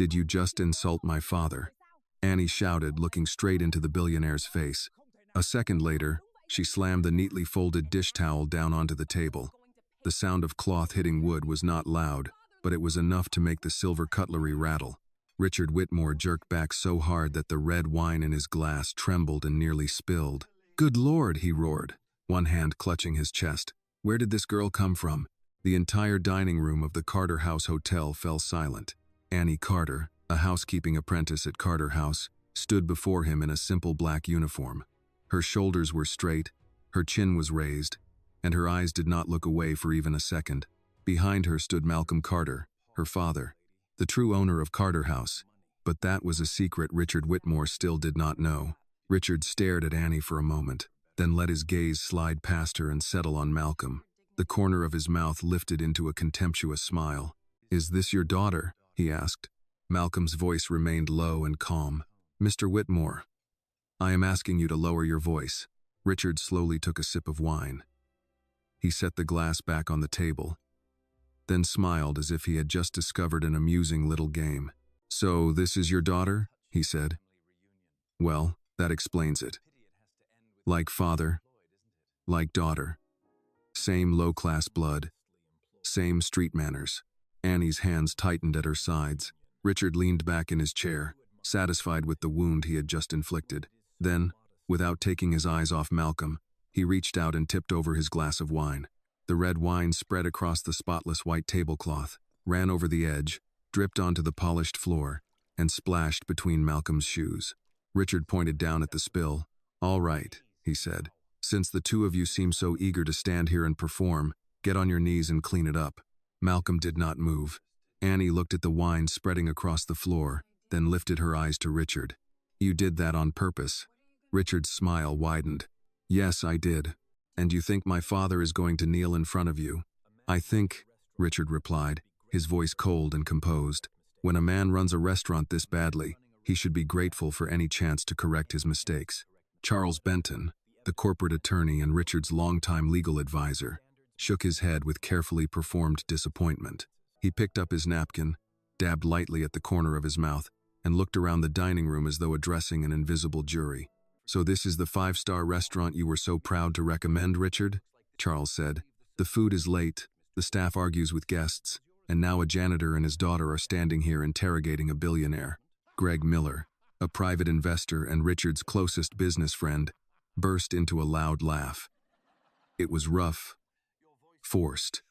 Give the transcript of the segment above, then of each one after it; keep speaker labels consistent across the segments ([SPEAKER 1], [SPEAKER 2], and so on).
[SPEAKER 1] Did you just insult my father?" Annie shouted, looking straight into the billionaire's face. A second later, she slammed the neatly folded dish towel down onto the table. The sound of cloth hitting wood was not loud, but it was enough to make the silver cutlery rattle. Richard Whitmore jerked back so hard that the red wine in his glass trembled and nearly spilled. "Good Lord," he roared, one hand clutching his chest. "Where did this girl come from?" The entire dining room of the Carter House Hotel fell silent. Annie Carter, a housekeeping apprentice at Carter House, stood before him in a simple black uniform. Her shoulders were straight, her chin was raised, and her eyes did not look away for even a second. Behind her stood Malcolm Carter, her father, the true owner of Carter House. But that was a secret Richard Whitmore still did not know. Richard stared at Annie for a moment, then let his gaze slide past her and settle on Malcolm. The corner of his mouth lifted into a contemptuous smile. "Is this your daughter?" he asked. Malcolm's voice remained low and calm. "Mr. Whitmore, I am asking you to lower your voice." Richard slowly took a sip of wine. He set the glass back on the table, then smiled as if he had just discovered an amusing little game. "So this is your daughter?" he said. "Well, that explains it. Like father, like daughter. Same low-class blood, same street manners." Annie's hands tightened at her sides. Richard leaned back in his chair, satisfied with the wound he had just inflicted. Then, without taking his eyes off Malcolm, he reached out and tipped over his glass of wine. The red wine spread across the spotless white tablecloth, ran over the edge, dripped onto the polished floor, and splashed between Malcolm's shoes. Richard pointed down at the spill. "All right," he said. "Since the two of you seem so eager to stand here and perform, get on your knees and clean it up." Malcolm did not move. Annie looked at the wine spreading across the floor, then lifted her eyes to Richard. "You did that on purpose?" Richard's smile widened. "Yes, I did. And you think my father is going to kneel in front of you?" "I think," Richard replied, his voice cold and composed, "when a man runs a restaurant this badly, he should be grateful for any chance to correct his mistakes." Charles Benton, the corporate attorney and Richard's longtime legal advisor, shook his head with carefully performed disappointment. He picked up his napkin, dabbed lightly at the corner of his mouth, and looked around the dining room as though addressing an invisible jury. "So this is the five-star restaurant you were so proud to recommend, Richard?" Charles said. "The food is late, the staff argues with guests, and now a janitor and his daughter are standing here interrogating a billionaire." Greg Miller, a private investor and Richard's closest business friend, burst into a loud laugh. It was rough, forced,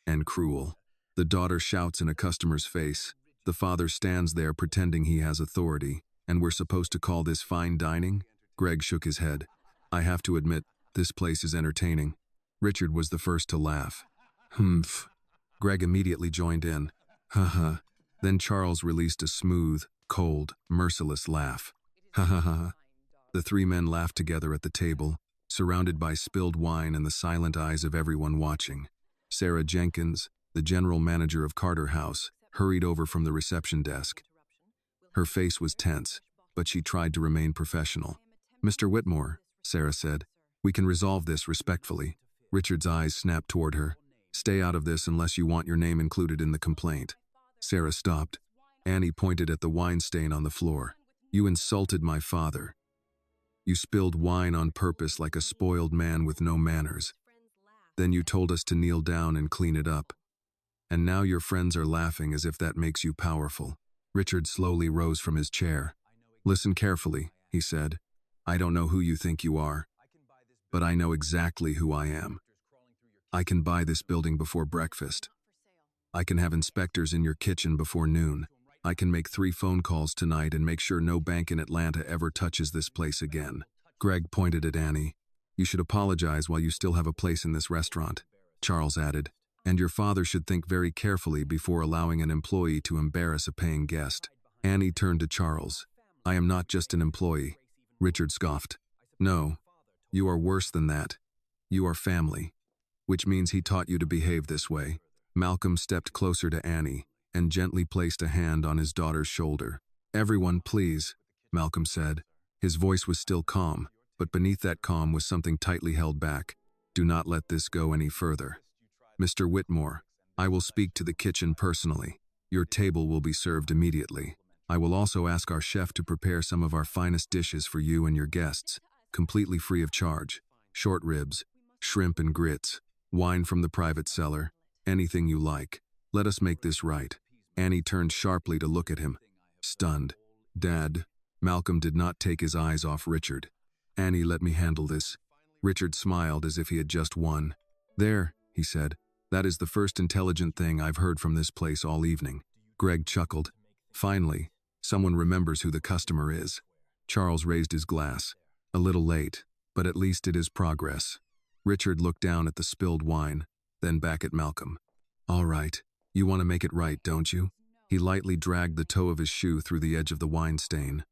[SPEAKER 1] and cruel. The daughter shouts in a customer's face. The father stands there pretending he has authority. "And we're supposed to call this fine dining?" Greg shook his head. "I have to admit, this place is entertaining." Richard was the first to laugh. "Humph." Greg immediately joined in. "Ha ha." Then Charles released a smooth, cold, merciless laugh. "Ha ha ha." The three men laughed together at the table, surrounded by spilled wine and the silent eyes of everyone watching. Sarah Jenkins, the general manager of Carter House, hurried over from the reception desk. Her face was tense, but she tried to remain professional. "Mr. Whitmore," Sarah said, "we can resolve this respectfully." Richard's eyes snapped toward her. "Stay out of this unless you want your name included in the complaint." Sarah stopped. Annie pointed at the wine stain on the floor. "You insulted my father. You spilled wine on purpose like a spoiled man with no manners. Then you told us to kneel down and clean it up. And now your friends are laughing as if that makes you powerful." Richard slowly rose from his chair. "Listen carefully," he said. "I don't know who you think you are, but I know exactly who I am. I can buy this building before breakfast. I can have inspectors in your kitchen before noon. I can make 3 phone calls tonight and make sure no bank in Atlanta ever touches this place again." Greg pointed at Annie. "You should apologize while you still have a place in this restaurant," Charles added. "And your father should think very carefully before allowing an employee to embarrass a paying guest." Annie turned to Charles. "I am not just an employee," Richard scoffed. "No, you are worse than that. You are family, which means he taught you to behave this way." Malcolm stepped closer to Annie and gently placed a hand on his daughter's shoulder. "Everyone, please," Malcolm said. His voice was still calm, but beneath that calm was something tightly held back. "Do not let this go any further. Mr. Whitmore, I will speak to the kitchen personally." Your table will be served immediately. I will also ask our chef to prepare some of our finest dishes for you and your guests, completely free of charge. Short ribs, shrimp and grits, wine from the private cellar, anything you like. Let us make this right." Annie turned sharply to look at him, stunned. "Dad." Malcolm did not take his eyes off Richard. "Annie, let me handle this." Richard smiled as if he had just won. "There," he said. "That is the first intelligent thing I've heard from this place all evening." Greg chuckled. "Finally, someone remembers who the customer is." Charles raised his glass. "A little late, but at least it is progress." Richard looked down at the spilled wine, then back at Malcolm. "All right, you want to make it right, don't you?" He lightly dragged the toe of his shoe through the edge of the wine stain.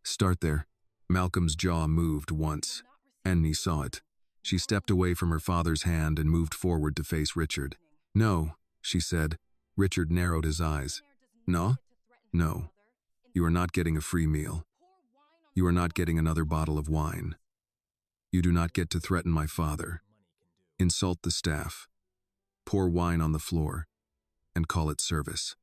[SPEAKER 1] "Start there." Malcolm's jaw moved once. Annie saw it. She stepped away from her father's hand and moved forward to face Richard. "No," she said. Richard narrowed his eyes. "No? No. You are not getting a free meal. You are not getting another bottle of wine. You do not get to threaten my father, insult the staff, pour wine on the floor, and call it service."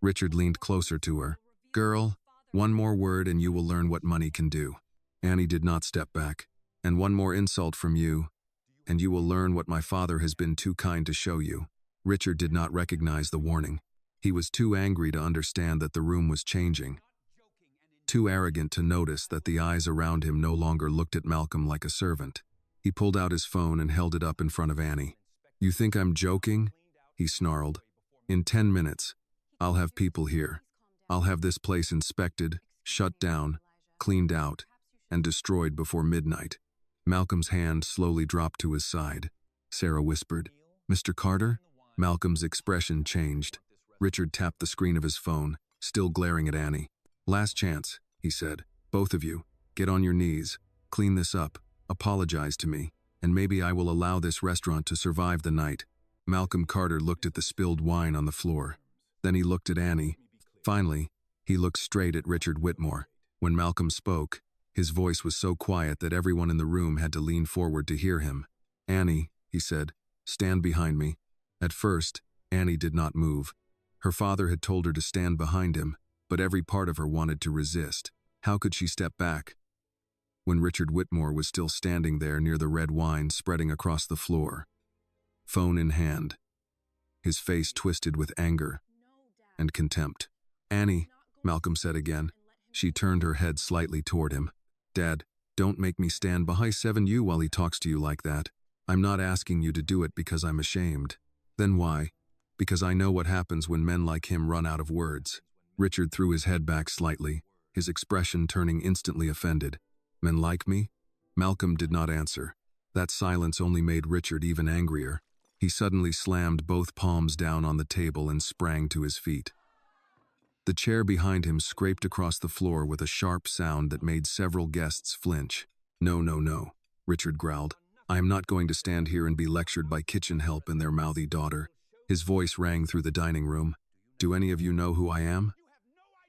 [SPEAKER 1] Richard leaned closer to her. "Girl, one more word and you will learn what money can do." Annie did not step back. "And one more insult from you, and you will learn what my father has been too kind to show you." Richard did not recognize the warning. He was too angry to understand that the room was changing. Too arrogant to notice that the eyes around him no longer looked at Malcolm like a servant. He pulled out his phone and held it up in front of Annie. "You think I'm joking?" he snarled. "In 10 minutes, I'll have people here. I'll have this place inspected, shut down, cleaned out, and destroyed before midnight." Malcolm's hand slowly dropped to his side. Sarah whispered, "Mr. Carter?" Malcolm's expression changed. Richard tapped the screen of his phone, still glaring at Annie. "Last chance," he said. "Both of you, get on your knees, clean this up, apologize to me, and maybe I will allow this restaurant to survive the night." Malcolm Carter looked at the spilled wine on the floor. Then he looked at Annie. Finally, he looked straight at Richard Whitmore. When Malcolm spoke, his voice was so quiet that everyone in the room had to lean forward to hear him. "Annie," he said, "stand behind me." At first, Annie did not move. Her father had told her to stand behind him, but every part of her wanted to resist. How could she step back? When Richard Whitmore was still standing there near the red wine spreading across the floor, phone in hand, his face twisted with anger and contempt. "Annie," Malcolm said again. She turned her head slightly toward him. "Dad, don't make me stand behind you while he talks to you like that. I'm not asking you to do it because I'm ashamed." "Then why?" "Because I know what happens when men like him run out of words." Richard threw his head back slightly, his expression turning instantly offended. "Men like me?" Malcolm did not answer. That silence only made Richard even angrier. He suddenly slammed both palms down on the table and sprang to his feet. The chair behind him scraped across the floor with a sharp sound that made several guests flinch. "No, no, no," Richard growled. "I am not going to stand here and be lectured by kitchen help and their mouthy daughter." His voice rang through the dining room. "Do any of you know who I am?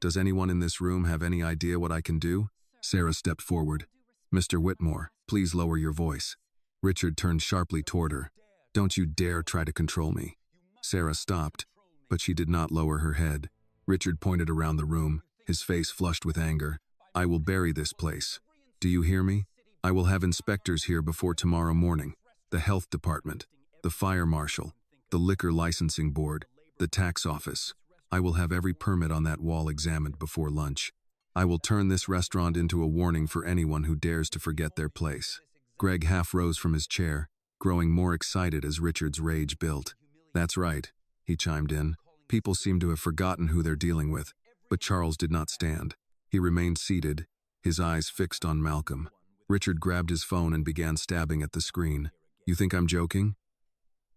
[SPEAKER 1] Does anyone in this room have any idea what I can do?" Sarah stepped forward. "Mr. Whitmore, please lower your voice." Richard turned sharply toward her. "Don't you dare try to control me." Sarah stopped, but she did not lower her head. Richard pointed around the room, his face flushed with anger. "I will bury this place. Do you hear me? I will have inspectors here before tomorrow morning. The health department, the fire marshal, the liquor licensing board, the tax office. I will have every permit on that wall examined before lunch. I will turn this restaurant into a warning for anyone who dares to forget their place." Greg half rose from his chair, growing more excited as Richard's rage built. "That's right," he chimed in. "People seem to have forgotten who they're dealing with." But Charles did not stand. He remained seated, his eyes fixed on Malcolm. Richard grabbed his phone and began stabbing at the screen. "You think I'm joking?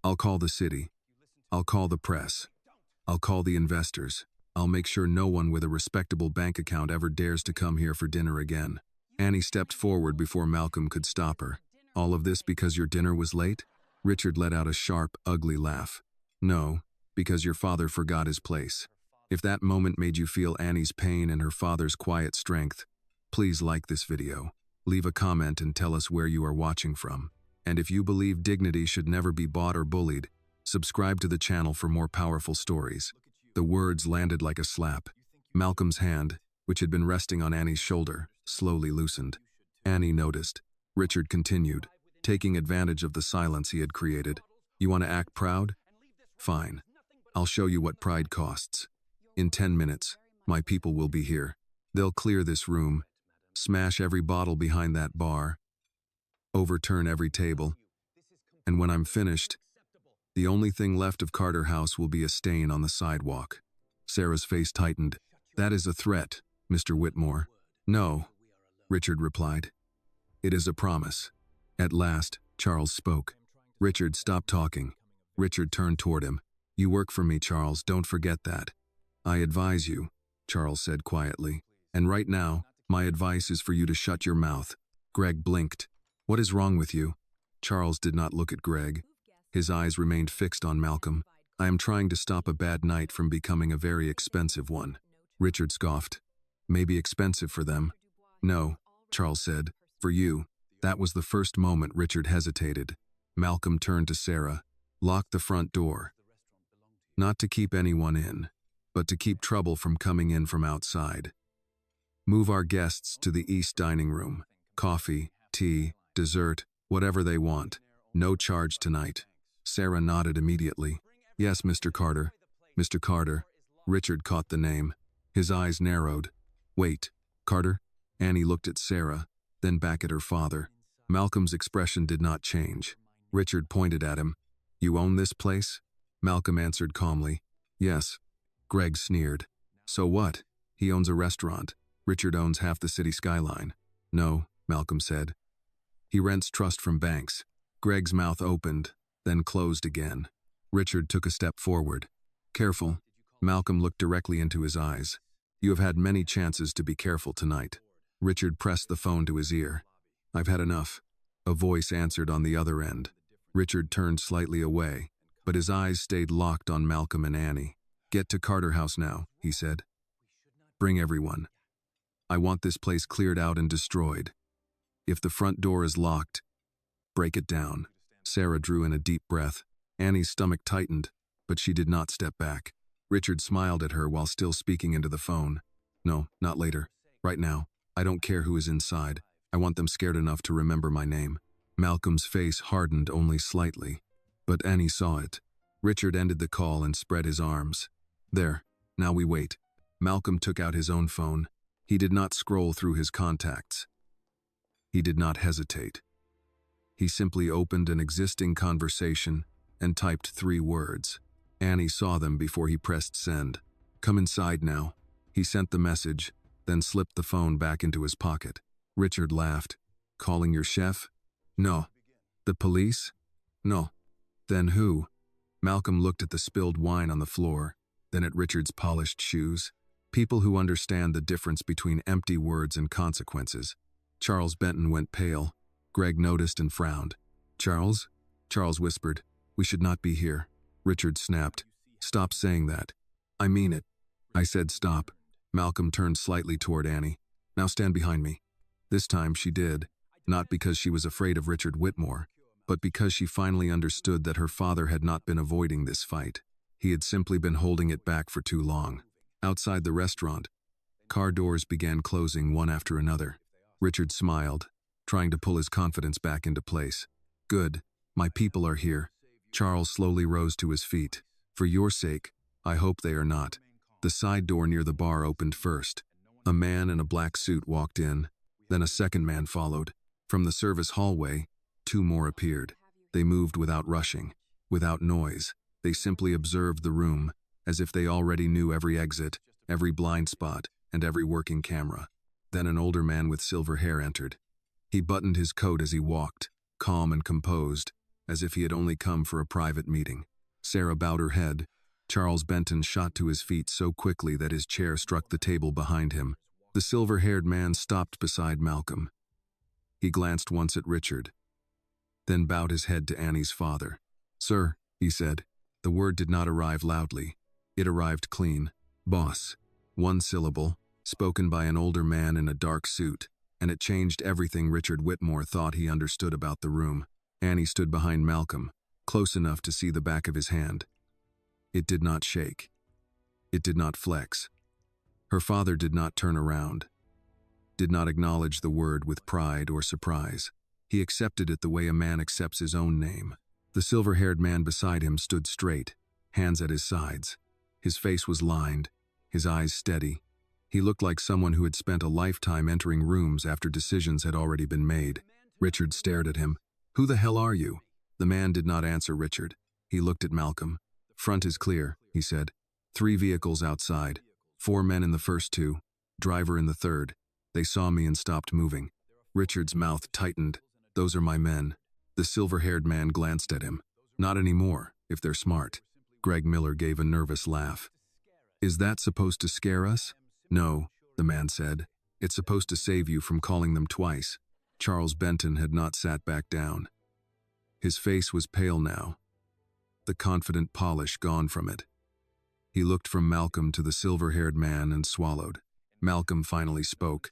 [SPEAKER 1] I'll call the city. I'll call the press. I'll call the investors. I'll make sure no one with a respectable bank account ever dares to come here for dinner again." Annie stepped forward before Malcolm could stop her. "All of this because your dinner was late?" Richard let out a sharp, ugly laugh. "No, because your father forgot his place." If that moment made you feel Annie's pain and her father's quiet strength, please like this video. Leave a comment and tell us where you are watching from. And if you believe dignity should never be bought or bullied, subscribe to the channel for more powerful stories. The words landed like a slap. Malcolm's hand, which had been resting on Annie's shoulder, slowly loosened. Annie noticed. Richard continued, taking advantage of the silence he had created. You want to act proud? Fine. I'll show you what pride costs. In 10 minutes, my people will be here. They'll clear this room, smash every bottle behind that bar, overturn every table, and when I'm finished, the only thing left of Carter House will be a stain on the sidewalk. Sarah's face tightened. That is a threat, Mr. Whitmore. No, Richard replied. It is a promise. At last, Charles spoke. Richard, stop talking. Richard turned toward him. You work for me, Charles, don't forget that. I advise you, Charles said quietly. And right now, my advice is for you to shut your mouth. Greg blinked. What is wrong with you? Charles did not look at Greg. His eyes remained fixed on Malcolm. I am trying to stop a bad night from becoming a very expensive one. Richard scoffed. Maybe expensive for them. No, Charles said. For you. That was the first moment Richard hesitated. Malcolm turned to Sarah. Lock the front door. Not to keep anyone in, but to keep trouble from coming in from outside. Move our guests to the east dining room. Coffee, tea, dessert, whatever they want. No charge tonight. Sarah nodded immediately. Yes, Mr. Carter. Mr. Carter. Richard caught the name. His eyes narrowed. Wait, Carter? Annie looked at Sarah, then back at her father. Malcolm's expression did not change. Richard pointed at him. You own this place? Malcolm answered calmly. Yes. Greg sneered. So what? He owns a restaurant. Richard owns half the city skyline. No, Malcolm said. He rents trust from banks. Greg's mouth opened, then closed again. Richard took a step forward. Careful. Malcolm looked directly into his eyes. You have had many chances to be careful tonight. Richard pressed the phone to his ear. I've had enough. A voice answered on the other end. Richard turned slightly away, but his eyes stayed locked on Malcolm and Annie. Get to Carter House now, he said. Bring everyone. I want this place cleared out and destroyed. If the front door is locked, break it down. Sarah drew in a deep breath. Annie's stomach tightened, but she did not step back. Richard smiled at her while still speaking into the phone. No, not later. Right now. I don't care who is inside. I want them scared enough to remember my name. Malcolm's face hardened only slightly, but Annie saw it. Richard ended the call and spread his arms. There, now we wait. Malcolm took out his own phone. He did not scroll through his contacts. He did not hesitate. He simply opened an existing conversation and typed 3 words. Annie saw them before he pressed send. Come inside now. He sent the message, then slipped the phone back into his pocket. Richard laughed. Calling your chef? No. The police? No. Then who? Malcolm looked at the spilled wine on the floor, then at Richard's polished shoes. People who understand the difference between empty words and consequences. Charles Benton went pale. Greg noticed and frowned. Charles? Charles whispered. We should not be here. Richard snapped. Stop saying that. I mean it. I said stop. Malcolm turned slightly toward Annie. Now stand behind me. This time she did, not because she was afraid of Richard Whitmore, but because she finally understood that her father had not been avoiding this fight. He had simply been holding it back for too long. Outside the restaurant, car doors began closing one after another. Richard smiled, trying to pull his confidence back into place. Good, my people are here. Charles slowly rose to his feet. For your sake, I hope they are not. The side door near the bar opened first. A man in a black suit walked in, then a second man followed. From the service hallway, 2 more appeared. They moved without rushing, without noise. They simply observed the room, as if they already knew every exit, every blind spot, and every working camera. Then an older man with silver hair entered. He buttoned his coat as he walked, calm and composed, as if he had only come for a private meeting. Sarah bowed her head. Charles Benton shot to his feet so quickly that his chair struck the table behind him. The silver-haired man stopped beside Malcolm. He glanced once at Richard, then bowed his head to Annie's father. Sir, he said. The word did not arrive loudly. It arrived clean. Boss. 1 syllable, spoken by an older man in a dark suit, and it changed everything Richard Whitmore thought he understood about the room. Annie stood behind Malcolm, close enough to see the back of his hand. It did not shake. It did not flex. Her father did not turn around, did not acknowledge the word with pride or surprise. He accepted it the way a man accepts his own name. The silver-haired man beside him stood straight, hands at his sides. His face was lined, his eyes steady. He looked like someone who had spent a lifetime entering rooms after decisions had already been made. Richard stared at him. "Who the hell are you?" The man did not answer Richard. He looked at Malcolm. "Front is clear," he said. 3 vehicles outside. 4 men in the first 2, driver in the third. They saw me and stopped moving. Richard's mouth tightened. "Those are my men." The silver-haired man glanced at him. "Not anymore, if they're smart." Greg Miller gave a nervous laugh. "Is that supposed to scare us?" "No," the man said. "It's supposed to save you from calling them twice." Charles Benton had not sat back down. His face was pale now, the confident polish gone from it. He looked from Malcolm to the silver-haired man and swallowed. Malcolm finally spoke.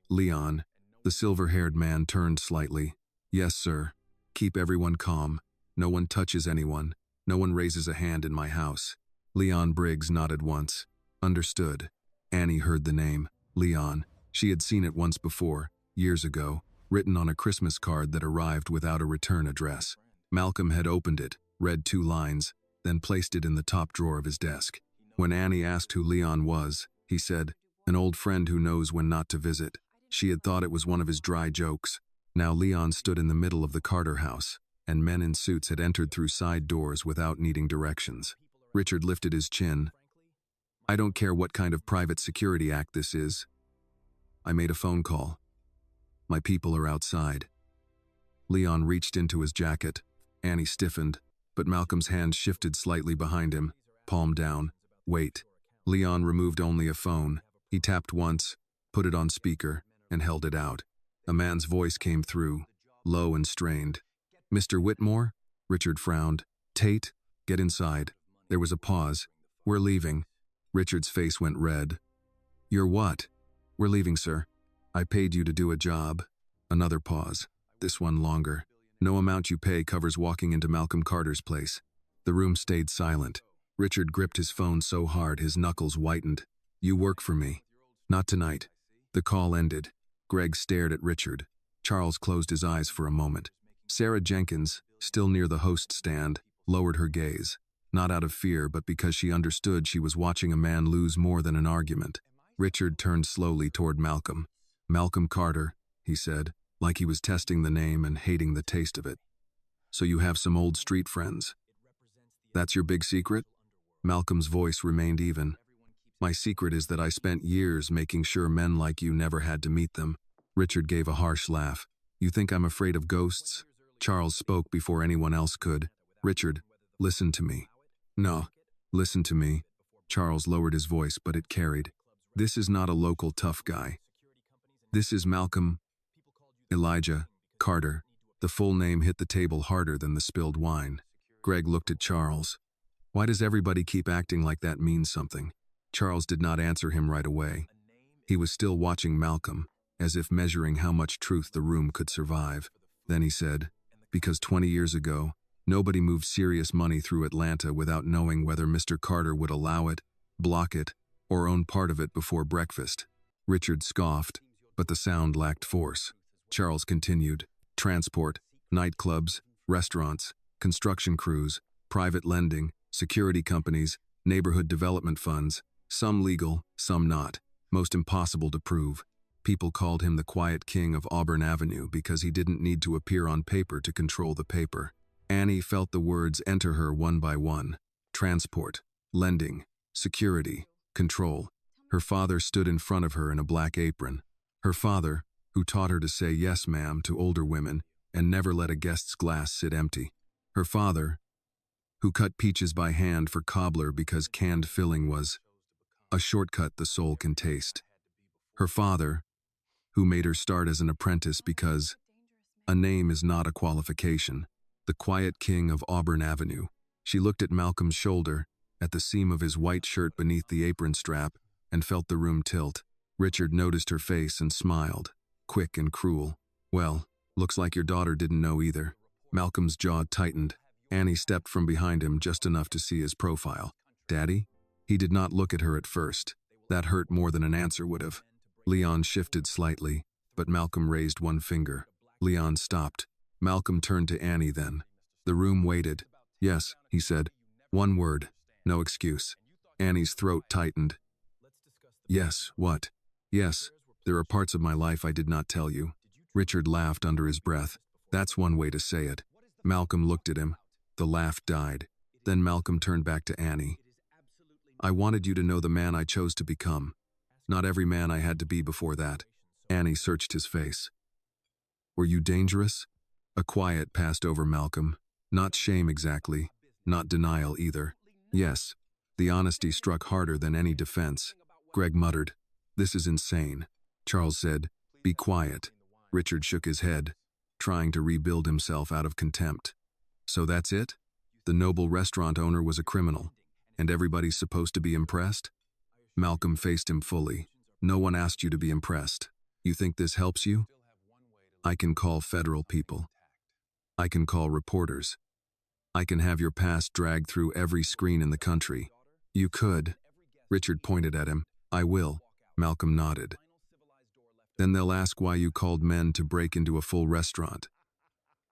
[SPEAKER 1] "Leon." The silver-haired man turned slightly. "Yes, sir. Keep everyone calm. No one touches anyone. No one raises a hand in my house." Leon Briggs nodded once. "Understood." Annie heard the name, Leon. She had seen it once before, years ago, written on a Christmas card that arrived without a return address. Malcolm had opened it, read 2 lines, then placed it in the top drawer of his desk. When Annie asked who Leon was, he said, "An old friend who knows when not to visit." She had thought it was one of his dry jokes. Now Leon stood in the middle of the Carter house, and men in suits had entered through side doors without needing directions. Richard lifted his chin. "I don't care what kind of private security act this is. I made a phone call. My people are outside." Leon reached into his jacket. Annie stiffened, but Malcolm's hand shifted slightly behind him, palm down. "Wait." Leon removed only a phone. He tapped once, put it on speaker, and held it out. A man's voice came through, low and strained. "Mr. Whitmore?" Richard frowned. "Tate, get inside." There was a pause. "We're leaving." Richard's face went red. "You're what?" "We're leaving, sir. I paid you to do a job." Another pause. This one longer. "No amount you pay covers walking into Malcolm Carter's place." The room stayed silent. Richard gripped his phone so hard his knuckles whitened. "You work for me." "Not tonight." The call ended. Greg stared at Richard. Charles closed his eyes for a moment. Sarah Jenkins, still near the host stand, lowered her gaze. Not out of fear, but because she understood she was watching a man lose more than an argument. Richard turned slowly toward Malcolm. "Malcolm Carter," he said, like he was testing the name and hating the taste of it. "So you have some old street friends. That's your big secret?" Malcolm's voice remained even. "My secret is that I spent years making sure men like you never had to meet them." Richard gave a harsh laugh. "You think I'm afraid of ghosts?" Charles spoke before anyone else could. "Richard, listen to me." "No, listen to me." Charles lowered his voice, but it carried. "This is not a local tough guy. This is Malcolm Elijah Carter." The full name hit the table harder than the spilled wine. Greg looked at Charles. "Why does everybody keep acting like that means something?" Charles did not answer him right away. He was still watching Malcolm, as if measuring how much truth the room could survive. Then he said, "Because 20 years ago, nobody moved serious money through Atlanta without knowing whether Mr. Carter would allow it, block it, or own part of it before breakfast." Richard scoffed, but the sound lacked force. Charles continued, "Transport, nightclubs, restaurants, construction crews, private lending, security companies, neighborhood development funds, some legal, some not, most impossible to prove. People called him the quiet king of Auburn Avenue because he didn't need to appear on paper to control the paper." Annie felt the words enter her one by one. Transport, lending, security, control. Her father stood in front of her in a black apron. Her father, who taught her to say "yes, ma'am" to older women and never let a guest's glass sit empty. Her father, who cut peaches by hand for cobbler because canned filling was a shortcut the soul can taste. Her father, who made her start as an apprentice because a name is not a qualification. The quiet king of Auburn Avenue. She looked at Malcolm's shoulder, at the seam of his white shirt beneath the apron strap, and felt the room tilt. Richard noticed her face and smiled, quick and cruel. "Well, looks like your daughter didn't know either." Malcolm's jaw tightened. Annie stepped from behind him just enough to see his profile. "Daddy?" He did not look at her at first. That hurt more than an answer would have. Leon shifted slightly, but Malcolm raised one finger. Leon stopped. Malcolm turned to Annie then. The room waited. Yes, he said. One word. No excuse. Annie's throat tightened. Yes, what? Yes, there are parts of my life I did not tell you. Richard laughed under his breath. That's one way to say it. Malcolm looked at him. The laugh died. Then Malcolm turned back to Annie. I wanted you to know the man I chose to become. Not every man I had to be before that. Annie searched his face. Were you dangerous? A quiet passed over Malcolm. Not shame exactly. Not denial either. Yes. The honesty struck harder than any defense. Greg muttered, This is insane. Charles said, Be quiet. Richard shook his head, trying to rebuild himself out of contempt. So that's it? The noble restaurant owner was a criminal, and everybody's supposed to be impressed? Malcolm faced him fully. No one asked you to be impressed. You think this helps you? I can call federal people. I can call reporters. I can have your past dragged through every screen in the country. You could. Richard pointed at him. I will. Malcolm nodded. Then they'll ask why you called men to break into a full restaurant.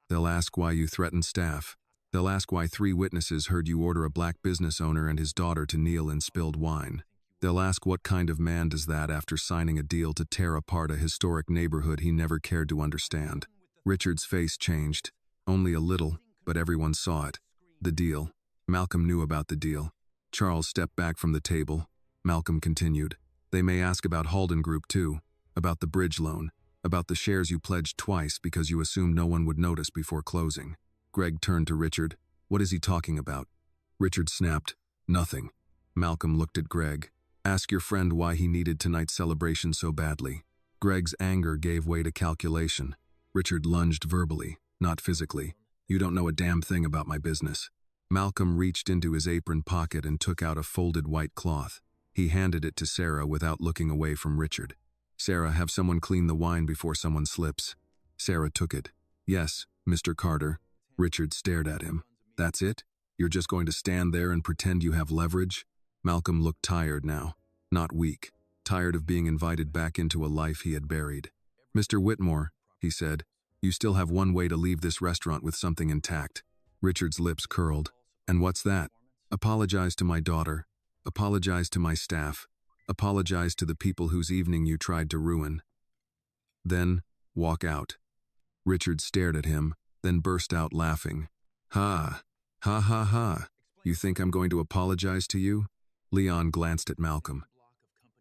[SPEAKER 1] They'll ask why you threatened staff. They'll ask why 3 witnesses heard you order a black business owner and his daughter to kneel in spilled wine. They'll ask what kind of man does that after signing a deal to tear apart a historic neighborhood he never cared to understand. Richard's face changed. Only a little, but everyone saw it. The deal. Malcolm knew about the deal. Charles stepped back from the table. Malcolm continued. They may ask about Halden Group too, about the bridge loan, about the shares you pledged twice because you assumed no one would notice before closing. Greg turned to Richard. What is he talking about? Richard snapped. Nothing. Malcolm looked at Greg. Ask your friend why he needed tonight's celebration so badly. Greg's anger gave way to calculation. Richard lunged verbally, not physically. You don't know a damn thing about my business. Malcolm reached into his apron pocket and took out a folded white cloth. He handed it to Sarah without looking away from Richard. Sarah, have someone clean the wine before someone slips. Sarah took it. Yes, Mr. Carter. Richard stared at him. That's it? You're just going to stand there and pretend you have leverage? Malcolm looked tired now, not weak, tired of being invited back into a life he had buried. Mr. Whitmore, he said, you still have one way to leave this restaurant with something intact. Richard's lips curled. And what's that? Apologize to my daughter. Apologize to my staff. Apologize to the people whose evening you tried to ruin. Then, walk out. Richard stared at him, then burst out laughing. Ha! Ha ha ha! You think I'm going to apologize to you? Leon glanced at Malcolm.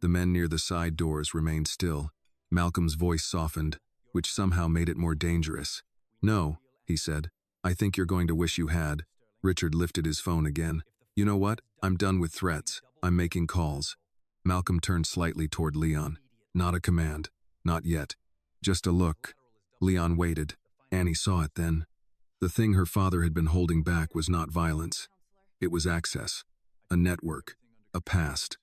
[SPEAKER 1] The men near the side doors remained still. Malcolm's voice softened, which somehow made it more dangerous. No, he said. I think you're going to wish you had. Richard lifted his phone again. You know what? I'm done with threats. I'm making calls. Malcolm turned slightly toward Leon. Not a command. Not yet. Just a look. Leon waited. Annie saw it then. The thing her father had been holding back was not violence. It was access. A network. A past.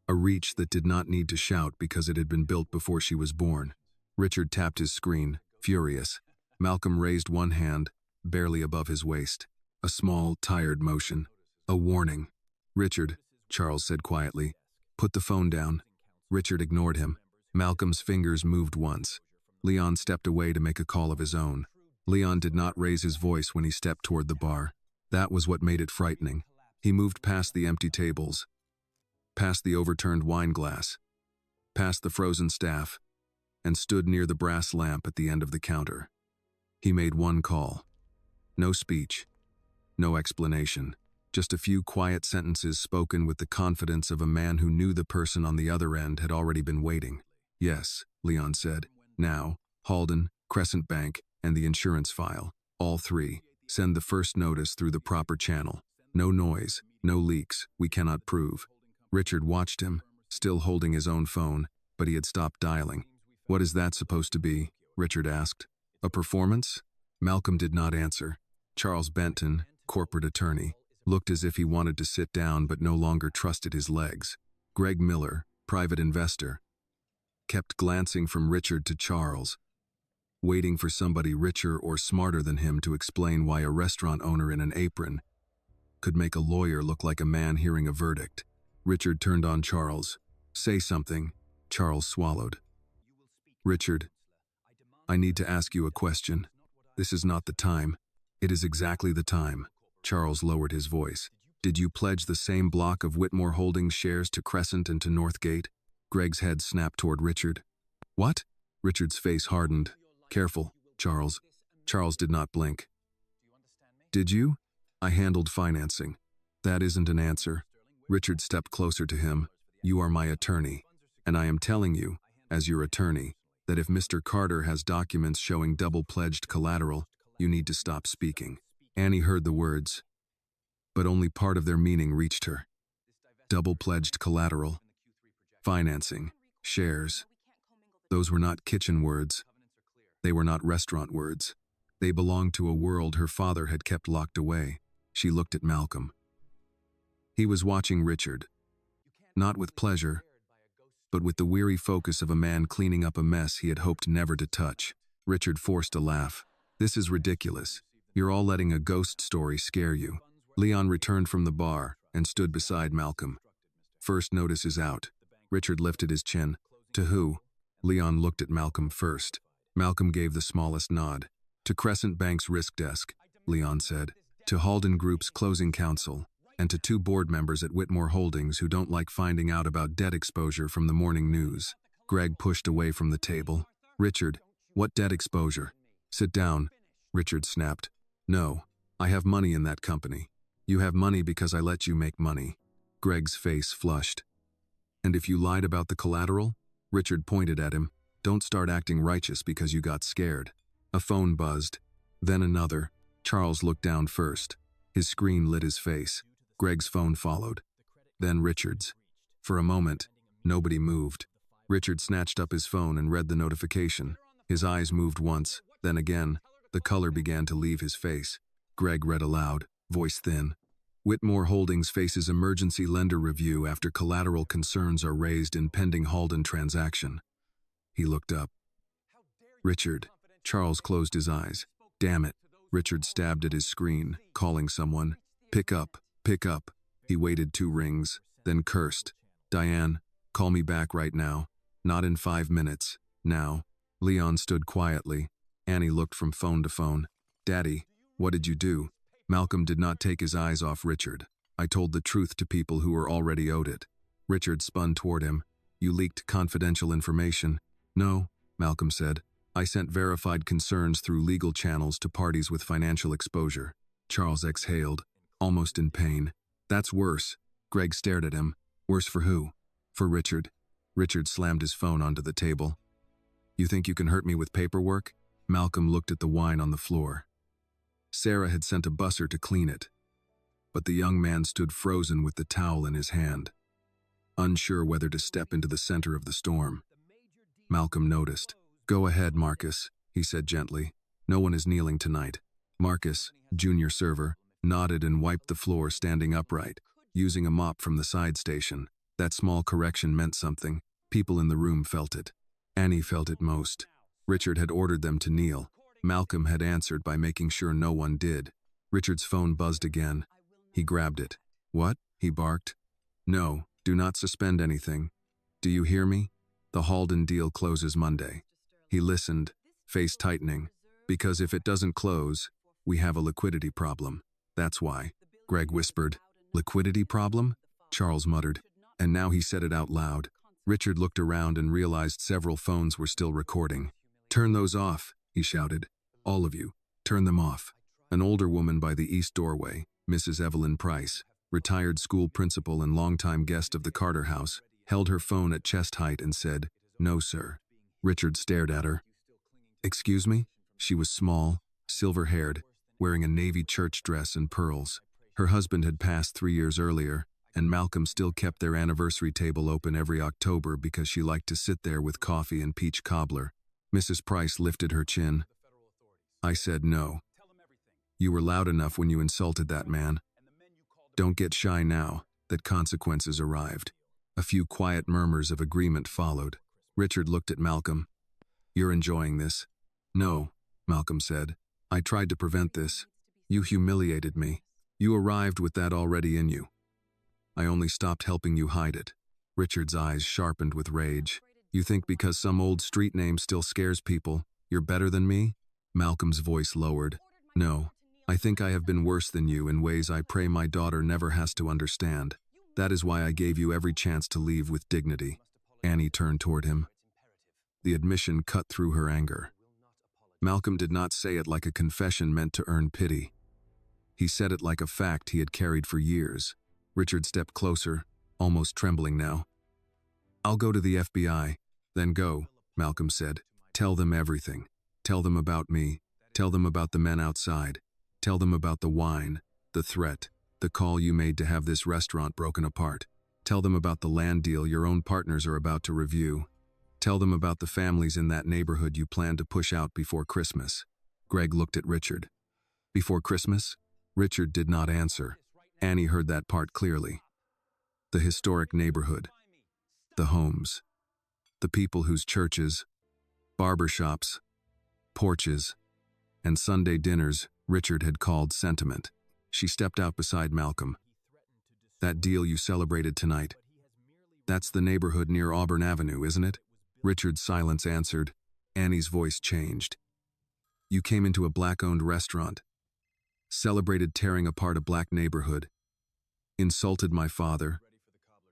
[SPEAKER 1] A reach that did not need to shout because it had been built before she was born. Richard tapped his screen, furious. Malcolm raised one hand, barely above his waist. A small, tired motion. A warning. Richard, Charles said quietly, put the phone down. Richard ignored him. Malcolm's fingers moved once. Leon stepped away to make a call of his own. Leon did not raise his voice when he stepped toward the bar. That was what made it frightening. He moved past the empty tables, past the overturned wine glass, past the frozen staff, and stood near the brass lamp at the end of the counter. He made one call. No speech. No explanation. Just a few quiet sentences spoken with the confidence of a man who knew the person on the other end had already been waiting. Yes, Leon said. Now, Halden, Crescent Bank, and the insurance file. All 3. Send the first notice through the proper channel. No noise, no leaks, we cannot prove. Richard watched him, still holding his own phone, but he had stopped dialing. What is that supposed to be? Richard asked. A performance? Malcolm did not answer. Charles Benton, corporate attorney, looked as if he wanted to sit down but no longer trusted his legs. Greg Miller, private investor, kept glancing from Richard to Charles, waiting for somebody richer or smarter than him to explain why a restaurant owner in an apron could make a lawyer look like a man hearing a verdict. Richard turned on Charles. "Say something." Charles swallowed. "Richard, I need to ask you a question. This is not the time." "It is exactly the time." Charles lowered his voice. "Did you pledge the same block of Whitmore Holdings shares to Crescent and to Northgate?" Greg's head snapped toward Richard. "What?" Richard's face hardened. "Careful, Charles." Charles did not blink. "Did you?" "I handled financing." "That isn't an answer." Richard stepped closer to him. "You are my attorney, and I am telling you, as your attorney, that if Mr. Carter has documents showing double-pledged collateral, you need to stop speaking." Annie heard the words, but only part of their meaning reached her. Double-pledged collateral, financing, shares. Those were not kitchen words. They were not restaurant words. They belonged to a world her father had kept locked away. She looked at Malcolm. He was watching Richard, not with pleasure, but with the weary focus of a man cleaning up a mess he had hoped never to touch. Richard forced a laugh. "This is ridiculous. You're all letting a ghost story scare you." Leon returned from the bar and stood beside Malcolm. "First notice is out." Richard lifted his chin. "To who?" Leon looked at Malcolm first. Malcolm gave the smallest nod. "To Crescent Bank's risk desk," Leon said. "To Halden Group's closing counsel, and to 2 board members at Whitmore Holdings who don't like finding out about debt exposure from the morning news." Greg pushed away from the table. "Richard, what debt exposure?" "Sit down," Richard snapped. "No, I have money in that company. You have money because I let you make money." Greg's face flushed. "And if you lied about the collateral?" Richard pointed at him. "Don't start acting righteous because you got scared." A phone buzzed. Then another. Charles looked down first. His screen lit his face. Greg's phone followed. Then Richard's. For a moment, nobody moved. Richard snatched up his phone and read the notification. His eyes moved once, then again. The color began to leave his face. Greg read aloud, voice thin. "Whitmore Holdings faces emergency lender review after collateral concerns are raised in pending Halden transaction." He looked up. "Richard." Charles closed his eyes. "Damn it." Richard stabbed at his screen, calling someone. "Pick up, pick up." He waited 2 rings, then cursed. "Diane, call me back right now. Not in 5 minutes. Now." Leon stood quietly. Annie looked from phone to phone. "Daddy, what did you do?" Malcolm did not take his eyes off Richard. "I told the truth to people who were already owed it." Richard spun toward him. "You leaked confidential information." "No," Malcolm said. "I sent verified concerns through legal channels to parties with financial exposure." Charles exhaled, almost in pain. "That's worse." Greg stared at him. "Worse for who?" "For Richard." Richard slammed his phone onto the table. "You think you can hurt me with paperwork?" Malcolm looked at the wine on the floor. Sarah had sent a busser to clean it, but the young man stood frozen with the towel in his hand, unsure whether to step into the center of the storm. Malcolm noticed. "Go ahead, Marcus," he said gently. "No one is kneeling tonight." Marcus, junior server, nodded and wiped the floor standing upright, using a mop from the side station. That small correction meant something. People in the room felt it. Annie felt it most. Richard had ordered them to kneel. Malcolm had answered by making sure no one did. Richard's phone buzzed again. He grabbed it. "What?" he barked. "No, do not suspend anything. Do you hear me? The Halden deal closes Monday." He listened, face tightening. "Because if it doesn't close, we have a liquidity problem. That's why." Greg whispered. "Liquidity problem?" Charles muttered. And now he said it out loud. Richard looked around and realized several phones were still recording. "Turn those off," he shouted. "All of you, turn them off." An older woman by the east doorway, Mrs. Evelyn Price, retired school principal and longtime guest of the Carter house, held her phone at chest height and said, "No, sir." Richard stared at her. "Excuse me?" She was small, silver-haired, wearing a navy church dress and pearls. Her husband had passed 3 years earlier, and Malcolm still kept their anniversary table open every October because she liked to sit there with coffee and peach cobbler. Mrs. Price lifted her chin. "I said no. You were loud enough when you insulted that man. Don't get shy now that consequences arrived." A few quiet murmurs of agreement followed. Richard looked at Malcolm. "You're enjoying this?" "No," Malcolm said. "I tried to prevent this. You humiliated me." You arrived with that already in you. I only stopped helping you hide it. Richard's eyes sharpened with rage. You think because some old street name still scares people, you're better than me? Malcolm's voice lowered. No, I think I have been worse than you in ways I pray my daughter never has to understand. That is why I gave you every chance to leave with dignity. Annie turned toward him. The admission cut through her anger. Malcolm did not say it like a confession meant to earn pity. He said it like a fact he had carried for years. Richard stepped closer, almost trembling now. I'll go to the FBI. Then go, Malcolm said. Tell them everything. Tell them about me. Tell them about the men outside. Tell them about the wine, the threat, the call you made to have this restaurant broken apart. Tell them about the land deal your own partners are about to review. Tell them about the families in that neighborhood you plan to push out before Christmas. Greg looked at Richard. Before Christmas? Richard did not answer. Annie heard that part clearly. The historic neighborhood. The homes. The people whose churches, barbershops, porches, and Sunday dinners Richard had called sentiment. She stepped out beside Malcolm. That deal you celebrated tonight. That's the neighborhood near Auburn Avenue, isn't it? Richard's silence answered. Annie's voice changed. You came into a black-owned restaurant, celebrated tearing apart a black neighborhood, insulted my father,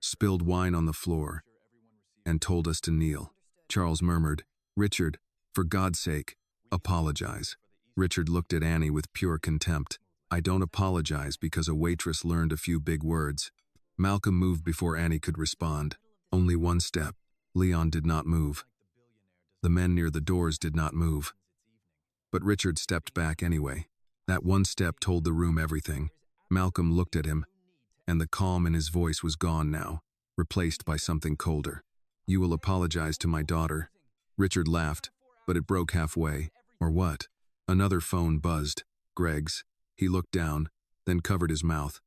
[SPEAKER 1] spilled wine on the floor, and told us to kneel. Charles murmured, Richard, for God's sake, apologize. Richard looked at Annie with pure contempt. I don't apologize because a waitress learned a few big words. Malcolm moved before Annie could respond. Only one step. Leon did not move. The men near the doors did not move. But Richard stepped back anyway. That one step told the room everything. Malcolm looked at him, and the calm in his voice was gone now, replaced by something colder. You will apologize to my daughter. Richard laughed, but it broke halfway. Or what? Another phone buzzed. Greg's. He looked down, then covered his mouth.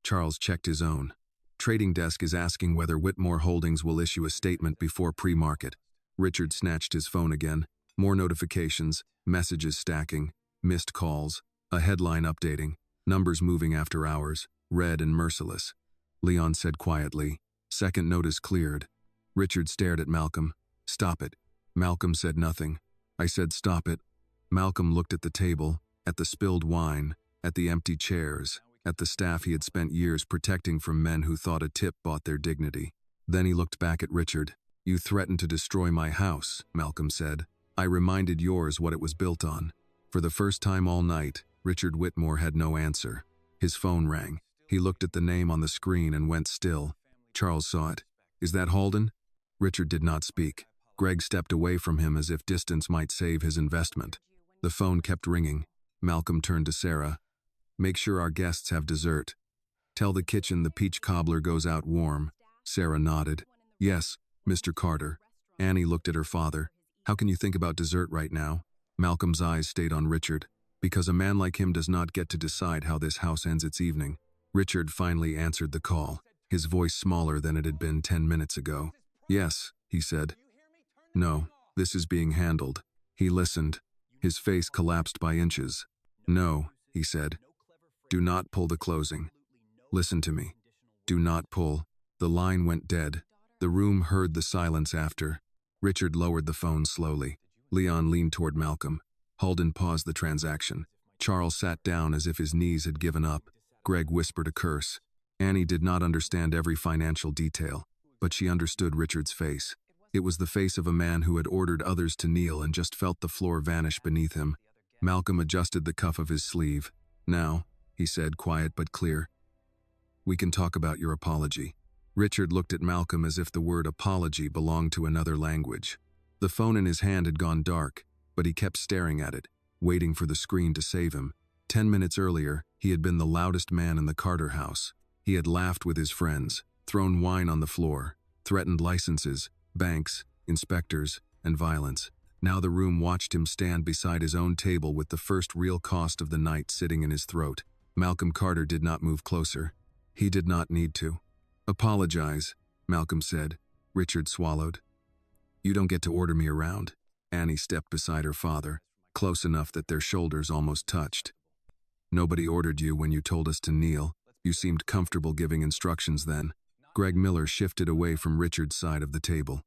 [SPEAKER 1] Charles checked his own. Trading desk is asking whether Whitmore Holdings will issue a statement before pre-market. Richard snatched his phone again. More notifications, messages stacking, missed calls, a headline updating, numbers moving after hours, red and merciless. Leon said quietly, second notice cleared. Richard stared at Malcolm. Stop it. Malcolm said nothing. I said stop it. Malcolm looked at the table, at the spilled wine, at the empty chairs, at the staff he had spent years protecting from men who thought a tip bought their dignity. Then he looked back at Richard. You threatened to destroy my house, Malcolm said. I reminded yours what it was built on. For the first time all night, Richard Whitmore had no answer. His phone rang. He looked at the name on the screen and went still. Charles saw it. Is that Halden? Richard did not speak. Greg stepped away from him as if distance might save his investment. The phone kept ringing. Malcolm turned to Sarah. Make sure our guests have dessert. Tell the kitchen the peach cobbler goes out warm. Sarah nodded. Yes, Mr. Carter. Annie looked at her father. How can you think about dessert right now? Malcolm's eyes stayed on Richard. Because a man like him does not get to decide how this house ends its evening. Richard finally answered the call, his voice smaller than it had been 10 minutes ago. Yes, he said. No, this is being handled. He listened. His face collapsed by inches. No, he said. Do not pull the closing. Listen to me. Do not pull. The line went dead. The room heard the silence after. Richard lowered the phone slowly. Leon leaned toward Malcolm. Halden paused the transaction. Charles sat down as if his knees had given up. Greg whispered a curse. Annie did not understand every financial detail, but she understood Richard's face. It was the face of a man who had ordered others to kneel and just felt the floor vanish beneath him. Malcolm adjusted the cuff of his sleeve. Now, he said, quiet but clear, we can talk about your apology. Richard looked at Malcolm as if the word apology belonged to another language. The phone in his hand had gone dark, but he kept staring at it, waiting for the screen to save him. 10 minutes earlier, he had been the loudest man in the Carter house. He had laughed with his friends, thrown wine on the floor, threatened licenses, banks, inspectors, and violence. Now the room watched him stand beside his own table with the first real cost of the night sitting in his throat. Malcolm Carter did not move closer. He did not need to. Apologize, Malcolm said. Richard swallowed. You don't get to order me around. Annie stepped beside her father, close enough that their shoulders almost touched. Nobody ordered you when you told us to kneel. You seemed comfortable giving instructions then. Greg Miller shifted away from Richard's side of the table.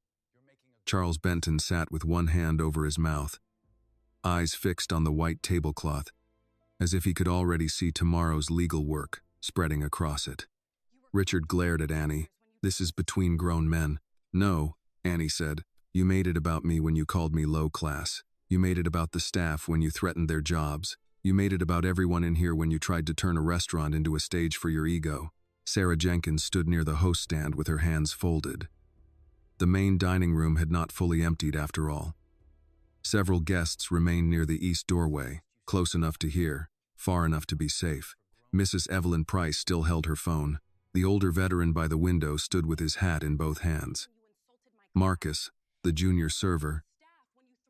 [SPEAKER 1] Charles Benton sat with one hand over his mouth, eyes fixed on the white tablecloth, as if he could already see tomorrow's legal work spreading across it. Richard glared at Annie. This is between grown men. No, Annie said. You made it about me when you called me low class. You made it about the staff when you threatened their jobs. You made it about everyone in here when you tried to turn a restaurant into a stage for your ego. Sarah Jenkins stood near the host stand with her hands folded. The main dining room had not fully emptied after all. Several guests remained near the east doorway, close enough to hear, far enough to be safe. Mrs. Evelyn Price still held her phone. The older veteran by the window stood with his hat in both hands. Marcus, the junior server,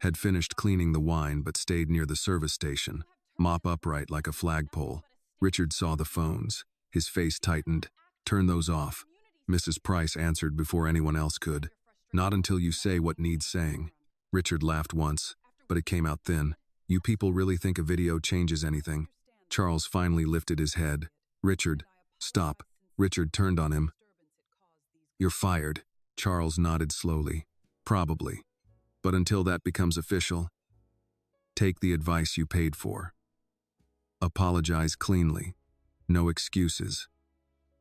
[SPEAKER 1] had finished cleaning the wine but stayed near the service station, mop upright like a flagpole. Richard saw the phones. His face tightened. Turn those off. Mrs. Price answered before anyone else could. Not until you say what needs saying. Richard laughed once, but it came out thin. You people really think a video changes anything? Charles finally lifted his head. Richard, stop. Richard turned on him. You're fired. Charles nodded slowly. Probably. But until that becomes official, take the advice you paid for. Apologize cleanly. No excuses.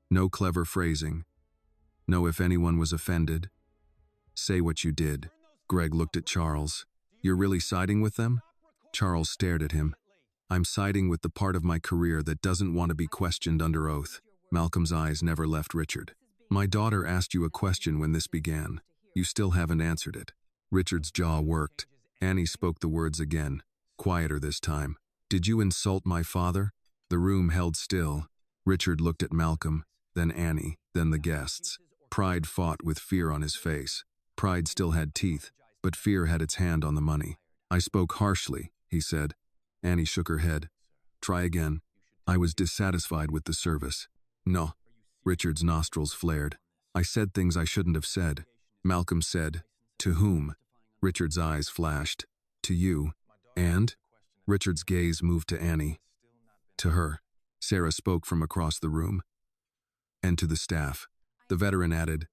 [SPEAKER 1] No clever phrasing. No if anyone was offended. Say what you did. Greg looked at Charles. You're really siding with them? Charles stared at him. I'm siding with the part of my career that doesn't want to be questioned under oath. Malcolm's eyes never left Richard. My daughter asked you a question when this began. You still haven't answered it. Richard's jaw worked. Annie spoke the words again, quieter this time. Did you insult my father? The room held still. Richard looked at Malcolm, then Annie, then the guests. Pride fought with fear on his face. Pride still had teeth, but fear had its hand on the money. I spoke harshly, he said. Annie shook her head. Try again. I was dissatisfied with the service. No. Richard's nostrils flared. I said things I shouldn't have said. Malcolm said, to whom? Richard's eyes flashed. To you. And? Richard's gaze moved to Annie. To her. Sarah spoke from across the room. And to the staff. The veteran added,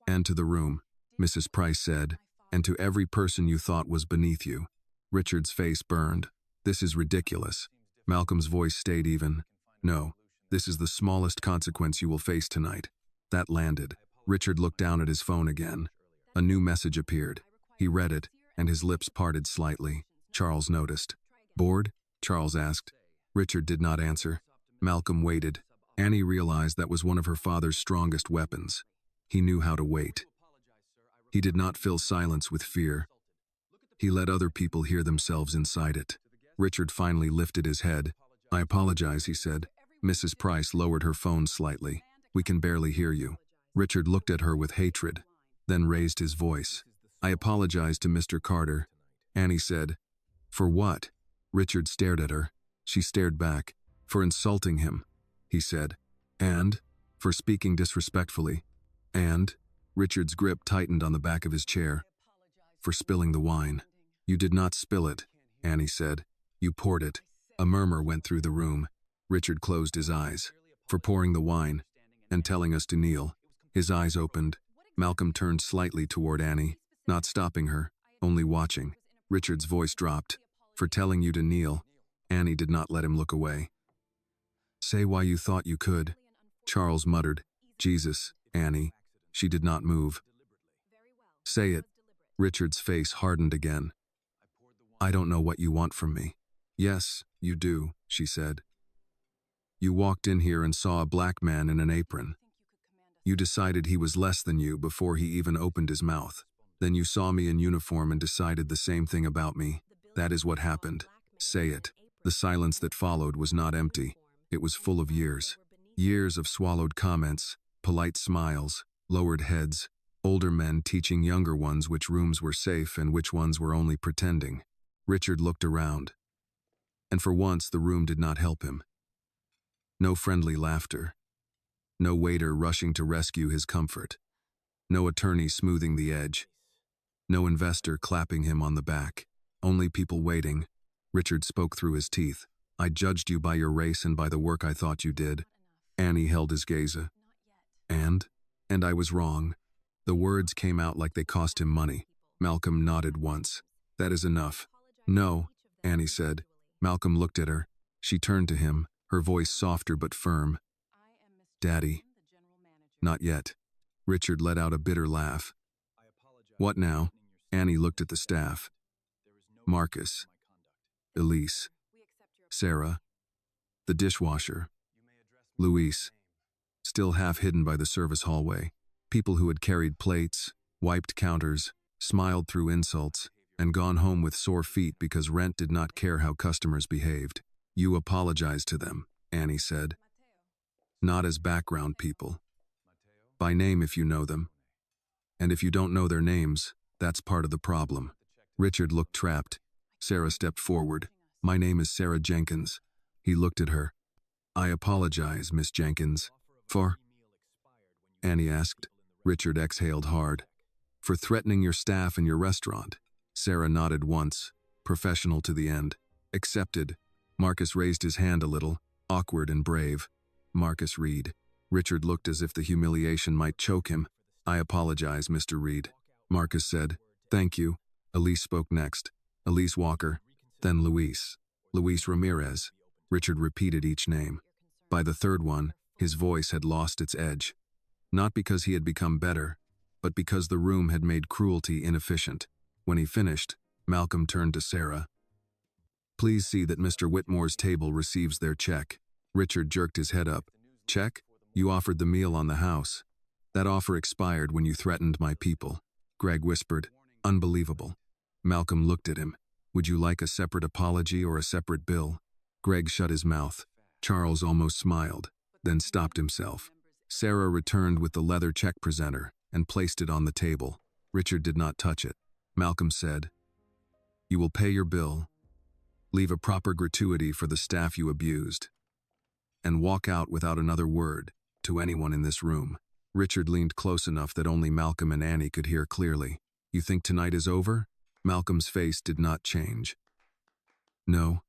[SPEAKER 1] and to the room. Mrs. Price said, and to every person you thought was beneath you. Richard's face burned. This is ridiculous. Malcolm's voice stayed even. No, this is the smallest consequence you will face tonight. That landed. Richard looked down at his phone again. A new message appeared. He read it, and his lips parted slightly. Charles noticed. Bored? Charles asked. Richard did not answer. Malcolm waited. Annie realized that was one of her father's strongest weapons. He knew how to wait. He did not fill silence with fear. He let other people hear themselves inside it. Richard finally lifted his head. I apologize, he said. Mrs. Price lowered her phone slightly. We can barely hear you. Richard looked at her with hatred, then raised his voice. I apologize to Mr. Carter. Annie said. For what? Richard stared at her. She stared back. For insulting him, he said. And? For speaking disrespectfully. And? Richard's grip tightened on the back of his chair. For spilling the wine. You did not spill it, Annie said. You poured it. A murmur went through the room. Richard closed his eyes. For pouring the wine, and telling us to kneel. His eyes opened. Malcolm turned slightly toward Annie, not stopping her, only watching. Richard's voice dropped. For telling you to kneel. Annie did not let him look away. Say why you thought you could. Charles muttered. Jesus, Annie. She did not move. Say it. Richard's face hardened again. I don't know what you want from me. Yes, you do, she said. You walked in here and saw a black man in an apron. You decided he was less than you before he even opened his mouth. Then you saw me in uniform and decided the same thing about me. That is what happened. Say it. The silence that followed was not empty. It was full of years. Years of swallowed comments, polite smiles, lowered heads, older men teaching younger ones which rooms were safe and which ones were only pretending. Richard looked around. And for once the room did not help him. No friendly laughter. No waiter rushing to rescue his comfort. No attorney smoothing the edge. No investor clapping him on the back. Only people waiting. Richard spoke through his teeth. I judged you by your race and by the work I thought you did. Annie held his gaze. And? And I was wrong. The words came out like they cost him money. Malcolm nodded once. That is enough. No, Annie said. Malcolm looked at her. She turned to him, her voice softer but firm. Daddy. Not yet. Richard let out a bitter laugh. What now? Annie looked at the staff. Marcus. Elise. Sarah. The dishwasher. Luis. Still half hidden by the service hallway. People who had carried plates, wiped counters, smiled through insults, and gone home with sore feet because rent did not care how customers behaved. You apologize to them, Annie said. Not as background people. By name if you know them. And if you don't know their names, that's part of the problem. Richard looked trapped. Sarah stepped forward. My name is Sarah Jenkins. He looked at her. I apologize, Miss Jenkins. For? Annie asked. Richard exhaled hard. For threatening your staff and your restaurant. Sarah nodded once, professional to the end. Accepted. Marcus raised his hand a little, awkward and brave. Marcus Reed. Richard looked as if the humiliation might choke him. I apologize, Mr. Reed. Marcus said. Thank you. Elise spoke next. Elise Walker. Then Luis. Luis Ramirez. Richard repeated each name. By the third one, his voice had lost its edge. Not because he had become better, but because the room had made cruelty inefficient. When he finished, Malcolm turned to Sarah. Please see that Mr. Whitmore's table receives their check. Richard jerked his head up. Check? You offered the meal on the house. That offer expired when you threatened my people. Greg whispered. Unbelievable. Malcolm looked at him. Would you like a separate apology or a separate bill? Greg shut his mouth. Charles almost smiled, then stopped himself. Sarah returned with the leather check presenter and placed it on the table. Richard did not touch it. Malcolm said, You will pay your bill, leave a proper gratuity for the staff you abused, and walk out without another word to anyone in this room. Richard leaned close enough that only Malcolm and Annie could hear clearly. You think tonight is over? Malcolm's face did not change. No.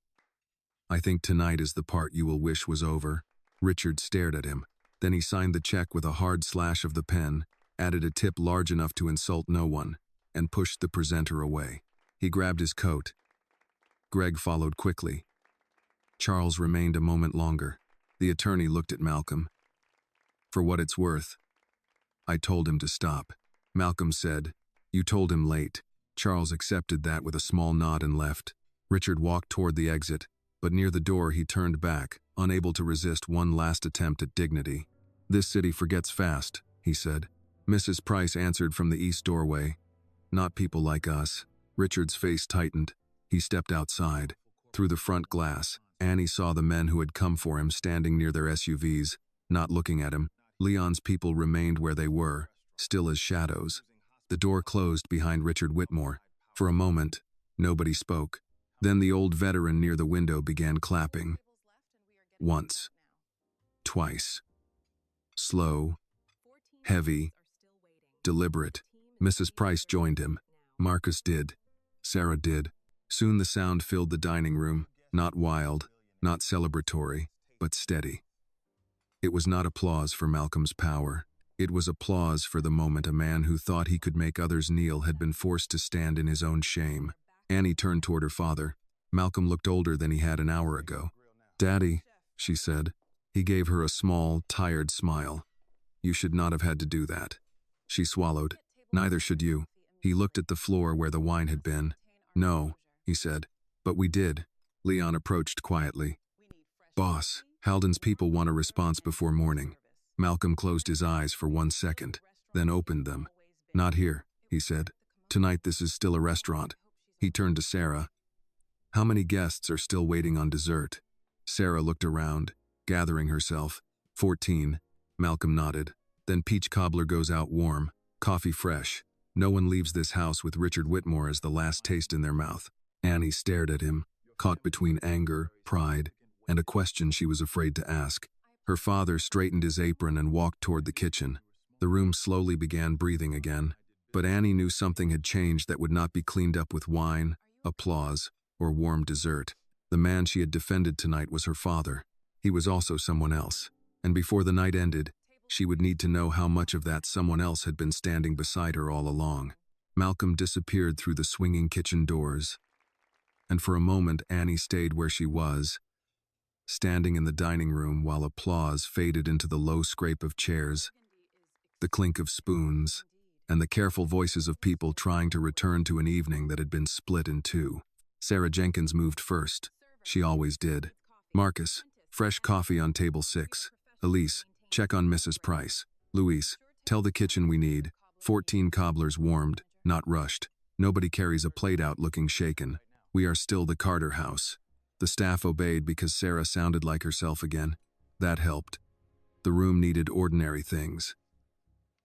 [SPEAKER 1] I think tonight is the part you will wish was over. Richard stared at him. Then he signed the check with a hard slash of the pen, added a tip large enough to insult no one, and pushed the presenter away. He grabbed his coat. Greg followed quickly. Charles remained a moment longer. The attorney looked at Malcolm. For what it's worth. I told him to stop. Malcolm said, You told him late. Charles accepted that with a small nod and left. Richard walked toward the exit, but near the door he turned back, unable to resist one last attempt at dignity. This city forgets fast, he said. Mrs. Price answered from the east doorway. Not people like us. Richard's face tightened. He stepped outside. Through the front glass, Annie saw the men who had come for him standing near their SUVs, not looking at him. Leon's people remained where they were, still as shadows. The door closed behind Richard Whitmore. For a moment, nobody spoke. Then the old veteran near the window began clapping. Once. Twice. Slow. Heavy. Deliberate. Mrs. Price joined him. Marcus did. Sarah did. Soon the sound filled the dining room, not wild, not celebratory, but steady. It was not applause for Malcolm's power. It was applause for the moment a man who thought he could make others kneel had been forced to stand in his own shame. Annie turned toward her father. Malcolm looked older than he had an hour ago. Daddy, she said. He gave her a small, tired smile. You should not have had to do that. She swallowed. Neither should you. He looked at the floor where the wine had been. No, he said. But we did. Leon approached quietly. Boss, Halden's people want a response before morning. Malcolm closed his eyes for 1 second, then opened them. Not here, he said. Tonight this is still a restaurant. He turned to Sarah. How many guests are still waiting on dessert? Sarah looked around, gathering herself. 14. Malcolm nodded. Then peach cobbler goes out warm, coffee fresh. No one leaves this house with Richard Whitmore as the last taste in their mouth. Annie stared at him, caught between anger, pride, and a question she was afraid to ask. Her father straightened his apron and walked toward the kitchen. The room slowly began breathing again, but Annie knew something had changed that would not be cleaned up with wine, applause, or warm dessert. The man she had defended tonight was her father. He was also someone else. And before the night ended, she would need to know how much of that someone else had been standing beside her all along. Malcolm disappeared through the swinging kitchen doors. And for a moment, Annie stayed where she was, standing in the dining room while applause faded into the low scrape of chairs, the clink of spoons, and the careful voices of people trying to return to an evening that had been split in two. Sarah Jenkins moved first. She always did. Marcus, fresh coffee on table 6. Elise, check on Mrs. Price. Luis, tell the kitchen we need 14 cobblers warmed, not rushed. Nobody carries a plate out looking shaken. We are still the Carter house. The staff obeyed because Sarah sounded like herself again. That helped. The room needed ordinary things.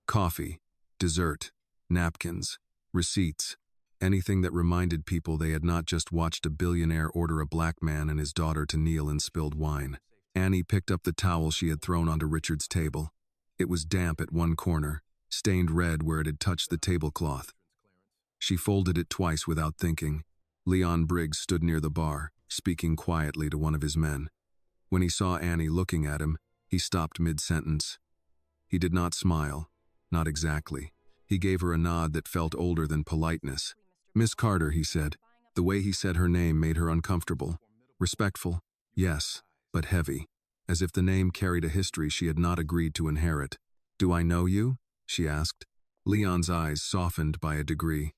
[SPEAKER 1] Coffee, dessert, napkins, receipts, anything that reminded people they had not just watched a billionaire order a black man and his daughter to kneel in spilled wine. Annie picked up the towel she had thrown onto Richard's table. It was damp at one corner, stained red where it had touched the tablecloth. She folded it twice without thinking. Leon Briggs stood near the bar, speaking quietly to one of his men. When he saw Annie looking at him, he stopped mid-sentence. He did not smile. Not exactly. He gave her a nod that felt older than politeness. Miss Carter, he said. The way he said her name made her uncomfortable. Respectful, yes, but heavy, as if the name carried a history she had not agreed to inherit. Do I know you? She asked. Leon's eyes softened by a degree.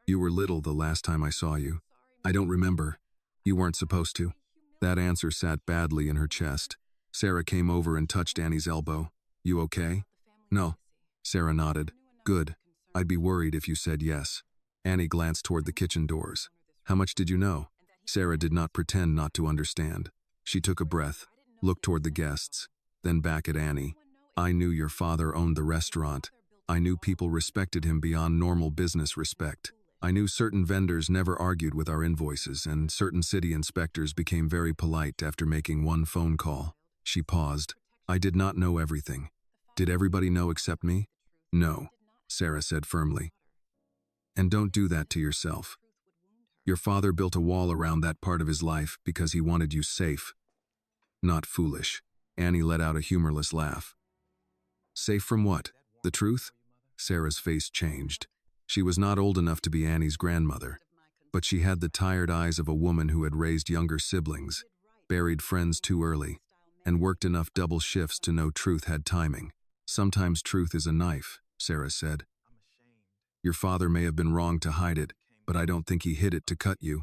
[SPEAKER 1] You were little the last time I saw you. I don't remember. You weren't supposed to. That answer sat badly in her chest. Sarah came over and touched Annie's elbow. You okay? No. Sarah nodded. Good. I'd be worried if you said yes. Annie glanced toward the kitchen doors. How much did you know? Sarah did not pretend not to understand. She took a breath, looked toward the guests, then back at Annie. I knew your father owned the restaurant. I knew people respected him beyond normal business respect. I knew certain vendors never argued with our invoices, and certain city inspectors became very polite after making one phone call. She paused. I did not know everything. Did everybody know except me? No, Sarah said firmly. And don't do that to yourself. Your father built a wall around that part of his life because he wanted you safe. Not foolish. Annie let out a humorless laugh. Safe from what? The truth? Sarah's face changed. She was not old enough to be Annie's grandmother, but she had the tired eyes of a woman who had raised younger siblings, buried friends too early, and worked enough double shifts to know truth had timing. Sometimes truth is a knife, Sarah said. Your father may have been wrong to hide it, but I don't think he hid it to cut you.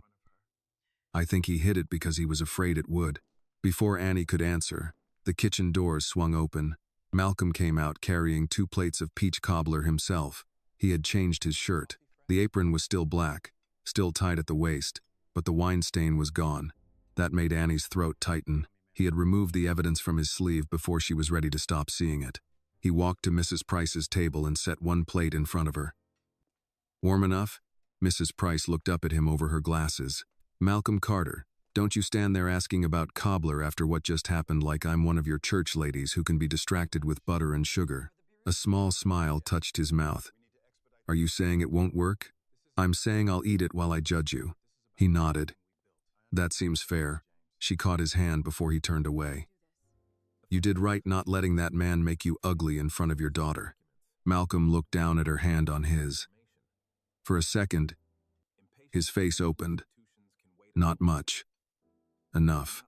[SPEAKER 1] I think he hid it because he was afraid it would. Before Annie could answer, the kitchen doors swung open. Malcolm came out carrying 2 plates of peach cobbler himself. He had changed his shirt. The apron was still black, still tight at the waist, but the wine stain was gone. That made Annie's throat tighten. He had removed the evidence from his sleeve before she was ready to stop seeing it. He walked to Mrs. Price's table and set 1 plate in front of her. Warm enough? Mrs. Price looked up at him over her glasses. Malcolm Carter, don't you stand there asking about cobbler after what just happened like I'm one of your church ladies who can be distracted with butter and sugar. A small smile touched his mouth. Are you saying it won't work? I'm saying I'll eat it while I judge you. He nodded. That seems fair. She caught his hand before he turned away. You did right not letting that man make you ugly in front of your daughter. Malcolm looked down at her hand on his. For a second, his face opened. Not much. Enough.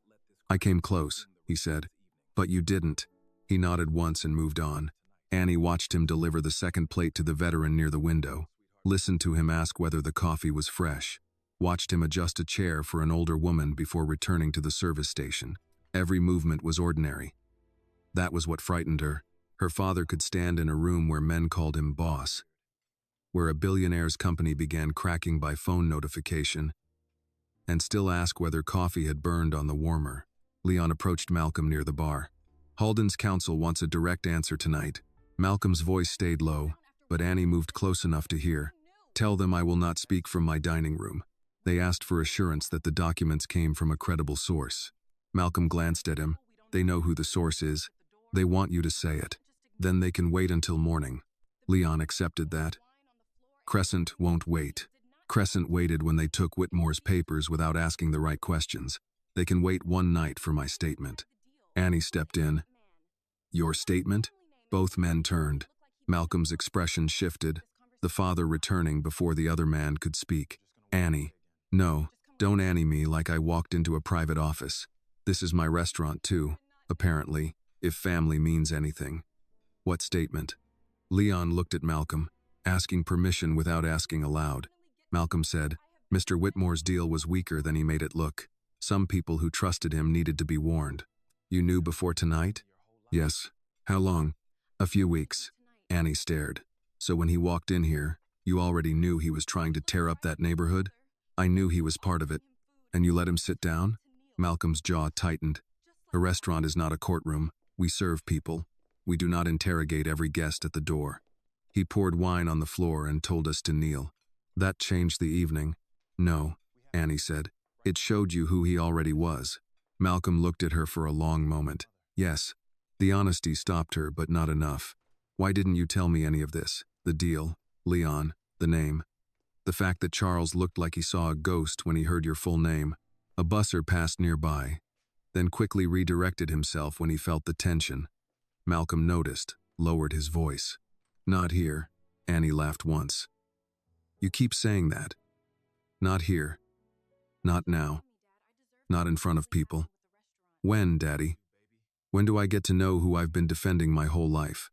[SPEAKER 1] I came close, he said. But you didn't. He nodded once and moved on. Annie watched him deliver the second plate to the veteran near the window, listened to him ask whether the coffee was fresh, watched him adjust a chair for an older woman before returning to the service station. Every movement was ordinary. That was what frightened her. Her father could stand in a room where men called him boss, where a billionaire's company began cracking by phone notification, and still ask whether coffee had burned on the warmer. Leon approached Malcolm near the bar. Halden's counsel wants a direct answer tonight. Malcolm's voice stayed low, but Annie moved close enough to hear. Tell them I will not speak from my dining room. They asked for assurance that the documents came from a credible source. Malcolm glanced at him. They know who the source is. They want you to say it. Then they can wait until morning. Leon accepted that. Crescent won't wait. Crescent waited when they took Whitmore's papers without asking the right questions. They can wait one night for my statement. Annie stepped in. Your statement? Both men turned. Malcolm's expression shifted, the father returning before the other man could speak. Annie. No, don't Annie me like I walked into a private office. This is my restaurant too, apparently, if family means anything. What statement? Leon looked at Malcolm, asking permission without asking aloud. Malcolm said, Mr. Whitmore's deal was weaker than he made it look. Some people who trusted him needed to be warned. You knew before tonight? Yes. How long? A few weeks. Annie stared. So when he walked in here, you already knew he was trying to tear up that neighborhood? I knew he was part of it. And you let him sit down? Malcolm's jaw tightened. A restaurant is not a courtroom. We serve people. We do not interrogate every guest at the door. He poured wine on the floor and told us to kneel. That changed the evening. No, Annie said. It showed you who he already was. Malcolm looked at her for a long moment. Yes. The honesty stopped her, but not enough. Why didn't you tell me any of this? The deal, Leon, the name. The fact that Charles looked like he saw a ghost when he heard your full name. A busser passed nearby, then quickly redirected himself when he felt the tension. Malcolm noticed, lowered his voice. Not here. Annie laughed once. You keep saying that. Not here. Not now. Not in front of people. When, Daddy? When do I get to know who I've been defending my whole life?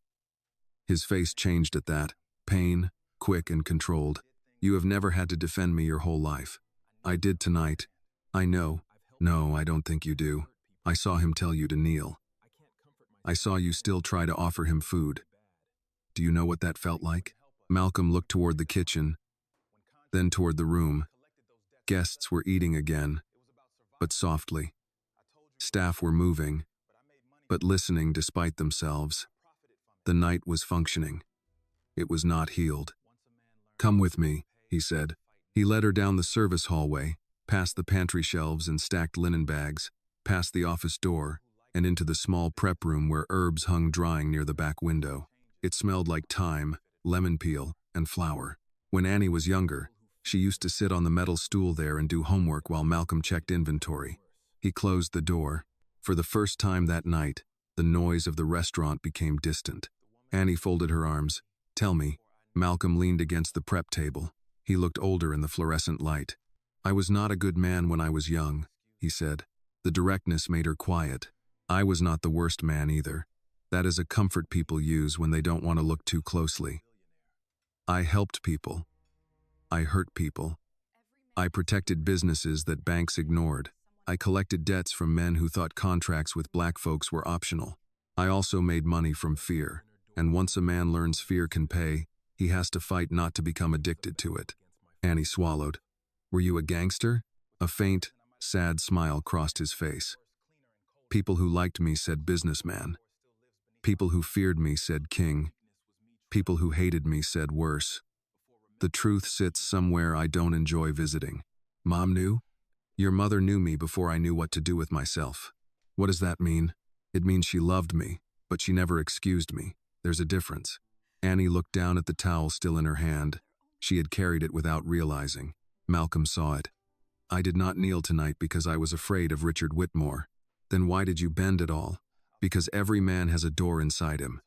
[SPEAKER 1] His face changed at that, pain, quick and controlled. You have never had to defend me your whole life. I did tonight. I know. No, I don't think you do. I saw him tell you to kneel. I saw you still try to offer him food. Do you know what that felt like? Malcolm looked toward the kitchen, then toward the room. Guests were eating again, but softly. Staff were moving, but listening despite themselves. The night was functioning. It was not healed. Come with me, he said. He led her down the service hallway, past the pantry shelves and stacked linen bags, past the office door, and into the small prep room where herbs hung drying near the back window. It smelled like thyme, lemon peel, and flour. When Annie was younger, she used to sit on the metal stool there and do homework while Malcolm checked inventory. He closed the door. For the first time that night, the noise of the restaurant became distant. Annie folded her arms. Tell me. Malcolm leaned against the prep table. He looked older in the fluorescent light. I was not a good man when I was young, he said. The directness made her quiet. I was not the worst man either. That is a comfort people use when they don't want to look too closely. I helped people. I hurt people. I protected businesses that banks ignored. I collected debts from men who thought contracts with black folks were optional. I also made money from fear. And once a man learns fear can pay, he has to fight not to become addicted to it. Annie swallowed. Were you a gangster? A faint, sad smile crossed his face. People who liked me said businessman. People who feared me said king. People who hated me said worse. The truth sits somewhere I don't enjoy visiting. Mom knew? Your mother knew me before I knew what to do with myself. What does that mean? It means she loved me, but she never excused me. There's a difference. Annie looked down at the towel still in her hand. She had carried it without realizing. Malcolm saw it. I did not kneel tonight because I was afraid of Richard Whitmore. Then why did you bend at all? Because every man has a door inside him.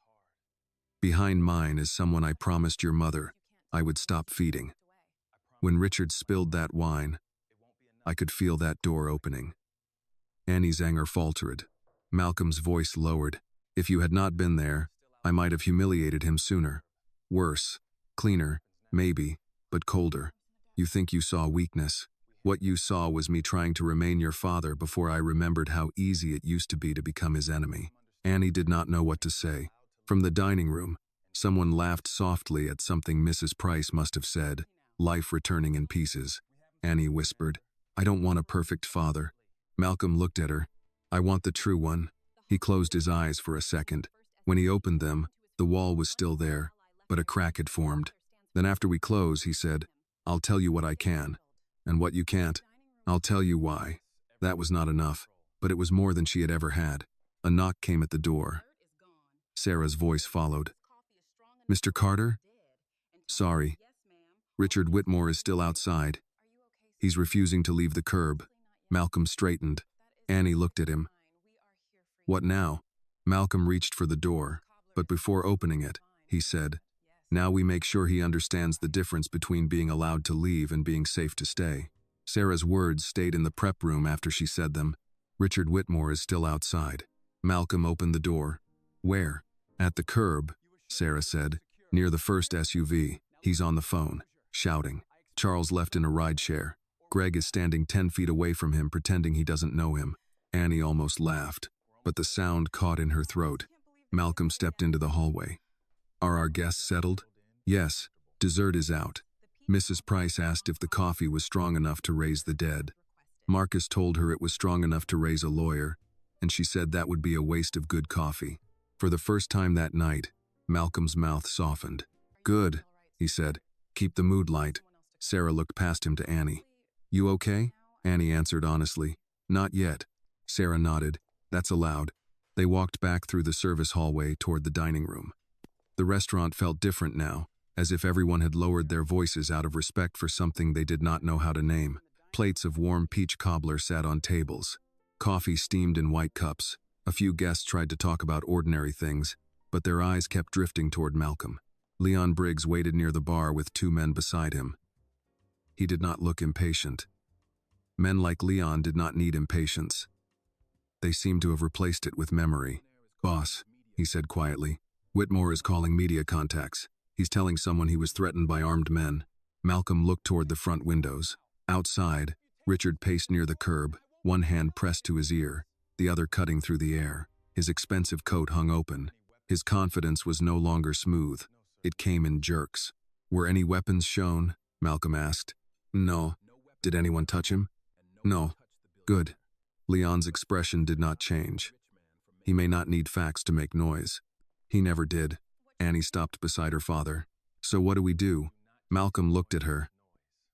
[SPEAKER 1] Behind mine is someone I promised your mother I would stop feeding. When Richard spilled that wine, I could feel that door opening. Annie's anger faltered. Malcolm's voice lowered. If you had not been there, I might have humiliated him sooner. Worse, cleaner, maybe, but colder. You think you saw weakness. What you saw was me trying to remain your father before I remembered how easy it used to be to become his enemy. Annie did not know what to say. From the dining room, someone laughed softly at something Mrs. Price must have said, life returning in pieces. Annie whispered, I don't want a perfect father. Malcolm looked at her. I want the true one. He closed his eyes for a second. When he opened them, the wall was still there, but a crack had formed. Then after we close, he said, I'll tell you what I can. And what you can't, I'll tell you why. That was not enough, but it was more than she had ever had. A knock came at the door. Sarah's voice followed. Mr. Carter? Sorry. Richard Whitmore is still outside. He's refusing to leave the curb. Malcolm straightened. Annie looked at him. What now? Malcolm reached for the door, but before opening it, he said, now we make sure he understands the difference between being allowed to leave and being safe to stay. Sarah's words stayed in the prep room after she said them. Richard Whitmore is still outside. Malcolm opened the door. Where? At the curb, Sarah said. Near the first SUV. He's on the phone, shouting. Charles left in a rideshare. Greg is standing 10 feet away from him, pretending he doesn't know him. Annie almost laughed, but the sound caught in her throat. Malcolm stepped into the hallway. Are our guests settled? Yes, dessert is out. Mrs. Price asked if the coffee was strong enough to raise the dead. Marcus told her it was strong enough to raise a lawyer, and she said that would be a waste of good coffee. For the first time that night, Malcolm's mouth softened. Good, he said. Keep the mood light. Sarah looked past him to Annie. You okay? Annie answered honestly. Not yet. Sarah nodded. That's allowed. They walked back through the service hallway toward the dining room. The restaurant felt different now, as if everyone had lowered their voices out of respect for something they did not know how to name. Plates of warm peach cobbler sat on tables. Coffee steamed in white cups. A few guests tried to talk about ordinary things, but their eyes kept drifting toward Malcolm. Leon Briggs waited near the bar with 2 men beside him. He did not look impatient. Men like Leon did not need impatience. They seemed to have replaced it with memory. Boss, he said quietly, Whitmore is calling media contacts. He's telling someone he was threatened by armed men. Malcolm looked toward the front windows. Outside, Richard paced near the curb, one hand pressed to his ear, the other cutting through the air. His expensive coat hung open. His confidence was no longer smooth. It came in jerks. Were any weapons shown? Malcolm asked. No. Did anyone touch him? No. Good. Leon's expression did not change. He may not need facts to make noise. He never did. Annie stopped beside her father. So what do we do? Malcolm looked at her.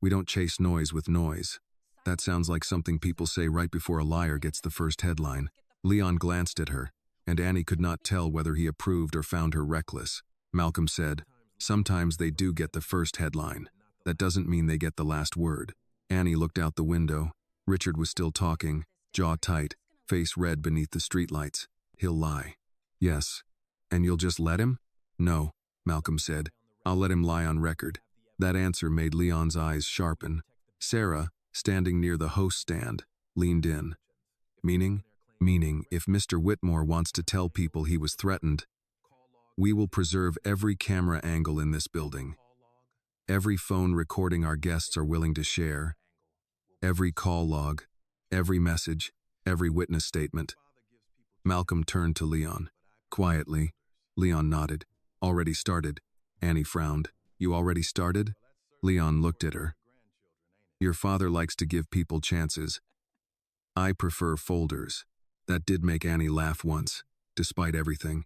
[SPEAKER 1] We don't chase noise with noise. That sounds like something people say right before a liar gets the first headline. Leon glanced at her, and Annie could not tell whether he approved or found her reckless. Malcolm said, sometimes they do get the first headline. That doesn't mean they get the last word. Annie looked out the window. Richard was still talking, jaw tight, face red beneath the streetlights. He'll lie. Yes. And you'll just let him? No, Malcolm said. I'll let him lie on record. That answer made Leon's eyes sharpen. Sarah, standing near the host stand, leaned in. Meaning? Meaning, if Mr. Whitmore wants to tell people he was threatened, we will preserve every camera angle in this building. Every phone recording our guests are willing to share. Every call log, every message, every witness statement. Malcolm turned to Leon. Quietly, Leon nodded. Already started. Annie frowned. You already started? Leon looked at her. Your father likes to give people chances. I prefer folders. That did make Annie laugh once, despite everything.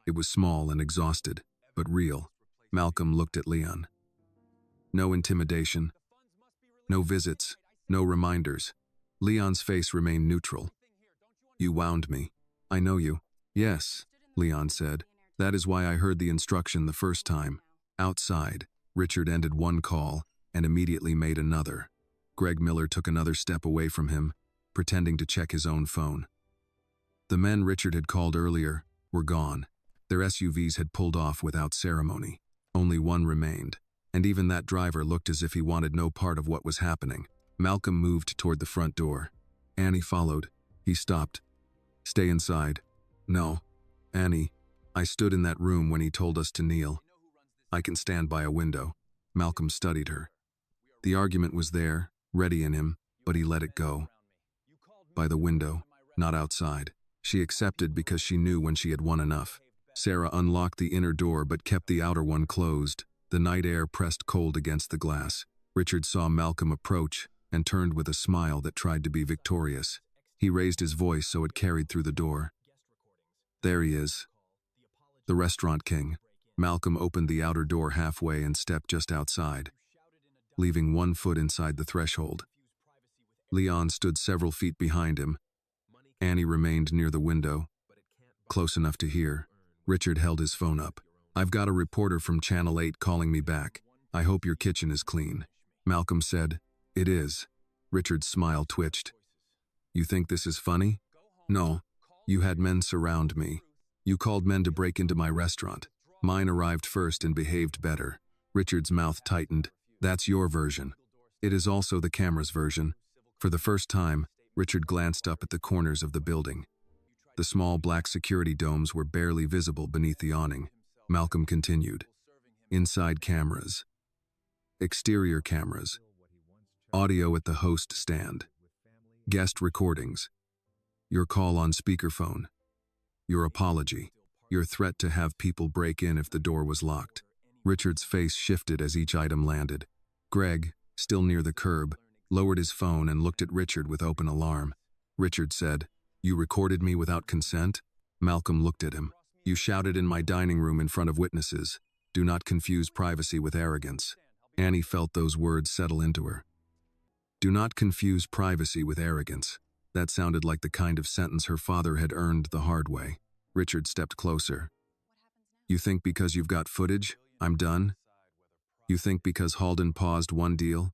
[SPEAKER 1] It was small and exhausted, but real. Malcolm looked at Leon. No intimidation. No visits. No reminders. Leon's face remained neutral. You wound me. I know you. Yes, Leon said. That is why I heard the instruction the first time. Outside, Richard ended one call and immediately made another. Greg Miller took another step away from him, pretending to check his own phone. The men Richard had called earlier were gone. Their SUVs had pulled off without ceremony. Only one remained, and even that driver looked as if he wanted no part of what was happening. Malcolm moved toward the front door. Annie followed. He stopped. Stay inside. No. Annie, I stood in that room when he told us to kneel. I can stand by a window. Malcolm studied her. The argument was there, ready in him, but he let it go. By the window, not outside. She accepted because she knew when she had won enough. Sarah unlocked the inner door but kept the outer one closed. The night air pressed cold against the glass. Richard saw Malcolm approach and turned with a smile that tried to be victorious. He raised his voice so it carried through the door. There he is. The restaurant king. Malcolm opened the outer door halfway and stepped just outside, leaving one foot inside the threshold. Leon stood several feet behind him. Annie remained near the window, close enough to hear. Richard held his phone up. I've got a reporter from Channel 8 calling me back. I hope your kitchen is clean. Malcolm said. It is. Richard's smile twitched. You think this is funny? No. You had men surround me. You called men to break into my restaurant. Mine arrived first and behaved better. Richard's mouth tightened. That's your version. It is also the camera's version. For the first time, Richard glanced up at the corners of the building. The small black security domes were barely visible beneath the awning. Malcolm continued. Inside cameras. Exterior cameras. Audio at the host stand. Guest recordings. Your call on speakerphone. Your apology. Your threat to have people break in if the door was locked. Richard's face shifted as each item landed. Greg, still near the curb, lowered his phone and looked at Richard with open alarm. Richard said, You recorded me without consent? Malcolm looked at him. You shouted in my dining room in front of witnesses. Do not confuse privacy with arrogance. Annie felt those words settle into her. Do not confuse privacy with arrogance. That sounded like the kind of sentence her father had earned the hard way. Richard stepped closer. You think because you've got footage, I'm done? You think because Halden paused one deal,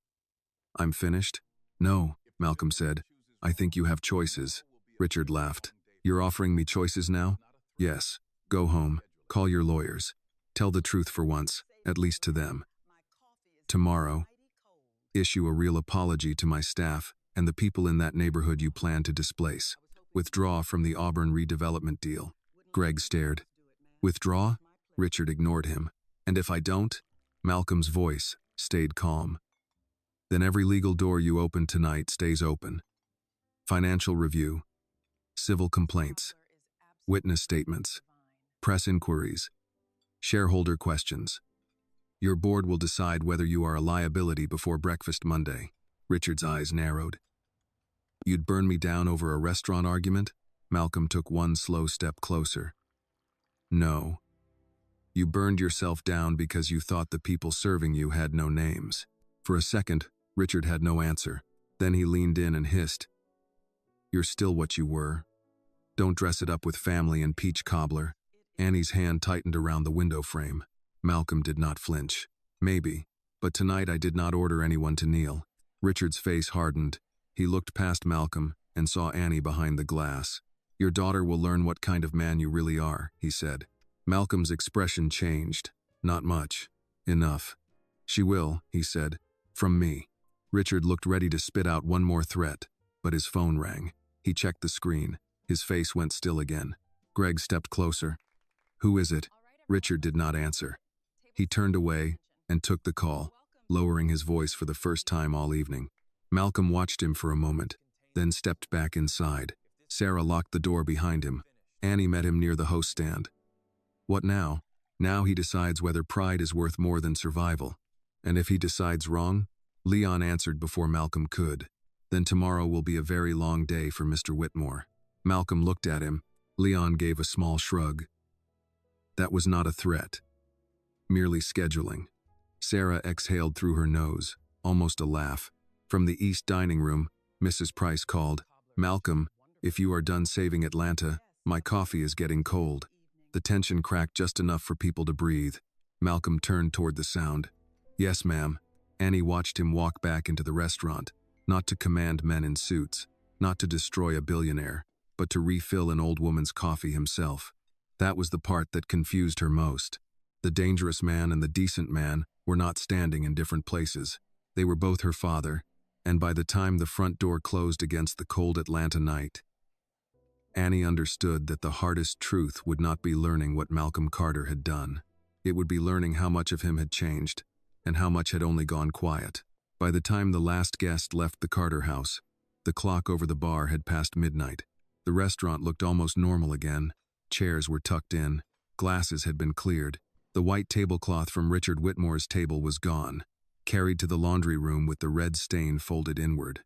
[SPEAKER 1] I'm finished? No, Malcolm said. I think you have choices. Richard laughed. You're offering me choices now? Yes. Go home. Call your lawyers. Tell the truth for once, at least to them. Tomorrow, issue a real apology to my staff and the people in that neighborhood you plan to displace. Withdraw from the Auburn redevelopment deal. Greg stared. Withdraw? Richard ignored him. And if I don't? Malcolm's voice stayed calm. Then every legal door you open tonight stays open. Financial review. Civil complaints. Witness statements. Press inquiries. Shareholder questions. Your board will decide whether you are a liability before breakfast Monday. Richard's eyes narrowed. You'd burn me down over a restaurant argument? Malcolm took one slow step closer. No. You burned yourself down because you thought the people serving you had no names. For a second, Richard had no answer. Then he leaned in and hissed. You're still what you were. Don't dress it up with family and peach cobbler. Annie's hand tightened around the window frame. Malcolm did not flinch. Maybe, but tonight I did not order anyone to kneel. Richard's face hardened. He looked past Malcolm and saw Annie behind the glass. Your daughter will learn what kind of man you really are, he said. Malcolm's expression changed. Not much. Enough. She will, he said. From me. Richard looked ready to spit out one more threat, but his phone rang. He checked the screen. His face went still again. Greg stepped closer. Who is it? Richard did not answer. He turned away and took the call, lowering his voice for the first time all evening. Malcolm watched him for a moment, then stepped back inside. Sarah locked the door behind him. Annie met him near the host stand. What now? Now he decides whether pride is worth more than survival. And if he decides wrong? Leon answered before Malcolm could. Then tomorrow will be a very long day for Mr. Whitmore. Malcolm looked at him. Leon gave a small shrug. That was not a threat. Merely scheduling. Sarah exhaled through her nose, almost a laugh. From the east dining room, Mrs. Price called, Malcolm, if you are done saving Atlanta, my coffee is getting cold. The tension cracked just enough for people to breathe. Malcolm turned toward the sound. Yes, ma'am. Annie watched him walk back into the restaurant, not to command men in suits, not to destroy a billionaire, but to refill an old woman's coffee himself. That was the part that confused her most. The dangerous man and the decent man were not standing in different places. They were both her father, and by the time the front door closed against the cold Atlanta night, Annie understood that the hardest truth would not be learning what Malcolm Carter had done. It would be learning how much of him had changed, and how much had only gone quiet. By the time the last guest left the Carter house, the clock over the bar had passed midnight. The restaurant looked almost normal again. Chairs were tucked in. Glasses had been cleared. The white tablecloth from Richard Whitmore's table was gone, carried to the laundry room with the red stain folded inward.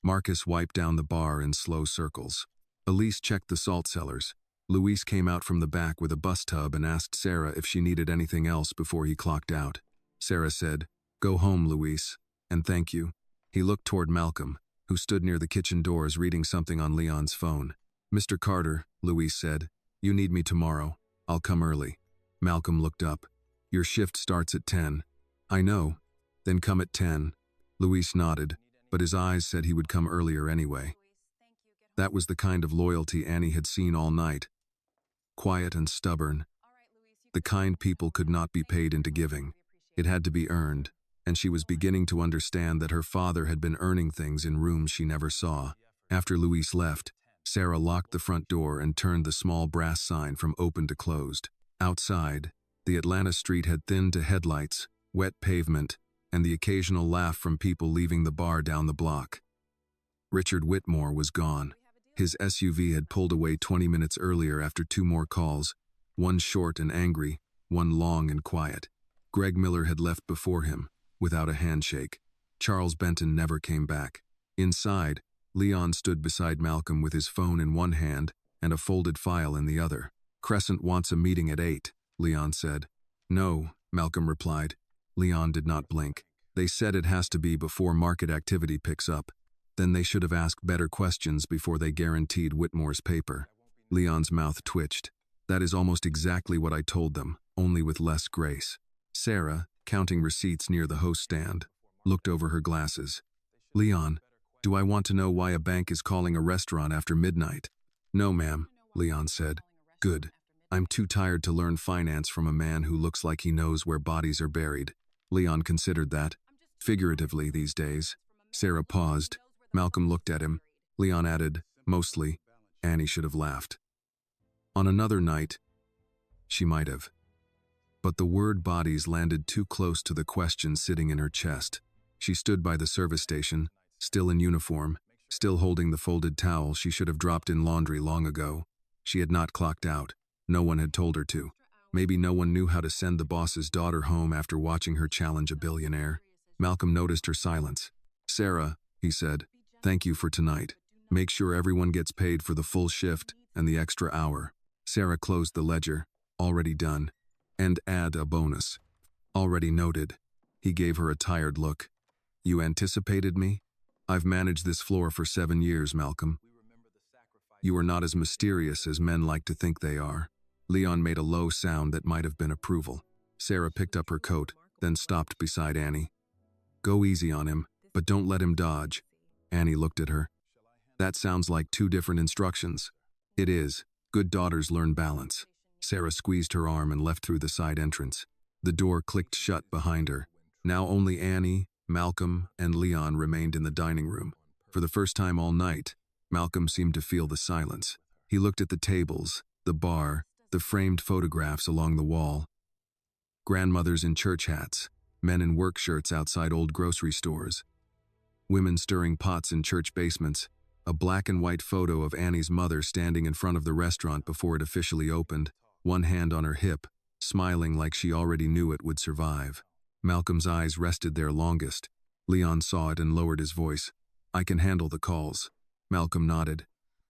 [SPEAKER 1] Marcus wiped down the bar in slow circles. Elise checked the salt cellars. Luis came out from the back with a bus tub and asked Sarah if she needed anything else before he clocked out. Sarah said, Go home, Luis, and thank you. He looked toward Malcolm, who stood near the kitchen doors reading something on Leon's phone. Mr. Carter, Luis said, you need me tomorrow. I'll come early. Malcolm looked up. Your shift starts at 10. I know. Then come at 10. Luis nodded, but his eyes said he would come earlier anyway. That was the kind of loyalty Annie had seen all night. Quiet and stubborn. The kind people could not be paid into giving. It had to be earned, and she was beginning to understand that her father had been earning things in rooms she never saw. After Luis left, Sarah locked the front door and turned the small brass sign from open to closed. Outside, the Atlanta street had thinned to headlights, wet pavement, and the occasional laugh from people leaving the bar down the block. Richard Whitmore was gone. His SUV had pulled away 20 minutes earlier after 2 more calls, one short and angry, one long and quiet. Greg Miller had left before him, without a handshake. Charles Benton never came back. Inside, Leon stood beside Malcolm with his phone in one hand and a folded file in the other. "Crescent wants a meeting at 8, Leon said. "No," Malcolm replied. Leon did not blink. "They said it has to be before market activity picks up. Then they should have asked better questions before they guaranteed Whitmore's paper." Leon's mouth twitched. "That is almost exactly what I told them, only with less grace." Sarah, counting receipts near the host stand, looked over her glasses. "Leon, do I want to know why a bank is calling a restaurant after midnight?" "No, ma'am," Leon said. "Good. I'm too tired to learn finance from a man who looks like he knows where bodies are buried." Leon considered that, figuratively these days. Sarah paused. Malcolm looked at him. Leon added, "Mostly." Annie should have laughed. On another night, she might have. But the word bodies landed too close to the question sitting in her chest. She stood by the service station, still in uniform, still holding the folded towel she should have dropped in laundry long ago. She had not clocked out. No one had told her to. Maybe no one knew how to send the boss's daughter home after watching her challenge a billionaire. Malcolm noticed her silence. "Sarah," he said, "thank you for tonight. Make sure everyone gets paid for the full shift and the extra hour." Sarah closed the ledger. "Already done. And add a bonus." "Already noted." He gave her a tired look. "You anticipated me? I've managed this floor for 7 years, Malcolm. You are not as mysterious as men like to think they are." Leon made a low sound that might have been approval. Sarah picked up her coat, then stopped beside Annie. "Go easy on him, but don't let him dodge." Annie looked at her. "That sounds like 2 different instructions." "It is. Good daughters learn balance." Sarah squeezed her arm and left through the side entrance. The door clicked shut behind her. Now only Annie, Malcolm, and Leon remained in the dining room. For the first time all night, Malcolm seemed to feel the silence. He looked at the tables, the bar, the framed photographs along the wall. Grandmothers in church hats, men in work shirts outside old grocery stores, women stirring pots in church basements, a black and white photo of Annie's mother standing in front of the restaurant before it officially opened, one hand on her hip, smiling like she already knew it would survive. Malcolm's eyes rested there longest. Leon saw it and lowered his voice. "I can handle the calls." Malcolm nodded.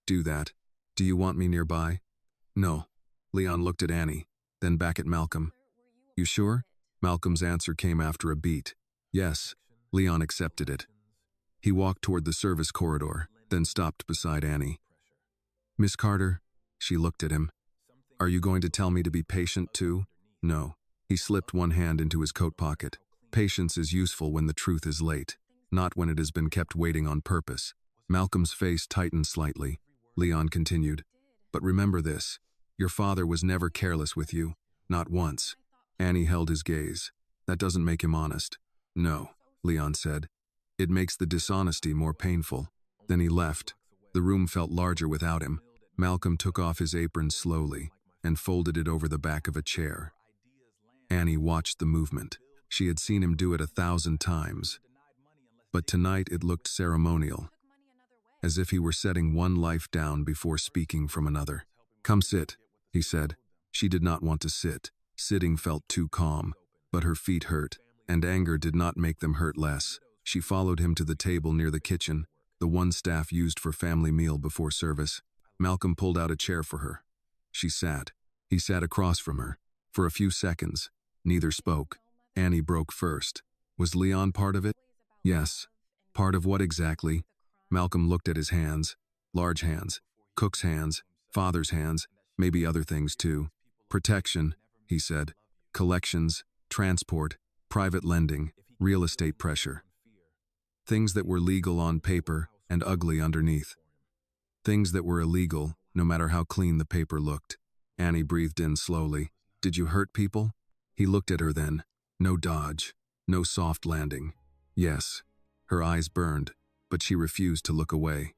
[SPEAKER 1] "Do that. Do you want me nearby?" "No." Leon looked at Annie, then back at Malcolm. "You sure?" Malcolm's answer came after a beat. "Yes." Leon accepted it. He walked toward the service corridor, then stopped beside Annie. "Miss Carter?" She looked at him. "Are you going to tell me to be patient too?" "No." He slipped one hand into his coat pocket. "Patience is useful when the truth is late, not when it has been kept waiting on purpose." Malcolm's face tightened slightly. Leon continued, "But remember this. Your father was never careless with you. Not once." Annie held his gaze. "That doesn't make him honest." "No," Leon said. "It makes the dishonesty more painful." Then he left. The room felt larger without him. Malcolm took off his apron slowly and folded it over the back of a chair. Annie watched the movement. She had seen him do it 1,000 times. But tonight it looked ceremonial, as if he were setting one life down before speaking from another. "Come sit," he said. She did not want to sit. Sitting felt too calm, but her feet hurt, and anger did not make them hurt less. She followed him to the table near the kitchen, the one staff used for family meal before service. Malcolm pulled out a chair for her. She sat. He sat across from her. For a few seconds, neither spoke. Annie broke first. "Was Leon part of it?" "Yes." "Part of what exactly?" Malcolm looked at his hands. Large hands. Cook's hands. Father's hands. Maybe other things too. "Protection," he said. "Collections. Transport. private lending, real estate pressure. Things that were legal on paper and ugly underneath. Things that were illegal, no matter how clean the paper looked. Annie breathed in slowly. Did you hurt people? He looked at her then. No dodge. No soft landing. Yes. Her eyes burned, but she refused to look away.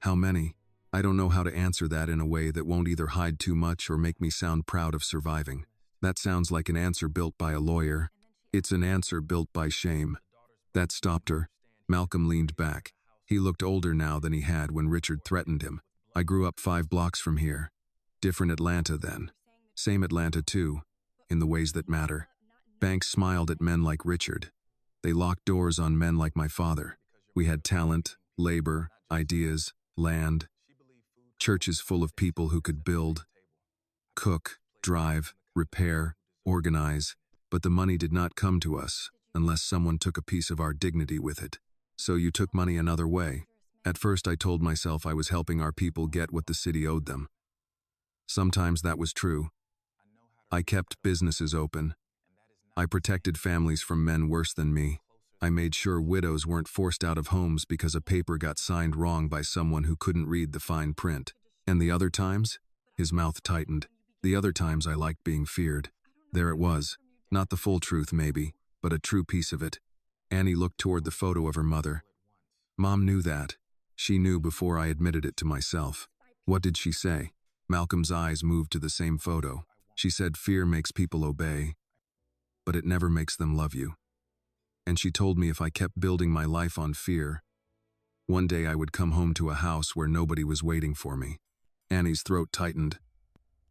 [SPEAKER 1] How many? I don't know how to answer that in a way that won't either hide too much or make me sound proud of surviving. That sounds like an answer built by a lawyer. It's an answer built by shame. That stopped her. Malcolm leaned back. He looked older now than he had when Richard threatened him. I grew up 5 blocks from here. Different Atlanta then. Same Atlanta too, in the ways that matter. Banks smiled at men like Richard. They locked doors on men like my father. We had talent, labor, ideas, land. Churches full of people who could build, cook, drive, repair, organize, but the money did not come to us unless someone took a piece of our dignity with it. So you took money another way. At first I told myself I was helping our people get what the city owed them. Sometimes that was true. I kept businesses open. I protected families from men worse than me. I made sure widows weren't forced out of homes because a paper got signed wrong by someone who couldn't read the fine print. And the other times? His mouth tightened. The other times I liked being feared. There it was. Not the full truth maybe, but a true piece of it. Annie looked toward the photo of her mother. Mom knew that. She knew before I admitted it to myself. What did she say? Malcolm's eyes moved to the same photo. She said fear makes people obey, but it never makes them love you. And she told me if I kept building my life on fear, one day I would come home to a house where nobody was waiting for me. Annie's throat tightened.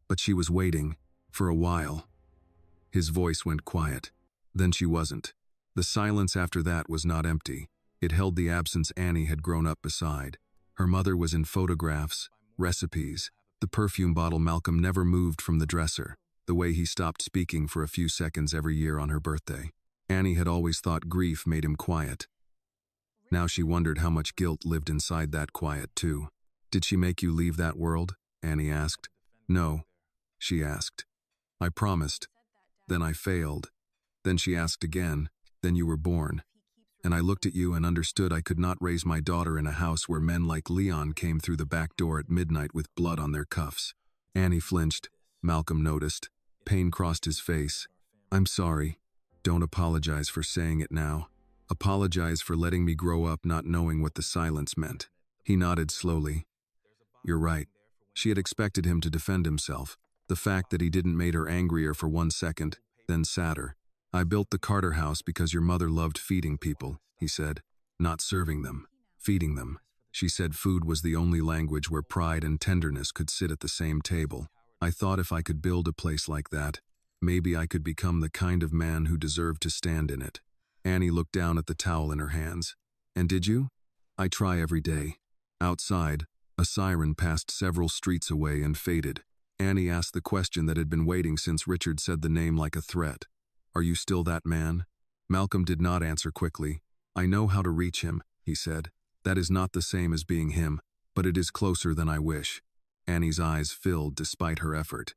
[SPEAKER 1] But she was waiting, for a while. His voice went quiet. Then she wasn't. The silence after that was not empty. It held the absence Annie had grown up beside. Her mother was in photographs, recipes, the perfume bottle Malcolm never moved from the dresser, the way he stopped speaking for a few seconds every year on her birthday. Annie had always thought grief made him quiet. Now she wondered how much guilt lived inside that quiet too. Did she make you leave that world? Annie asked. No, she asked. I promised. Then I failed. Then she asked again. Then you were born. And I looked at you and understood I could not raise my daughter in a house where men like Leon came through the back door at midnight with blood on their cuffs. Annie flinched. Malcolm noticed. Pain crossed his face. I'm sorry. Don't apologize for saying it now. Apologize for letting me grow up not knowing what the silence meant. He nodded slowly. You're right. She had expected him to defend himself. The fact that he didn't made her angrier for 1 second, then sadder. I built the Carter house because your mother loved feeding people, he said. Not serving them. Feeding them. She said food was the only language where pride and tenderness could sit at the same table. I thought if I could build a place like that, maybe I could become the kind of man who deserved to stand in it. Annie looked down at the towel in her hands. And did you? I try every day. Outside, a siren passed several streets away and faded. Annie asked the question that had been waiting since Richard said the name like a threat. Are you still that man? Malcolm did not answer quickly. I know how to reach him, he said. That is not the same as being him, but it is closer than I wish. Annie's eyes filled despite her effort.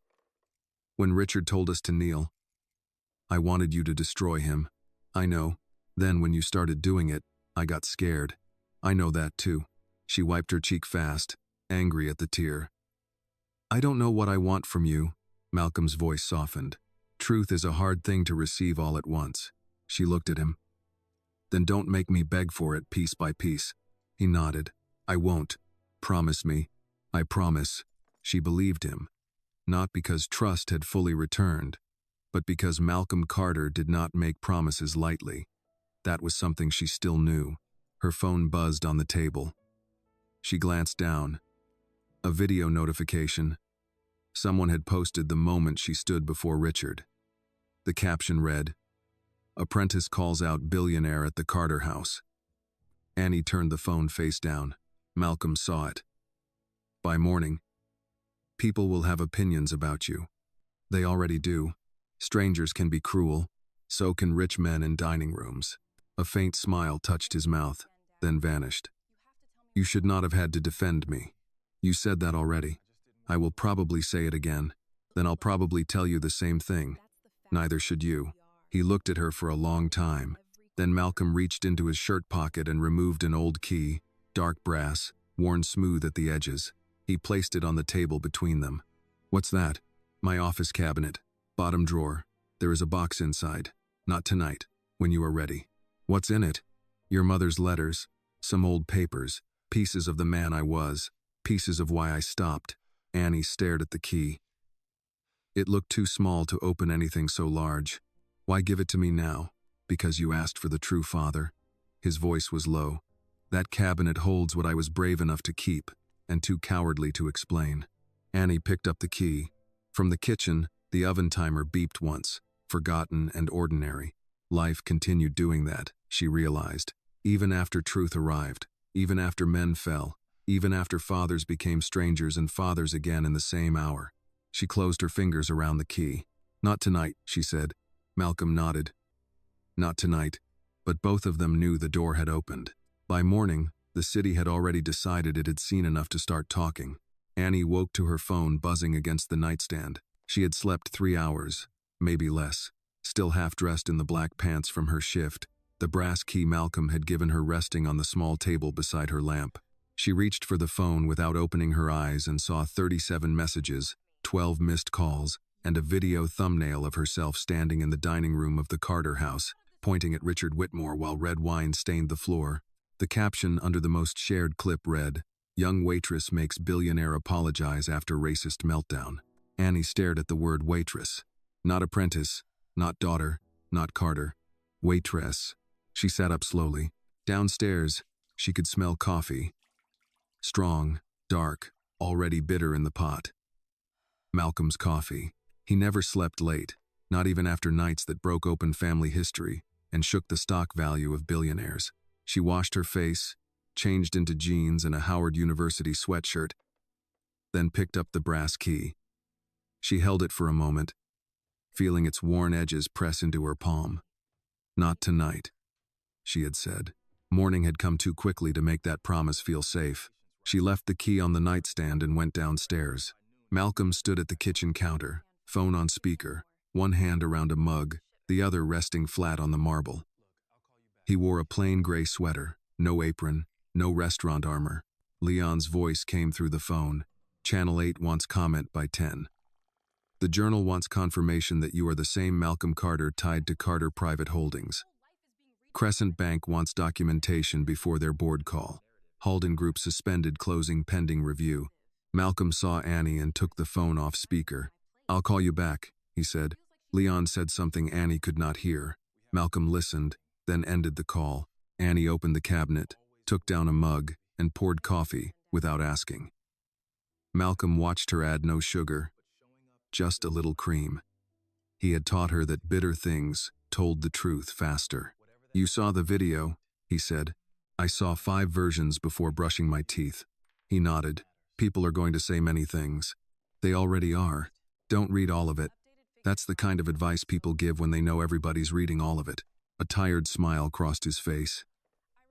[SPEAKER 1] When Richard told us to kneel, I wanted you to destroy him. I know. Then when you started doing it, I got scared. I know that too. She wiped her cheek fast, angry at the tear. I don't know what I want from you. Malcolm's voice softened. Truth is a hard thing to receive all at once. She looked at him. Then don't make me beg for it piece by piece. He nodded. I won't. Promise me. I promise. She believed him. Not because trust had fully returned, but because Malcolm Carter did not make promises lightly. That was something she still knew. Her phone buzzed on the table. She glanced down. A video notification. Someone had posted the moment she stood before Richard. The caption read, Apprentice calls out billionaire at the Carter house. Annie turned the phone face down. Malcolm saw it. By morning, people will have opinions about you. They already do. Strangers can be cruel. So can rich men in dining rooms. A faint smile touched his mouth, then vanished. You should not have had to defend me. You said that already. I will probably say it again. Then I'll probably tell you the same thing. Neither should you. He looked at her for a long time. Then Malcolm reached into his shirt pocket and removed an old key, dark brass, worn smooth at the edges. He placed it on the table between them. "What's that?" "My office cabinet. Bottom drawer. There is a box inside. Not tonight. When you are ready." "What's in it?" "Your mother's letters. Some old papers. Pieces of the man I was. Pieces of why I stopped." Annie stared at the key. It looked too small to open anything so large. "Why give it to me now?" "Because you asked for the true father." His voice was low. "That cabinet holds what I was brave enough to keep, and too cowardly to explain." Annie picked up the key. From the kitchen, the oven timer beeped once, forgotten and ordinary. Life continued doing that, she realized, even after truth arrived, even after men fell, even after fathers became strangers and fathers again in the same hour. She closed her fingers around the key. "Not tonight," she said. Malcolm nodded. Not tonight, but both of them knew the door had opened. By morning, the city had already decided it had seen enough to start talking. Annie woke to her phone buzzing against the nightstand. She had slept 3 hours, maybe less, still half-dressed in the black pants from her shift, the brass key Malcolm had given her resting on the small table beside her lamp. She reached for the phone without opening her eyes and saw 37 messages, 12 missed calls, and a video thumbnail of herself standing in the dining room of the Carter house, pointing at Richard Whitmore while red wine stained the floor. The caption under the most shared clip read, "Young waitress makes billionaire apologize after racist meltdown." Annie stared at the word waitress. Not apprentice, not daughter, not Carter. Waitress. She sat up slowly. Downstairs, she could smell coffee. Strong, dark, already bitter in the pot. Malcolm's coffee. He never slept late, not even after nights that broke open family history and shook the stock value of billionaires. She washed her face, changed into jeans and a Howard University sweatshirt, then picked up the brass key. She held it for a moment, feeling its worn edges press into her palm. "Not tonight," she had said. Morning had come too quickly to make that promise feel safe. She left the key on the nightstand and went downstairs. Malcolm stood at the kitchen counter, phone on speaker, one hand around a mug, the other resting flat on the marble. He wore a plain gray sweater, no apron, no restaurant armor. Leon's voice came through the phone. "Channel 8 wants comment by 10. The Journal wants confirmation that you are the same Malcolm Carter tied to Carter Private Holdings. Crescent Bank wants documentation before their board call. Halden Group suspended closing pending review." Malcolm saw Annie and took the phone off speaker. "I'll call you back," he said. Leon said something Annie could not hear. Malcolm listened, then ended the call. Annie opened the cabinet, took down a mug, and poured coffee without asking. Malcolm watched her add no sugar, just a little cream. He had taught her that bitter things told the truth faster. "You saw the video," he said. "I saw 5 versions before brushing my teeth." He nodded. "People are going to say many things. They already are. Don't read all of it. That's the kind of advice people give when they know everybody's reading all of it." A tired smile crossed his face.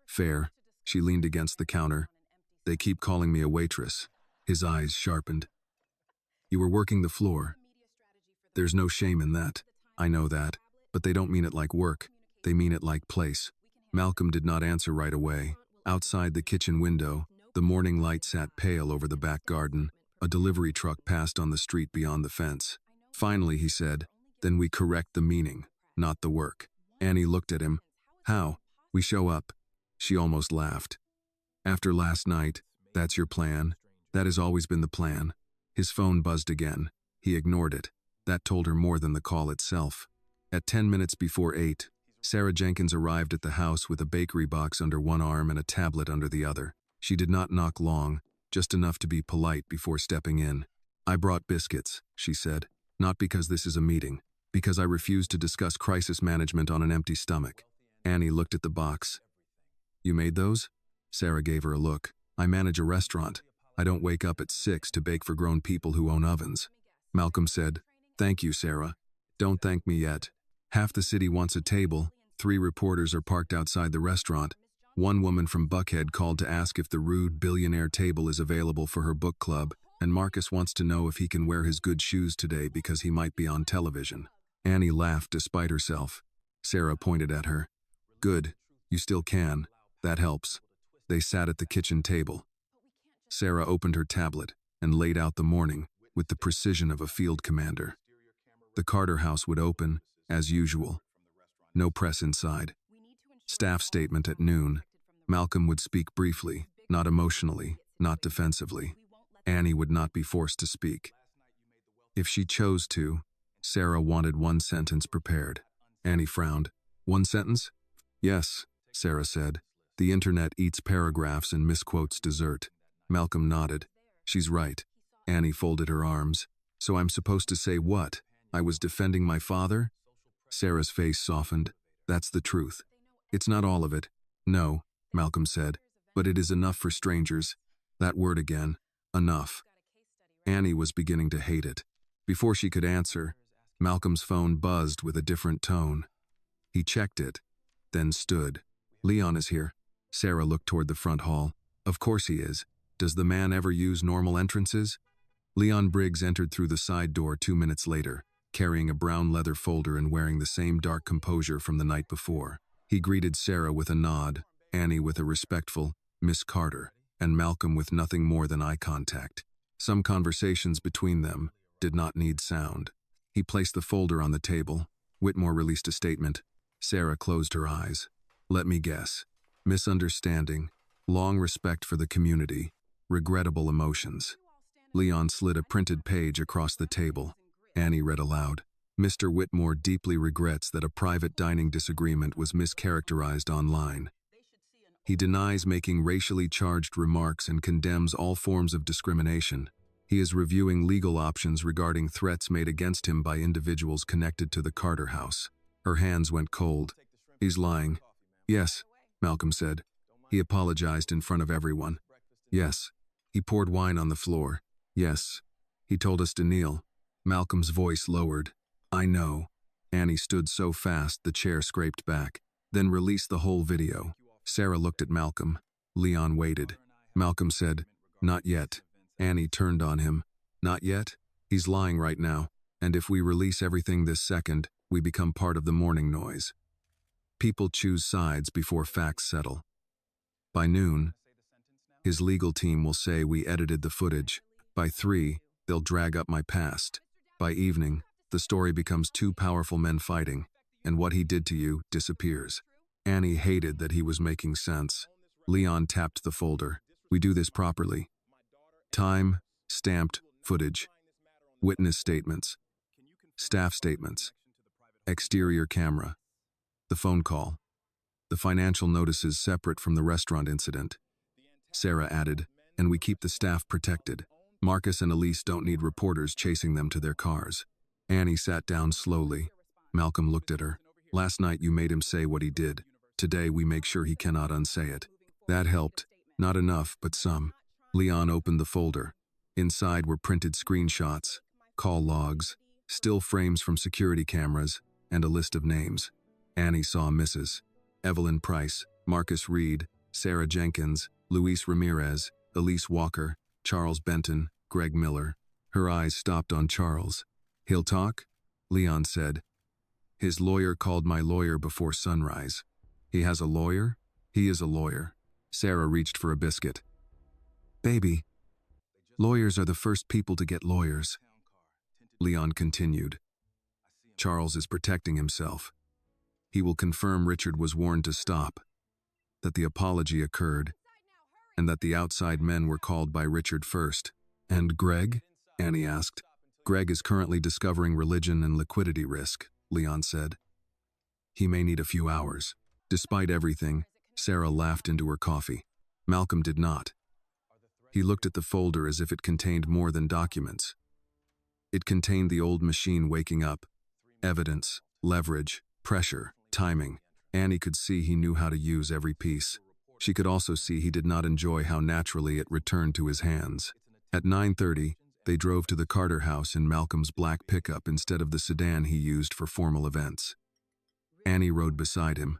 [SPEAKER 1] "Fair." She leaned against the counter. "They keep calling me a waitress." His eyes sharpened. "You were working the floor. There's no shame in that. I know that. But they don't mean it like work. They mean it like place." Malcolm did not answer right away. Outside the kitchen window, the morning light sat pale over the back garden. A delivery truck passed on the street beyond the fence. Finally, he said, "Then we correct the meaning, not the work." Annie looked at him. "How? We show up." She almost laughed. "After last night, that's your plan? That has always been the plan." His phone buzzed again. He ignored it. That told her more than the call itself. At 10 minutes before 8, Sarah Jenkins arrived at the house with a bakery box under one arm and a tablet under the other. She did not knock long, just enough to be polite before stepping in. "I brought biscuits," she said. "Not because this is a meeting, because I refuse to discuss crisis management on an empty stomach." Annie looked at the box. "You made those?" Sarah gave her a look. "I manage a restaurant. I don't wake up at 6 to bake for grown people who own ovens." Malcolm said, "Thank you, Sarah. Don't thank me yet." Half the city wants a table. 3 reporters are parked outside the restaurant. One woman from Buckhead called to ask if the rude billionaire table is available for her book club, and Marcus wants to know if he can wear his good shoes today because he might be on television. Annie laughed despite herself. Sarah pointed at her. Good. You still can. That helps. They sat at the kitchen table. Sarah opened her tablet and laid out the morning with the precision of a field commander. The Carter house would open, as usual. No press inside. Staff statement at noon. Malcolm would speak briefly, not emotionally, not defensively. Annie would not be forced to speak. If she chose to, Sarah wanted one sentence prepared. Annie frowned. One sentence? Yes, Sarah said. The internet eats paragraphs and misquotes dessert. Malcolm nodded. She's right. Annie folded her arms. So I'm supposed to say what? I was defending my father? Sarah's face softened. That's the truth. It's not all of it. No, Malcolm said. But it is enough for strangers. That word again. Enough. Annie was beginning to hate it. Before she could answer, Malcolm's phone buzzed with a different tone. He checked it, then stood. Leon is here. Sarah looked toward the front hall. Of course he is. Does the man ever use normal entrances? Leon Briggs entered through the side door 2 minutes later, carrying a brown leather folder and wearing the same dark composure from the night before. He greeted Sarah with a nod, Annie with a respectful, Miss Carter, and Malcolm with nothing more than eye contact. Some conversations between them did not need sound. He placed the folder on the table. Whitmore released a statement. Sarah closed her eyes. Let me guess. Misunderstanding, long respect for the community, regrettable emotions. Leon slid a printed page across the table. Annie read aloud. Mr. Whitmore deeply regrets that a private dining disagreement was mischaracterized online. He denies making racially charged remarks and condemns all forms of discrimination. He is reviewing legal options regarding threats made against him by individuals connected to the Carter house. Her hands went cold. He's lying. Yes, Malcolm said. He apologized in front of everyone. Yes. He poured wine on the floor. Yes. He told us to kneel. Malcolm's voice lowered. I know. Annie stood so fast the chair scraped back. Then released the whole video. Sarah looked at Malcolm. Leon waited. Malcolm said, Not yet. Annie turned on him. Not yet? He's lying right now. And if we release everything this second, we become part of the morning noise. People choose sides before facts settle. By noon, his legal team will say we edited the footage. By 3, they'll drag up my past. By evening, the story becomes 2 powerful men fighting, and what he did to you disappears. Annie hated that he was making sense. Leon tapped the folder. We do this properly. Time, stamped, footage. Witness statements. Staff statements. Exterior camera. The phone call. The financial notices separate from the restaurant incident. Sarah added, and we keep the staff protected. Marcus and Elise don't need reporters chasing them to their cars. Annie sat down slowly. Malcolm looked at her. Last night you made him say what he did. Today we make sure he cannot unsay it. That helped. Not enough, but some. Leon opened the folder. Inside were printed screenshots, call logs, still frames from security cameras, and a list of names. Annie saw Mrs. Evelyn Price, Marcus Reed, Sarah Jenkins, Luis Ramirez, Elise Walker, Charles Benton, Greg Miller. Her eyes stopped on Charles. He'll talk? Leon said. His lawyer called my lawyer before sunrise. He has a lawyer? He is a lawyer. Sarah reached for a biscuit. Baby, lawyers are the first people to get lawyers. Leon continued. Charles is protecting himself. He will confirm Richard was warned to stop, that the apology occurred, and that the outside men were called by Richard first. And Greg? Annie asked. Greg is currently discovering religion and liquidity risk, Leon said. He may need a few hours. Despite everything, Sarah laughed into her coffee. Malcolm did not. He looked at the folder as if it contained more than documents. It contained the old machine waking up. Evidence, leverage, pressure, timing. Annie could see he knew how to use every piece. She could also see he did not enjoy how naturally it returned to his hands. At 9:30, they drove to the Carter house in Malcolm's black pickup instead of the sedan he used for formal events. Annie rode beside him.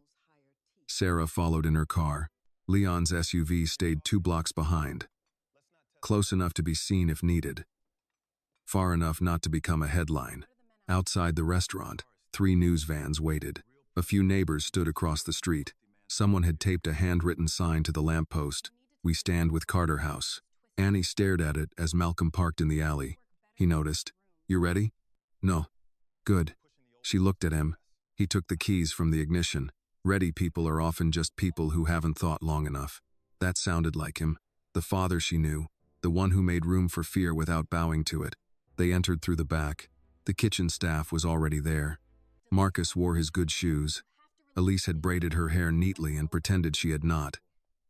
[SPEAKER 1] Sarah followed in her car. Leon's SUV stayed 2 blocks behind. Close enough to be seen if needed. Far enough not to become a headline. Outside the restaurant, 3 news vans waited. A few neighbors stood across the street. Someone had taped a handwritten sign to the lamppost. "We stand with Carter House." Annie stared at it as Malcolm parked in the alley. He noticed. "You ready?" "No." "Good." She looked at him. He took the keys from the ignition. Ready people are often just people who haven't thought long enough. That sounded like him. The father she knew. The one who made room for fear without bowing to it. They entered through the back. The kitchen staff was already there. Marcus wore his good shoes. Elise had braided her hair neatly and pretended she had not.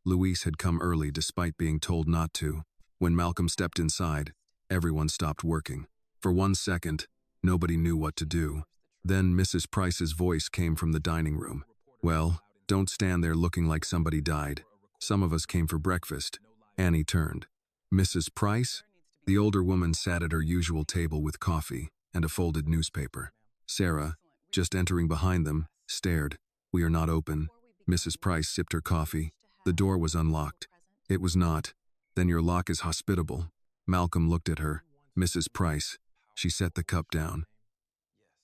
[SPEAKER 1] Louise had come early despite being told not to. When Malcolm stepped inside, everyone stopped working. For 1 second, nobody knew what to do. Then Mrs. Price's voice came from the dining room. "Well, don't stand there looking like somebody died. Some of us came for breakfast." Annie turned. "Mrs. Price?" The older woman sat at her usual table with coffee and a folded newspaper. Sarah, just entering behind them, stared. "We are not open." Mrs. Price sipped her coffee. The door was unlocked. "It was not." "Then your lock is hospitable." Malcolm looked at her. "Mrs. Price." She set the cup down.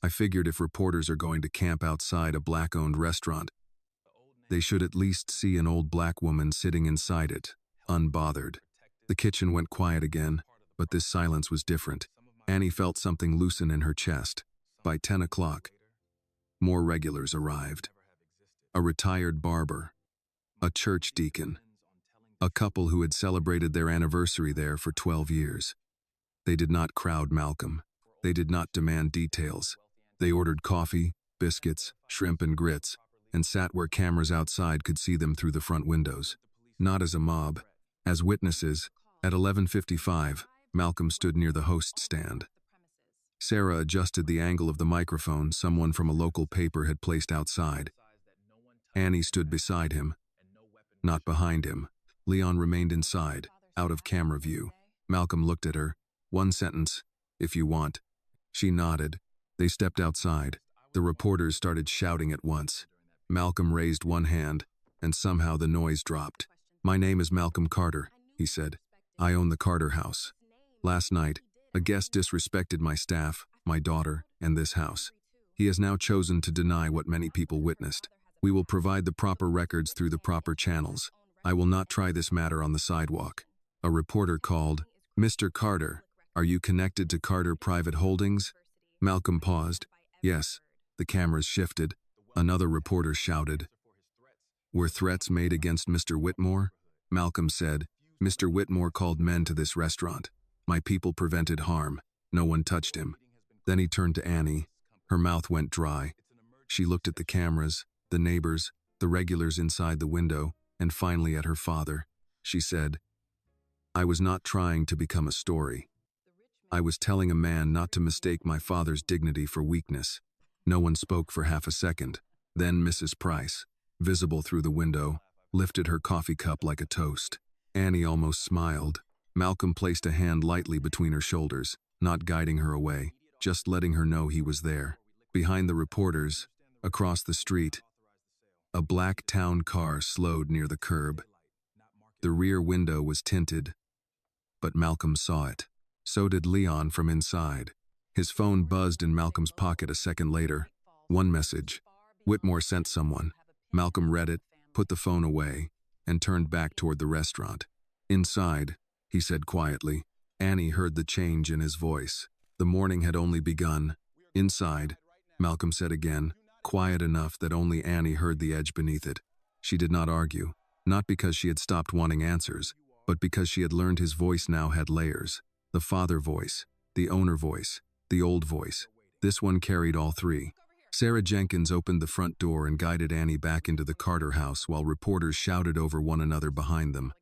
[SPEAKER 1] "I figured if reporters are going to camp outside a black-owned restaurant, they should at least see an old black woman sitting inside it, unbothered." The kitchen went quiet again, but this silence was different. Annie felt something loosen in her chest. By 10 o'clock, more regulars arrived. A retired barber, a church deacon, a couple who had celebrated their anniversary there for 12 years. They did not crowd Malcolm. They did not demand details. They ordered coffee, biscuits, shrimp and grits, and sat where cameras outside could see them through the front windows. Not as a mob, as witnesses. At 11:55, Malcolm stood near the host stand. Sarah adjusted the angle of the microphone someone from a local paper had placed outside. Annie stood beside him, not behind him. Leon remained inside, out of camera view. Malcolm looked at her. "1 sentence, if you want." She nodded. They stepped outside. The reporters started shouting at once. Malcolm raised one hand, and somehow the noise dropped. "My name is Malcolm Carter," he said. "I own the Carter House. Last night, a guest disrespected my staff, my daughter, and this house. He has now chosen to deny what many people witnessed. We will provide the proper records through the proper channels. I will not try this matter on the sidewalk." A reporter called, "Mr. Carter, are you connected to Carter Private Holdings?" Malcolm paused. "Yes." The cameras shifted. Another reporter shouted, "Were threats made against Mr. Whitmore?" Malcolm said, "Mr. Whitmore called men to this restaurant. My people prevented harm. No one touched him." Then he turned to Annie. Her mouth went dry. She looked at the cameras, the neighbors, the regulars inside the window, and finally at her father. She said, "I was not trying to become a story. I was telling a man not to mistake my father's dignity for weakness." No one spoke for half a second. Then Mrs. Price, visible through the window, lifted her coffee cup like a toast. Annie almost smiled. Malcolm placed a hand lightly between her shoulders, not guiding her away, just letting her know he was there. Behind the reporters, across the street, a black town car slowed near the curb. The rear window was tinted, but Malcolm saw it. So did Leon from inside. His phone buzzed in Malcolm's pocket a second later. One message. Whitmore sent someone. Malcolm read it, put the phone away, and turned back toward the restaurant. "Inside," he said quietly. Annie heard the change in his voice. The morning had only begun. "Inside," Malcolm said again, quiet enough that only Annie heard the edge beneath it. She did not argue, not because she had stopped wanting answers, but because she had learned his voice now had layers. The father voice, the owner voice, the old voice. This one carried all three. Sarah Jenkins opened the front door and guided Annie back into the Carter house while reporters shouted over one another behind them.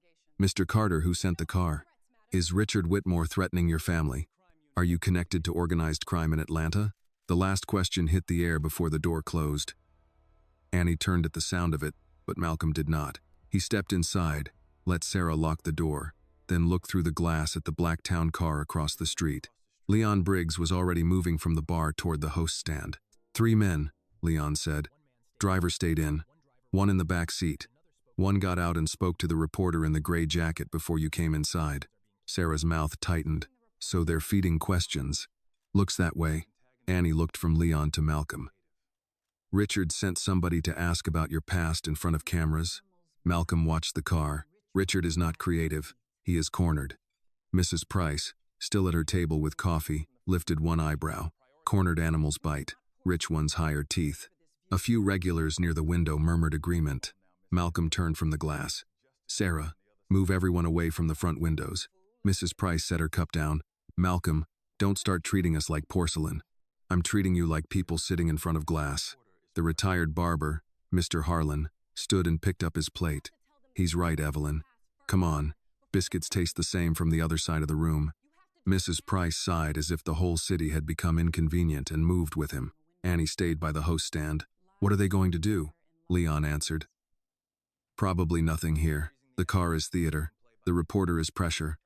[SPEAKER 1] "Mr. Carter, who sent the car? Is Richard Whitmore threatening your family? Are you connected to organized crime in Atlanta?" The last question hit the air before the door closed. Annie turned at the sound of it, but Malcolm did not. He stepped inside, let Sarah lock the door, then looked through the glass at the black town car across the street. Leon Briggs was already moving from the bar toward the host stand. "3 men, Leon said. Driver stayed in. One in the back seat. One got out and spoke to the reporter in the gray jacket before you came inside." Sarah's mouth tightened. "So they're feeding questions." "Looks that way." Annie looked from Leon to Malcolm. Richard sent somebody to ask about your past in front of cameras. Malcolm watched the car. Richard is not creative. He is cornered. Mrs. Price, still at her table with coffee, lifted one eyebrow. Cornered animals bite. Rich ones hire teeth. A few regulars near the window murmured agreement. Malcolm turned from the glass. Sarah, move everyone away from the front windows. Mrs. Price set her cup down. Malcolm, don't start treating us like porcelain. I'm treating you like people sitting in front of glass. The retired barber, Mr. Harlan, stood and picked up his plate. He's right, Evelyn. Come on. Biscuits taste the same from the other side of the room. Mrs. Price sighed as if the whole city had become inconvenient and moved with him. Annie stayed by the host stand. What are they going to do? Leon answered. Probably nothing here. The car is theater. The reporter is pressure.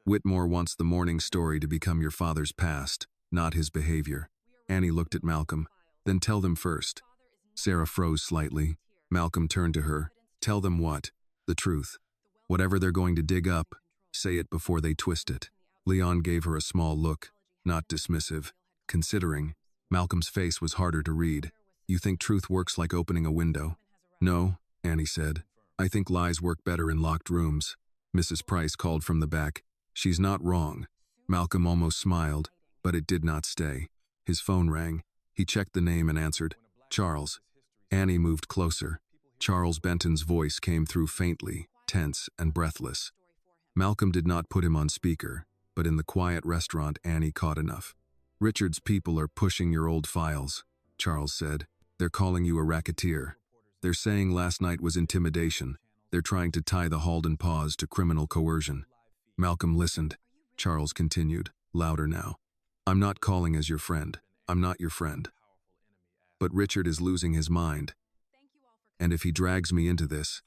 [SPEAKER 1] Whitmore wants the morning story to become your father's past, not his behavior. Annie looked at Malcolm. Then tell them first. Sarah froze slightly. Malcolm turned to her. Tell them what? The truth. Whatever they're going to dig up, say it before they twist it. Leon gave her a small look, not dismissive. Considering, Malcolm's face was harder to read. You think truth works like opening a window? No, Annie said. I think lies work better in locked rooms. Mrs. Price called from the back. She's not wrong. Malcolm almost smiled, but it did not stay. His phone rang. He checked the name and answered, Charles. Annie moved closer. Charles Benton's voice came through faintly, tense and breathless. Malcolm did not put him on speaker, but in the quiet restaurant Annie caught enough. Richard's people are pushing your old files, Charles said. They're calling you a racketeer. They're saying last night was intimidation. They're trying to tie the Halden Paws to criminal coercion. Malcolm listened. Charles continued, louder now. I'm not calling as your friend. I'm not your friend. But Richard is losing his mind. And if he drags me into this,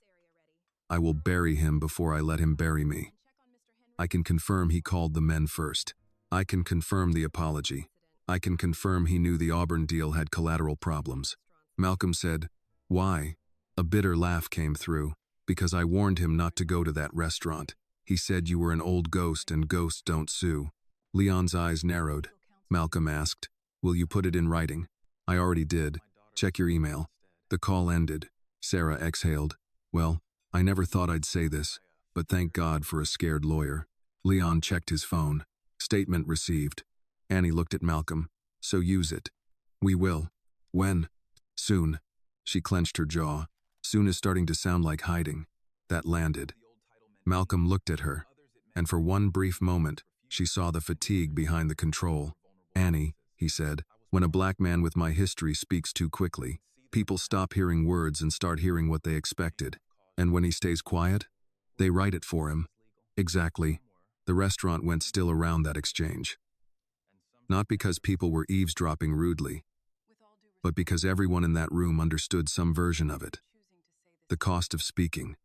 [SPEAKER 1] I will bury him before I let him bury me. I can confirm he called the men first. I can confirm the apology. I can confirm he knew the Auburn deal had collateral problems. Malcolm said, Why? A bitter laugh came through. Because I warned him not to go to that restaurant. He said you were an old ghost and ghosts don't sue. Leon's eyes narrowed. Malcolm asked, Will you put it in writing? I already did. Check your email. The call ended. Sarah exhaled. Well, I never thought I'd say this, but thank God for a scared lawyer. Leon checked his phone. Statement received. Annie looked at Malcolm. So use it. We will. When? Soon. She clenched her jaw. Soon is starting to sound like hiding. That landed. Malcolm looked at her, and for one brief moment, she saw the fatigue behind the control. Annie, he said, when a black man with my history speaks too quickly, people stop hearing words and start hearing what they expected. And when he stays quiet, they write it for him. Exactly. The restaurant went still around that exchange. Not because people were eavesdropping rudely, but because everyone in that room understood some version of it. The cost of speaking.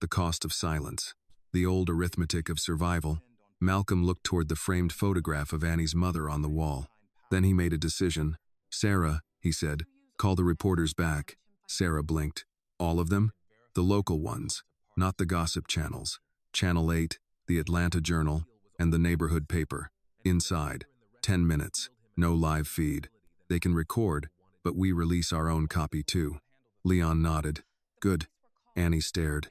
[SPEAKER 1] The cost of silence. The old arithmetic of survival. Malcolm looked toward the framed photograph of Annie's mother on the wall. Then he made a decision. Sarah, he said, call the reporters back. Sarah blinked. All of them? The local ones, not the gossip channels. Channel 8, the Atlanta Journal, and the neighborhood paper. Inside. 10 minutes. No live feed. They can record, but we release our own copy too. Leon nodded. Good. Annie stared.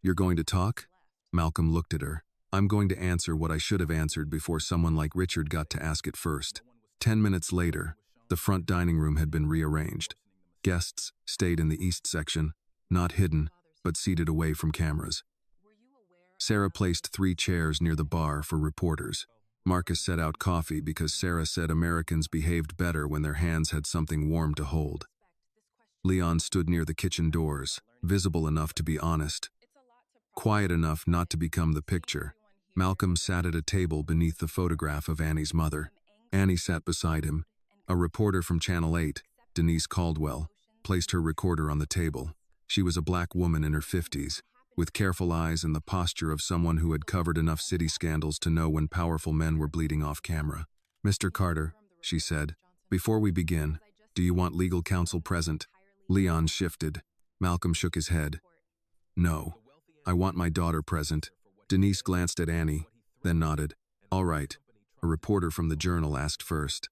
[SPEAKER 1] You're going to talk? Malcolm looked at her. I'm going to answer what I should have answered before someone like Richard got to ask it first. 10 minutes later, the front dining room had been rearranged. Guests stayed in the east section, not hidden, but seated away from cameras. Sarah placed 3 chairs near the bar for reporters. Marcus set out coffee because Sarah said Americans behaved better when their hands had something warm to hold. Leon stood near the kitchen doors, visible enough to be honest, quiet enough not to become the picture. Malcolm sat at a table beneath the photograph of Annie's mother. Annie sat beside him. A reporter from Channel 8, Denise Caldwell, placed her recorder on the table. She was a black woman in her 50s, with careful eyes and the posture of someone who had covered enough city scandals to know when powerful men were bleeding off camera. Mr. Carter, she said, before we begin, do you want legal counsel present? Leon shifted. Malcolm shook his head. No. I want my daughter present. Denise glanced at Annie, then nodded. All right. A reporter from the Journal asked first.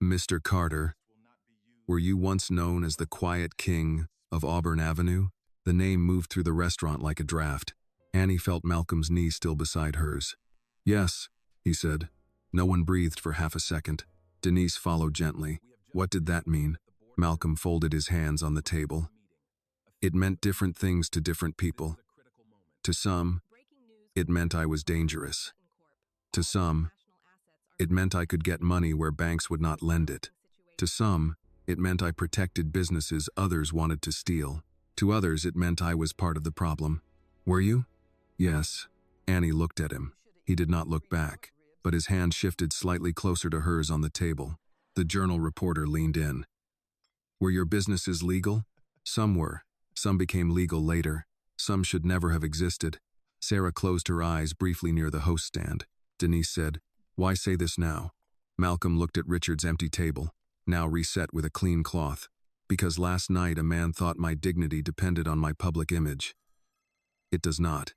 [SPEAKER 1] Mr. Carter, Were you once known as the quiet king of Auburn Avenue? The name moved through the restaurant like a draft. Annie felt Malcolm's knee still beside hers. Yes, he said. No one breathed for half a second. Denise followed gently. What did that mean? Malcolm folded his hands on the table. It meant different things to different people. To some, it meant I was dangerous. To some, it meant I could get money where banks would not lend it. To some, it meant I protected businesses others wanted to steal. To others, it meant I was part of the problem. Were you? Yes. Annie looked at him. He did not look back, but his hand shifted slightly closer to hers on the table. The journal reporter leaned in. Were your businesses legal? Some were. Some became legal later. Some should never have existed. Sarah closed her eyes briefly near the host stand. Denise said, "Why say this now?" Malcolm looked at Richard's empty table, now reset with a clean cloth. Because last night a man thought my dignity depended on my public image. It does not.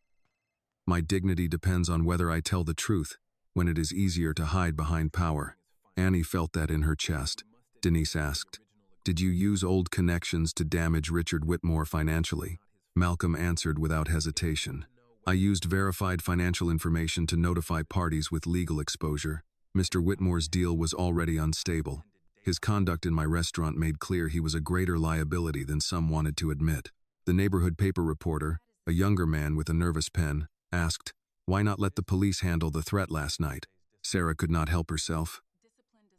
[SPEAKER 1] My dignity depends on whether I tell the truth, when it is easier to hide behind power. Annie felt that in her chest. Denise asked, "Did you use old connections to damage Richard Whitmore financially?" Malcolm answered without hesitation. "I used verified financial information to notify parties with legal exposure. Mr. Whitmore's deal was already unstable. His conduct in my restaurant made clear he was a greater liability than some wanted to admit." The neighborhood paper reporter, a younger man with a nervous pen, asked, "Why not let the police handle the threat last night?" Sarah could not help herself.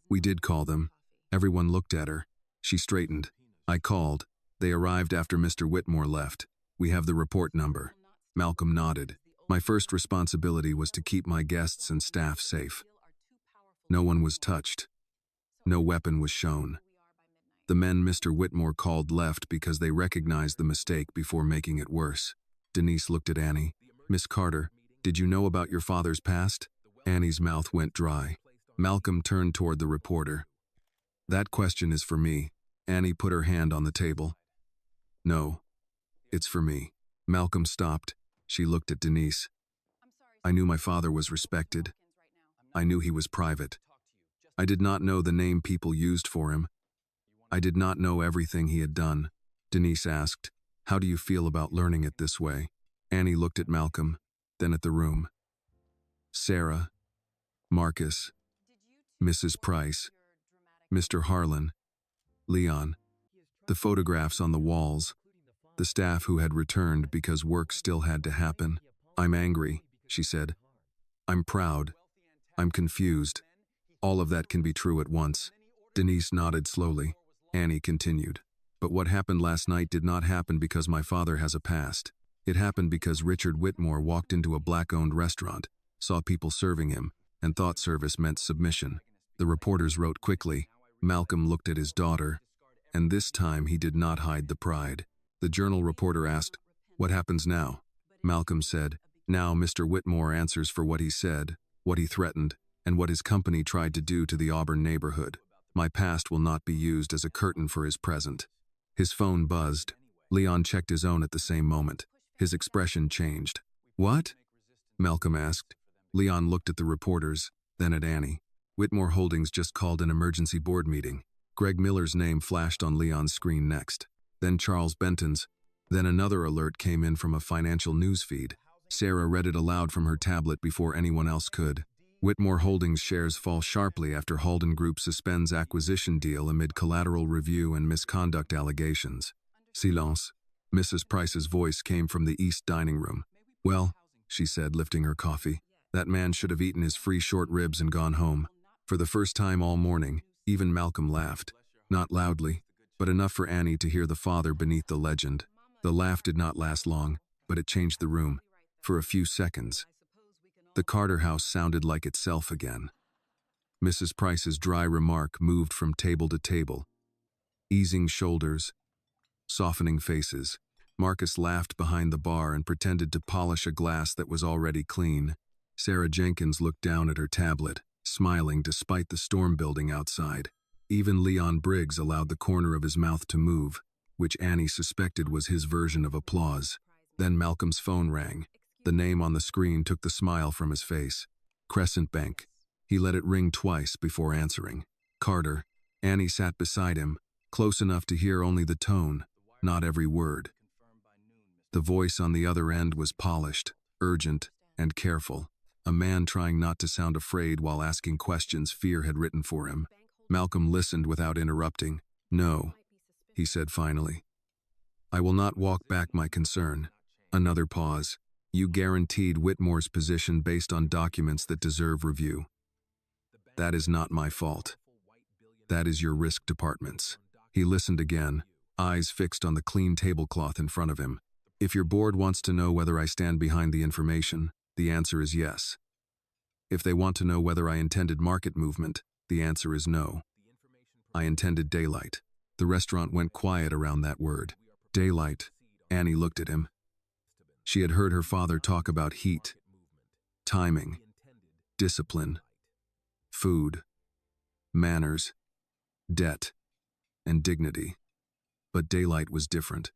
[SPEAKER 1] "We did call them." Everyone looked at her. She straightened. "I called. They arrived after Mr. Whitmore left. We have the report number." Malcolm nodded. "My first responsibility was to keep my guests and staff safe." No one was touched. No weapon was shown. The men Mr. Whitmore called left because they recognized the mistake before making it worse. Denise looked at Annie. "Miss Carter, did you know about your father's past?" Annie's mouth went dry. Malcolm turned toward the reporter. "That question is for me." Annie put her hand on the table. "No, it's for me." Malcolm stopped. She looked at Denise. "I knew my father was respected. I knew he was private. I did not know the name people used for him. I did not know everything he had done." Denise asked, "How do you feel about learning it this way?" Annie looked at Malcolm, then at the room. Sarah, Marcus, Mrs. Price, Mr. Harlan, Leon, the photographs on the walls, the staff who had returned because work still had to happen. "I'm angry," she said. "I'm proud. I'm confused. All of that can be true at once." Denise nodded slowly. Annie continued. "But what happened last night did not happen because my father has a past. It happened because Richard Whitmore walked into a black-owned restaurant, saw people serving him, and thought service meant submission." The reporters wrote quickly. Malcolm looked at his daughter, and this time he did not hide the pride. The journal reporter asked, "What happens now?" Malcolm said, "Now Mr. Whitmore answers for what he said, what he threatened, and what his company tried to do to the Auburn neighborhood. My past will not be used as a curtain for his present." His phone buzzed. Leon checked his own at the same moment. His expression changed. "What?" Malcolm asked. Leon looked at the reporters, then at Annie. "Whitmore Holdings just called an emergency board meeting." Greg Miller's name flashed on Leon's screen next. Then Charles Benton's. Then another alert came in from a financial news feed. Sarah read it aloud from her tablet before anyone else could. "Whitmore Holdings shares fall sharply after Halden Group suspends acquisition deal amid collateral review and misconduct allegations." Silence. Mrs. Price's voice came from the east dining room. "Well," she said, lifting her coffee, "that man should have eaten his free short ribs and gone home." For the first time all morning, even Malcolm laughed. Not loudly, but enough for Annie to hear the father beneath the legend. The laugh did not last long, but it changed the room. For a few seconds. The Carter house sounded like itself again. Mrs. Price's dry remark moved from table to table. Easing shoulders, softening faces. Marcus laughed behind the bar and pretended to polish a glass that was already clean. Sarah Jenkins looked down at her tablet, smiling despite the storm building outside. Even Leon Briggs allowed the corner of his mouth to move, which Annie suspected was his version of applause. Then Malcolm's phone rang. The name on the screen took the smile from his face. Crescent Bank. He let it ring twice before answering. "Carter." Annie sat beside him, close enough to hear only the tone, not every word. The voice on the other end was polished, urgent, and careful, a man trying not to sound afraid while asking questions fear had written for him. Malcolm listened without interrupting. "No," he said finally. "I will not walk back my concern." Another pause. "You guaranteed Whitmore's position based on documents that deserve review. That is not my fault. That is your risk department's." He listened again, eyes fixed on the clean tablecloth in front of him. "If your board wants to know whether I stand behind the information, the answer is yes. If they want to know whether I intended market movement, the answer is no. I intended daylight." The restaurant went quiet around that word. Daylight. Annie looked at him. She had heard her father talk about heat, timing, discipline, food, manners, debt, and dignity. But daylight was different.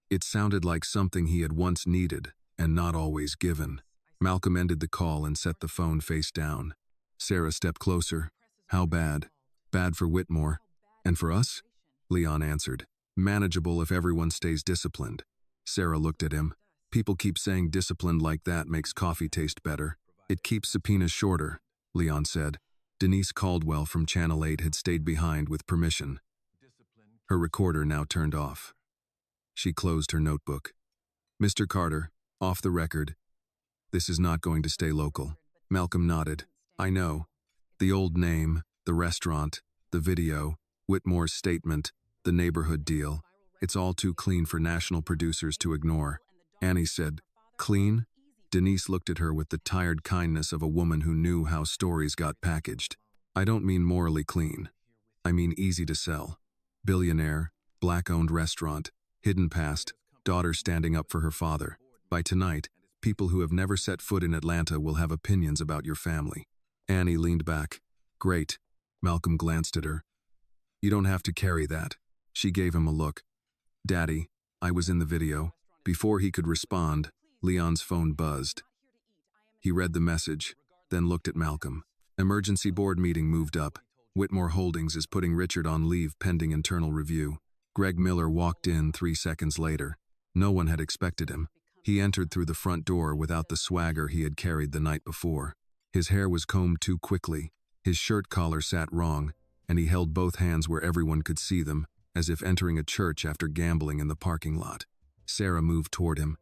[SPEAKER 1] It sounded like something he had once needed and not always given. Malcolm ended the call and set the phone face down. Sarah stepped closer. "How bad?" "Bad for Whitmore. And for us?" Leon answered. "Manageable if everyone stays disciplined." Sarah looked at him. "People keep saying disciplined like that makes coffee taste better. It keeps subpoenas shorter," Leon said. Denise Caldwell from Channel 8 had stayed behind with permission. Her recorder now turned off. She closed her notebook. "Mr. Carter, off the record. This is not going to stay local." Malcolm nodded. "I know. The old name, the restaurant, the video, Whitmore's statement, the neighborhood deal. It's all too clean for national producers to ignore." Annie said, "Clean?" Denise looked at her with the tired kindness of a woman who knew how stories got packaged. "I don't mean morally clean. I mean easy to sell. Billionaire, black-owned restaurant, hidden past, daughter standing up for her father. By tonight, people who have never set foot in Atlanta will have opinions about your family." Annie leaned back. "Great." Malcolm glanced at her. "You don't have to carry that." She gave him a look. "Daddy, I was in the video." Before he could respond, Leon's phone buzzed. He read the message, then looked at Malcolm. "Emergency board meeting moved up. Whitmore Holdings is putting Richard on leave pending internal review." Greg Miller walked in 3 seconds later. No one had expected him. He entered through the front door without the swagger he had carried the night before. His hair was combed too quickly, his shirt collar sat wrong, and he held both hands where everyone could see them, as if entering a church after gambling in the parking lot. Sarah moved toward him.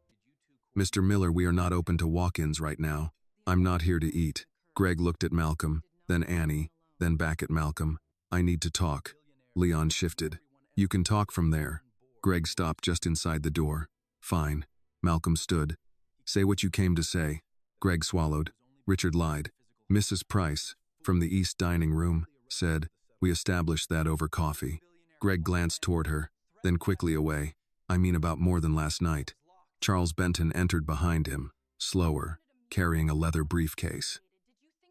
[SPEAKER 1] "Mr. Miller, we are not open to walk-ins right now. I'm not here to eat." Greg looked at Malcolm, then Annie, then back at Malcolm. "I need to talk." Leon shifted. "You can talk from there." Greg stopped just inside the door. "Fine." Malcolm stood. "Say what you came to say." Greg swallowed. Richard lied. "Mrs. Price, from the East dining room, said, we established that over coffee." Greg glanced toward her, then quickly away. "I mean about more than last night." Charles Benton entered behind him, slower, carrying a leather briefcase.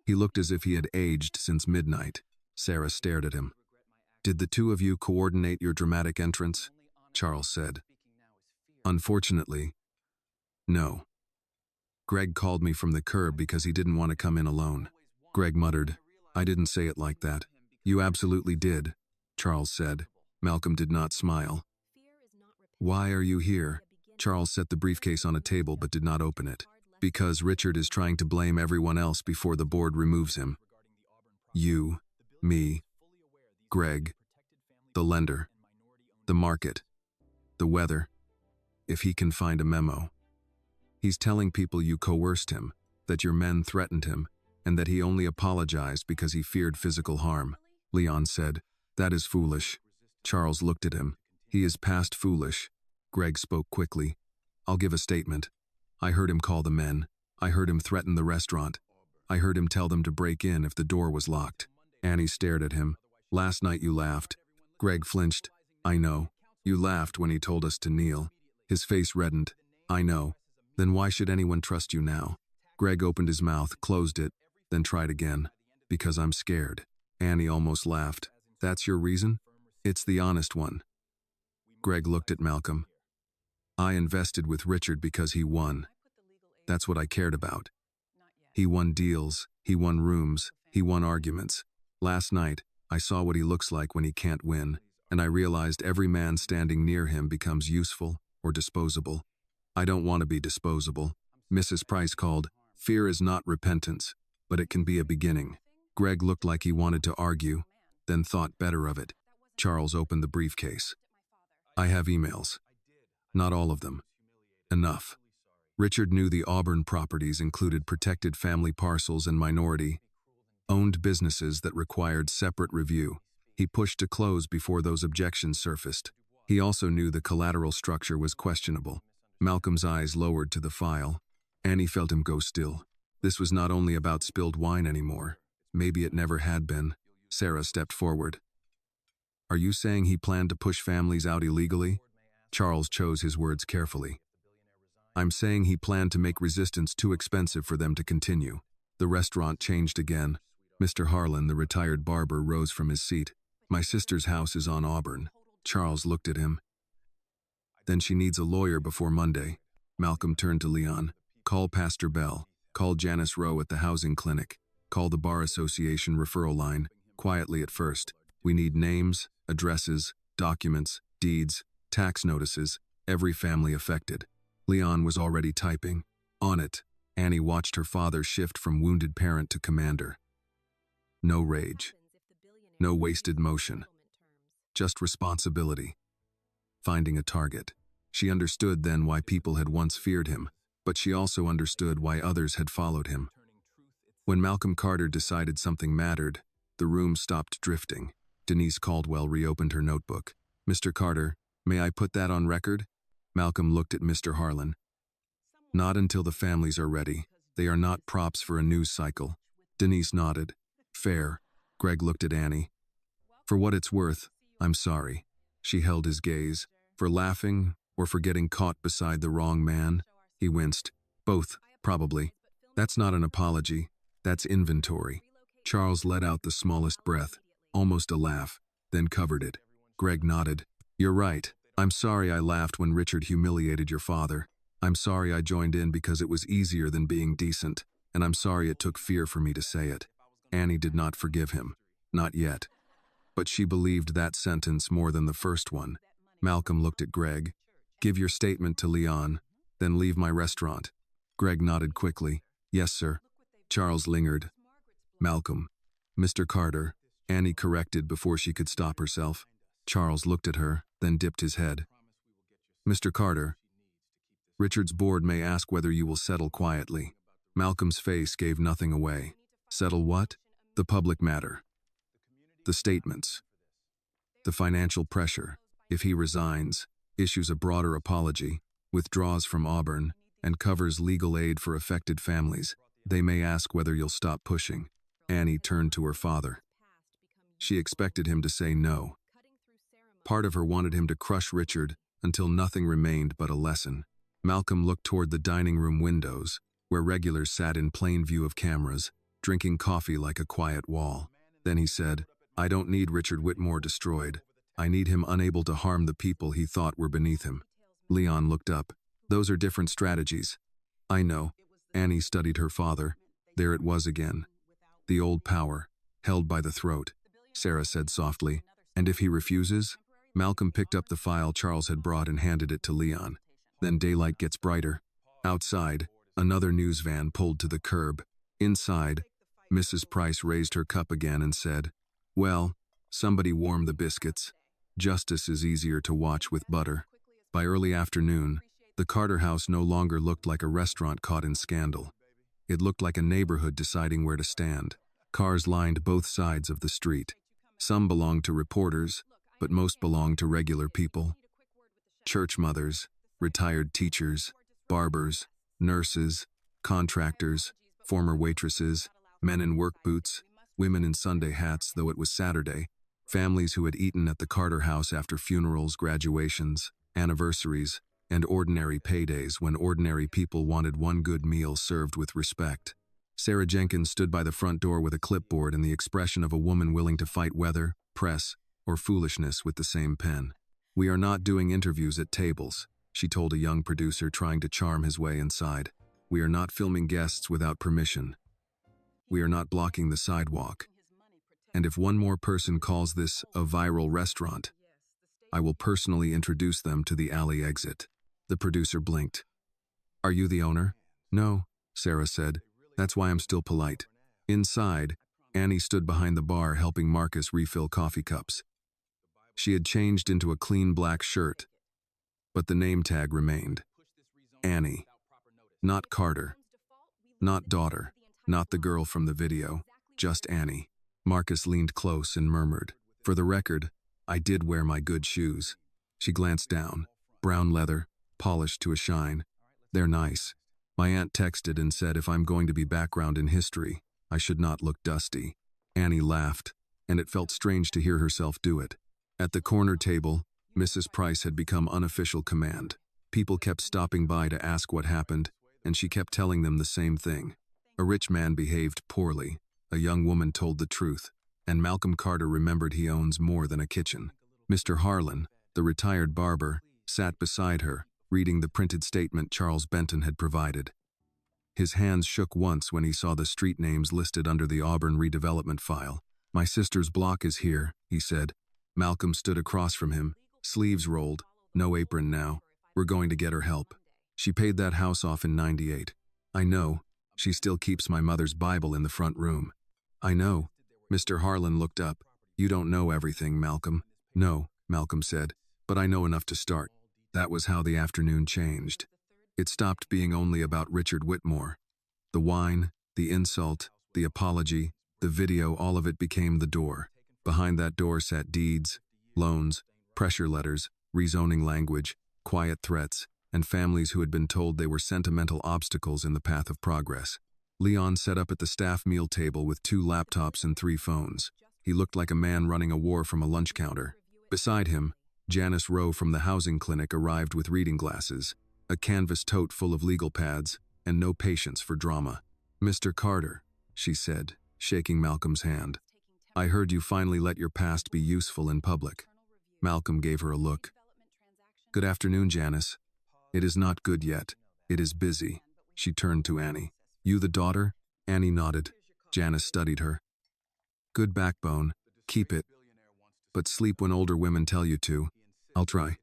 [SPEAKER 1] He looked as if he had aged since midnight. Sarah stared at him. "Did the two of you coordinate your dramatic entrance?" Charles said. "Unfortunately, no. Greg called me from the curb because he didn't want to come in alone." Greg muttered, "I didn't say it like that." "You absolutely did," Charles said. Malcolm did not smile. "Why are you here?" Charles set the briefcase on a table but did not open it. "Because Richard is trying to blame everyone else before the board removes him. You, me, Greg, the lender, the market, the weather. If he can find a memo. He's telling people you coerced him, that your men threatened him, and that he only apologized because he feared physical harm." Leon said, "That is foolish." Charles looked at him. "He is past foolish." Greg spoke quickly. "I'll give a statement. I heard him call the men. I heard him threaten the restaurant. I heard him tell them to break in if the door was locked." Annie stared at him. "Last night you laughed." Greg flinched. "I know. You laughed when he told us to kneel." His face reddened. "I know. Then why should anyone trust you now?" Greg opened his mouth, closed it, then tried again. "Because I'm scared." Annie almost laughed. "That's your reason?" "It's the honest one." Greg looked at Malcolm. "I invested with Richard because he won. That's what I cared about. He won deals, he won rooms, he won arguments. Last night, I saw what he looks like when he can't win. and I realized every man standing near him becomes useful or disposable. I don't want to be disposable. Mrs. Price called, "Fear is not repentance, but it can be a beginning." Greg looked like he wanted to argue, then thought better of it. Charles opened the briefcase. "I have emails. Not all of them. Enough." Richard knew the Auburn properties included protected family parcels and minority-owned businesses that required separate review. He pushed to close before those objections surfaced. He also knew the collateral structure was questionable. Malcolm's eyes lowered to the file. Annie felt him go still. This was not only about spilled wine anymore. Maybe it never had been. Sarah stepped forward. "Are you saying he planned to push families out illegally?" Charles chose his words carefully. "I'm saying he planned to make resistance too expensive for them to continue." The restaurant changed again. Mr. Harlan, the retired barber, rose from his seat. "My sister's house is on Auburn." Charles looked at him. "Then she needs a lawyer before Monday." Malcolm turned to Leon. "Call Pastor Bell. Call Janice Rowe at the housing clinic. Call the Bar Association referral line. Quietly at first. We need names, addresses, documents, deeds, tax notices, every family affected." Leon was already typing. On it, Annie watched her father shift from wounded parent to commander. No rage. No wasted motion. Just responsibility. Finding a target. She understood then why people had once feared him, but she also understood why others had followed him. When Malcolm Carter decided something mattered, the room stopped drifting. Denise Caldwell reopened her notebook. "Mr. Carter, may I put that on record?" Malcolm looked at Mr. Harlan. "Not until the families are ready. They are not props for a news cycle." Denise nodded. "Fair." Greg looked at Annie. "For what it's worth, I'm sorry." She held his gaze. "For laughing, or for getting caught beside the wrong man?" He winced. "Both, probably. That's not an apology. That's inventory." Charles let out the smallest breath, almost a laugh, then covered it. Greg nodded. "You're right. I'm sorry I laughed when Richard humiliated your father. I'm sorry I joined in because it was easier than being decent, and I'm sorry it took fear for me to say it." Annie did not forgive him. Not yet. But she believed that sentence more than the first one. Malcolm looked at Greg. "Give your statement to Leon, then leave my restaurant." Greg nodded quickly. "Yes, sir." Charles lingered. "Malcolm." "Mr. Carter," Annie corrected before she could stop herself. Charles looked at her, then dipped his head. "Mr. Carter, Richard's board may ask whether you will settle quietly." Malcolm's face gave nothing away. "Settle what?" "The public matter. The statements. The financial pressure. If he resigns, issues a broader apology, withdraws from Auburn, and covers legal aid for affected families, they may ask whether you'll stop pushing." Annie turned to her father. She expected him to say no. Part of her wanted him to crush Richard until nothing remained but a lesson. Malcolm looked toward the dining room windows, where regulars sat in plain view of cameras, drinking coffee like a quiet wall. Then he said, "I don't need Richard Whitmore destroyed. I need him unable to harm the people he thought were beneath him." Leon looked up. "Those are different strategies." "I know." Annie studied her father. There it was again. The old power, held by the throat. Sarah said softly, "And if he refuses?" Malcolm picked up the file Charles had brought and handed it to Leon. "Then daylight gets brighter." Outside, another news van pulled to the curb. Inside, Mrs. Price raised her cup again and said, "Well, somebody warm the biscuits. Justice is easier to watch with butter." By early afternoon, the Carter house no longer looked like a restaurant caught in scandal. It looked like a neighborhood deciding where to stand. Cars lined both sides of the street. Some belonged to reporters, but most belonged to regular people. Church mothers, retired teachers, barbers, nurses, contractors, former waitresses, men in work boots, women in Sunday hats, though it was Saturday, families who had eaten at the Carter house after funerals, graduations, anniversaries, and ordinary paydays when ordinary people wanted one good meal served with respect. Sarah Jenkins stood by the front door with a clipboard and the expression of a woman willing to fight weather, press, or foolishness with the same pen. "We are not doing interviews at tables," she told a young producer trying to charm his way inside. "We are not filming guests without permission. We are not blocking the sidewalk. And if one more person calls this a viral restaurant, I will personally introduce them to the alley exit. The producer blinked. Are you the owner? No, Sarah said. That's why I'm still polite. Inside, Annie stood behind the bar helping Marcus refill coffee cups. She had changed into a clean black shirt, but the name tag remained. Annie. Not Carter. Not daughter. Not the girl from the video. Just Annie. Marcus leaned close and murmured, For the record, I did wear my good shoes. She glanced down. Brown leather, polished to a shine. They're nice. My aunt texted and said if I'm going to be background in history, I should not look dusty. Annie laughed, and it felt strange to hear herself do it. At the corner table, Mrs. Price had become unofficial command. People kept stopping by to ask what happened, and she kept telling them the same thing. A rich man behaved poorly, a young woman told the truth, and Malcolm Carter remembered he owns more than a kitchen. Mr. Harlan, the retired barber, sat beside her, reading the printed statement Charles Benton had provided. His hands shook once when he saw the street names listed under the Auburn redevelopment file. My sister's block is here, he said. Malcolm stood across from him, sleeves rolled, no apron now. We're going to get her help. She paid that house off in '98. I know. She still keeps my mother's Bible in the front room. I know. Mr. Harlan looked up. You don't know everything, Malcolm. No, Malcolm said, but I know enough to start. That was how the afternoon changed. It stopped being only about Richard Whitmore. The wine, the insult, the apology, the video, all of it became the door. Behind that door sat deeds, loans, pressure letters, rezoning language, quiet threats, and families who had been told they were sentimental obstacles in the path of progress. Leon sat up at the staff meal table with 2 laptops and 3 phones. He looked like a man running a war from a lunch counter. Beside him, Janice Rowe from the housing clinic arrived with reading glasses, a canvas tote full of legal pads, and no patience for drama. Mr. Carter, she said, shaking Malcolm's hand. I heard you finally let your past be useful in public. Malcolm gave her a look. Good afternoon, Janice. It is not good yet. It is busy. She turned to Annie. You the daughter? Annie nodded. Janice studied her. Good backbone. Keep it. But sleep when older women tell you to. I'll try.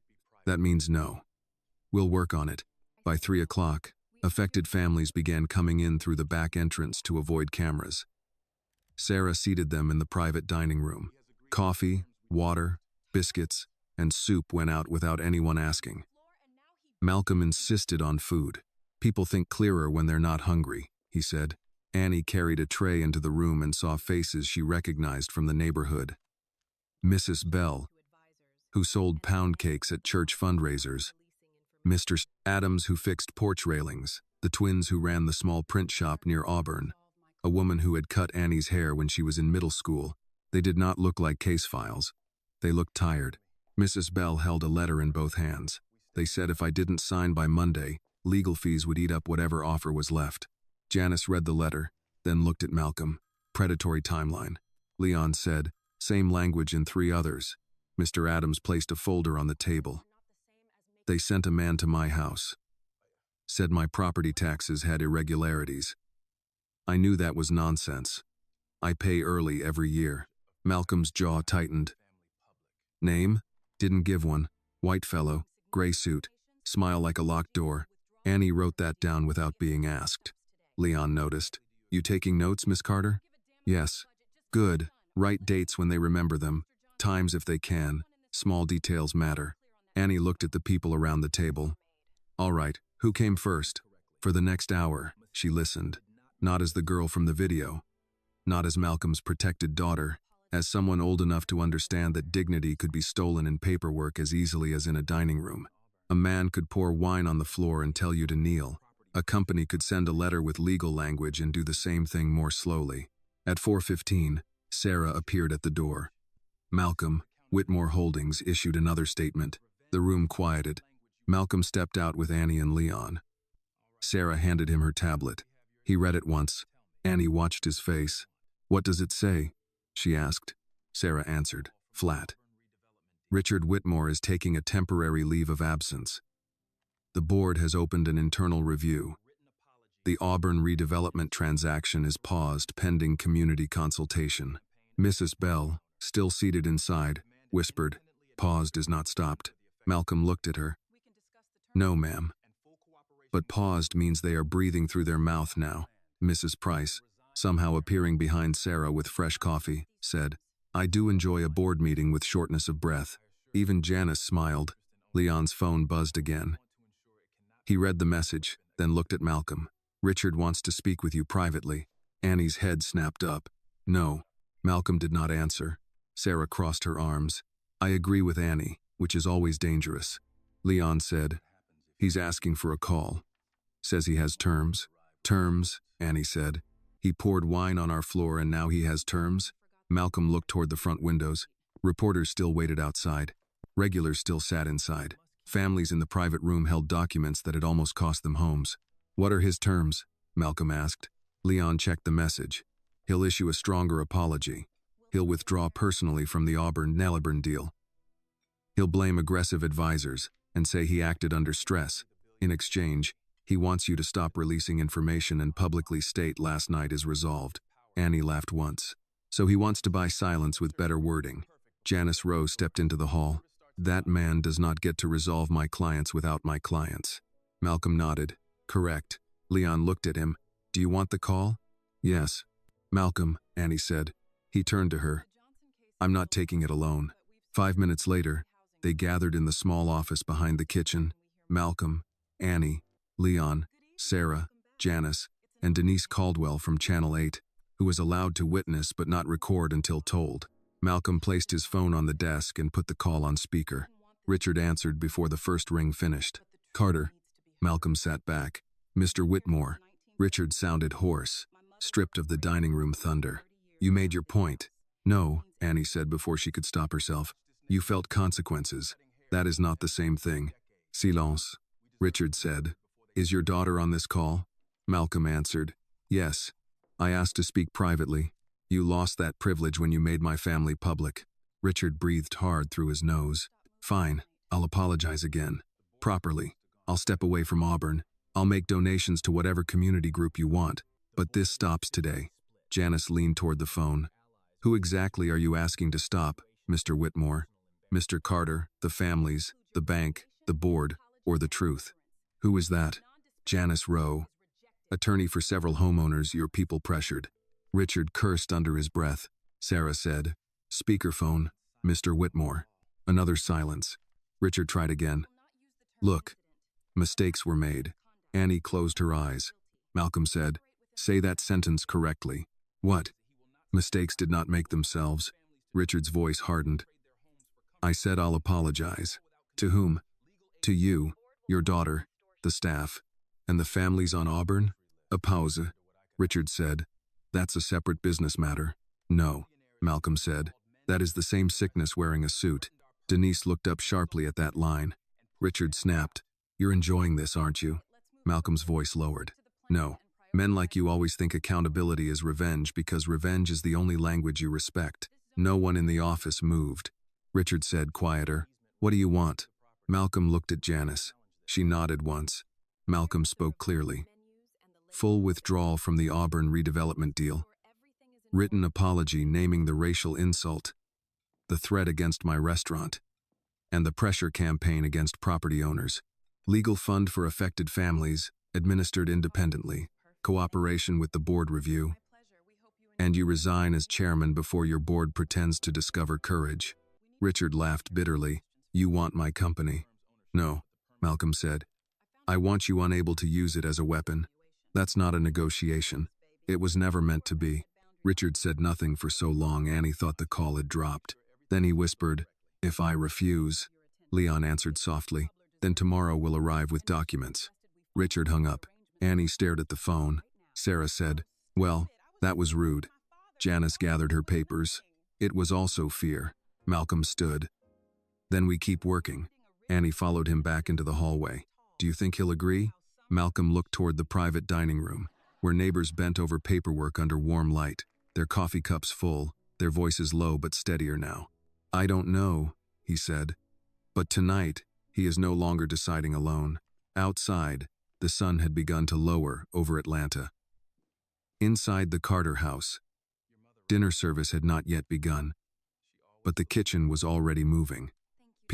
[SPEAKER 1] That means no. We'll work on it. By 3 o'clock, affected families began coming in through the back entrance to avoid cameras. Sarah seated them in the private dining room. Coffee, water, biscuits, and soup went out without anyone asking. Malcolm insisted on food. People think clearer when they're not hungry, he said. Annie carried a tray into the room and saw faces she recognized from the neighborhood. Mrs. Bell, who sold pound cakes at church fundraisers. Mr. Adams, who fixed porch railings. The twins who ran the small print shop near Auburn. A woman who had cut Annie's hair when she was in middle school. They did not look like case files. They looked tired. Mrs. Bell held a letter in both hands. They said if I didn't sign by Monday, legal fees would eat up whatever offer was left. Janice read the letter, then looked at Malcolm. Predatory timeline. Leon said, same language in 3 others. Mr. Adams placed a folder on the table. They sent a man to my house. Said my property taxes had irregularities. I knew that was nonsense. I pay early every year. Malcolm's jaw tightened. Name? Didn't give one. White fellow, gray suit, smile like a locked door. Annie wrote that down without being asked. Leon noticed. You taking notes, Miss Carter? Yes. Good. Write dates when they remember them. Times if they can. Small details matter. Annie looked at the people around the table. All right, who came first? For the next hour, she listened. Not as the girl from the video. Not as Malcolm's protected daughter. As someone old enough to understand that dignity could be stolen in paperwork as easily as in a dining room. A man could pour wine on the floor and tell you to kneel. A company could send a letter with legal language and do the same thing more slowly. At 4:15, Sarah appeared at the door. Malcolm, Whitmore Holdings, issued another statement. The room quieted. Malcolm stepped out with Annie and Leon. Sarah handed him her tablet. He read it once. Annie watched his face. What does it say? She asked. Sarah answered, flat. Richard Whitmore is taking a temporary leave of absence. The board has opened an internal review. The Auburn redevelopment transaction is paused pending community consultation. Mrs. Bell, still seated inside, whispered, Paused is not stopped. Malcolm looked at her. No, ma'am. But paused means they are breathing through their mouth now. Mrs. Price, somehow appearing behind Sarah with fresh coffee, said, I do enjoy a board meeting with shortness of breath. Even Janice smiled. Leon's phone buzzed again. He read the message, then looked at Malcolm. Richard wants to speak with you privately. Annie's head snapped up. No. Malcolm did not answer. Sarah crossed her arms. I agree with Annie, which is always dangerous. Leon said, he's asking for a call. Says he has terms. Terms, Annie said. He poured wine on our floor and now he has terms? Malcolm looked toward the front windows. Reporters still waited outside. Regulars still sat inside. Families in the private room held documents that had almost cost them homes. What are his terms? Malcolm asked. Leon checked the message. He'll issue a stronger apology. He'll withdraw personally from the Auburn-Naliburn deal. He'll blame aggressive advisors and say he acted under stress. In exchange, he wants you to stop releasing information and publicly state last night is resolved. Annie laughed once. So he wants to buy silence with better wording. Janice Rowe stepped into the hall. That man does not get to resolve my clients without my clients. Malcolm nodded. Correct. Leon looked at him. Do you want the call? Yes. Malcolm, Annie said. He turned to her. I'm not taking it alone. 5 minutes later, they gathered in the small office behind the kitchen. Malcolm, Annie, Leon, Sarah, Janice, and Denise Caldwell from Channel 8, who was allowed to witness but not record until told. Malcolm placed his phone on the desk and put the call on speaker. Richard answered before the first ring finished. Carter. Malcolm sat back. Mr. Whitmore. Richard sounded hoarse, stripped of the dining room thunder. You made your point. No, Annie said before she could stop herself. You felt consequences. That is not the same thing. Silence. Richard said. Is your daughter on this call? Malcolm answered. Yes. I asked to speak privately. You lost that privilege when you made my family public. Richard breathed hard through his nose. Fine, I'll apologize again. Properly. I'll step away from Auburn. I'll make donations to whatever community group you want. But this stops today. Janice leaned toward the phone. Who exactly are you asking to stop, Mr. Whitmore? Mr. Carter, the families, the bank, the board, or the truth? Who is that? Janice Rowe. Attorney for several homeowners your people pressured. Richard cursed under his breath. Sarah said, Speakerphone, Mr. Whitmore. Another silence. Richard tried again. Look, mistakes were made. Annie closed her eyes. Malcolm said, Say that sentence correctly. What? Mistakes did not make themselves. Richard's voice hardened. I said I'll apologize. To whom? To you, your daughter, the staff, and the families on Auburn? A pause. Richard said, That's a separate business matter. No, Malcolm said. That is the same sickness wearing a suit. Denise looked up sharply at that line. Richard snapped. You're enjoying this, aren't you? Malcolm's voice lowered. No. Men like you always think accountability is revenge because revenge is the only language you respect. No one in the office moved. Richard said, quieter. What do you want? Malcolm looked at Janice. She nodded once. Malcolm spoke clearly. Full withdrawal from the Auburn redevelopment deal. Written apology naming the racial insult. The threat against my restaurant. And the pressure campaign against property owners. Legal fund for affected families, administered independently. Cooperation with the board review. And you resign as chairman before your board pretends to discover courage. Richard laughed bitterly. You want my company? No, Malcolm said. I want you unable to use it as a weapon. That's not a negotiation. It was never meant to be. Richard said nothing for so long Annie thought the call had dropped. Then he whispered, If I refuse. Leon answered softly, Then tomorrow we'll arrive with documents. Richard hung up. Annie stared at the phone. Sarah said, Well, that was rude. Janice gathered her papers. It was also fear. Malcolm stood. Then we keep working. Annie followed him back into the hallway. Do you think he'll agree? Malcolm looked toward the private dining room, where neighbors bent over paperwork under warm light, their coffee cups full, their voices low but steadier now. I don't know, he said. But tonight, he is no longer deciding alone. Outside, the sun had begun to lower over Atlanta. Inside the Carter house, dinner service had not yet begun, but the kitchen was already moving.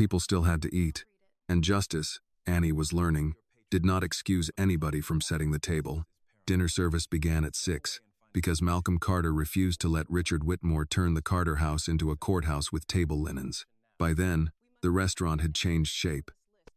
[SPEAKER 1] People still had to eat. And justice, Annie was learning, did not excuse anybody from setting the table. Dinner service began at 6, because Malcolm Carter refused to let Richard Whitmore turn the Carter house into a courthouse with table linens. By then, the restaurant had changed shape.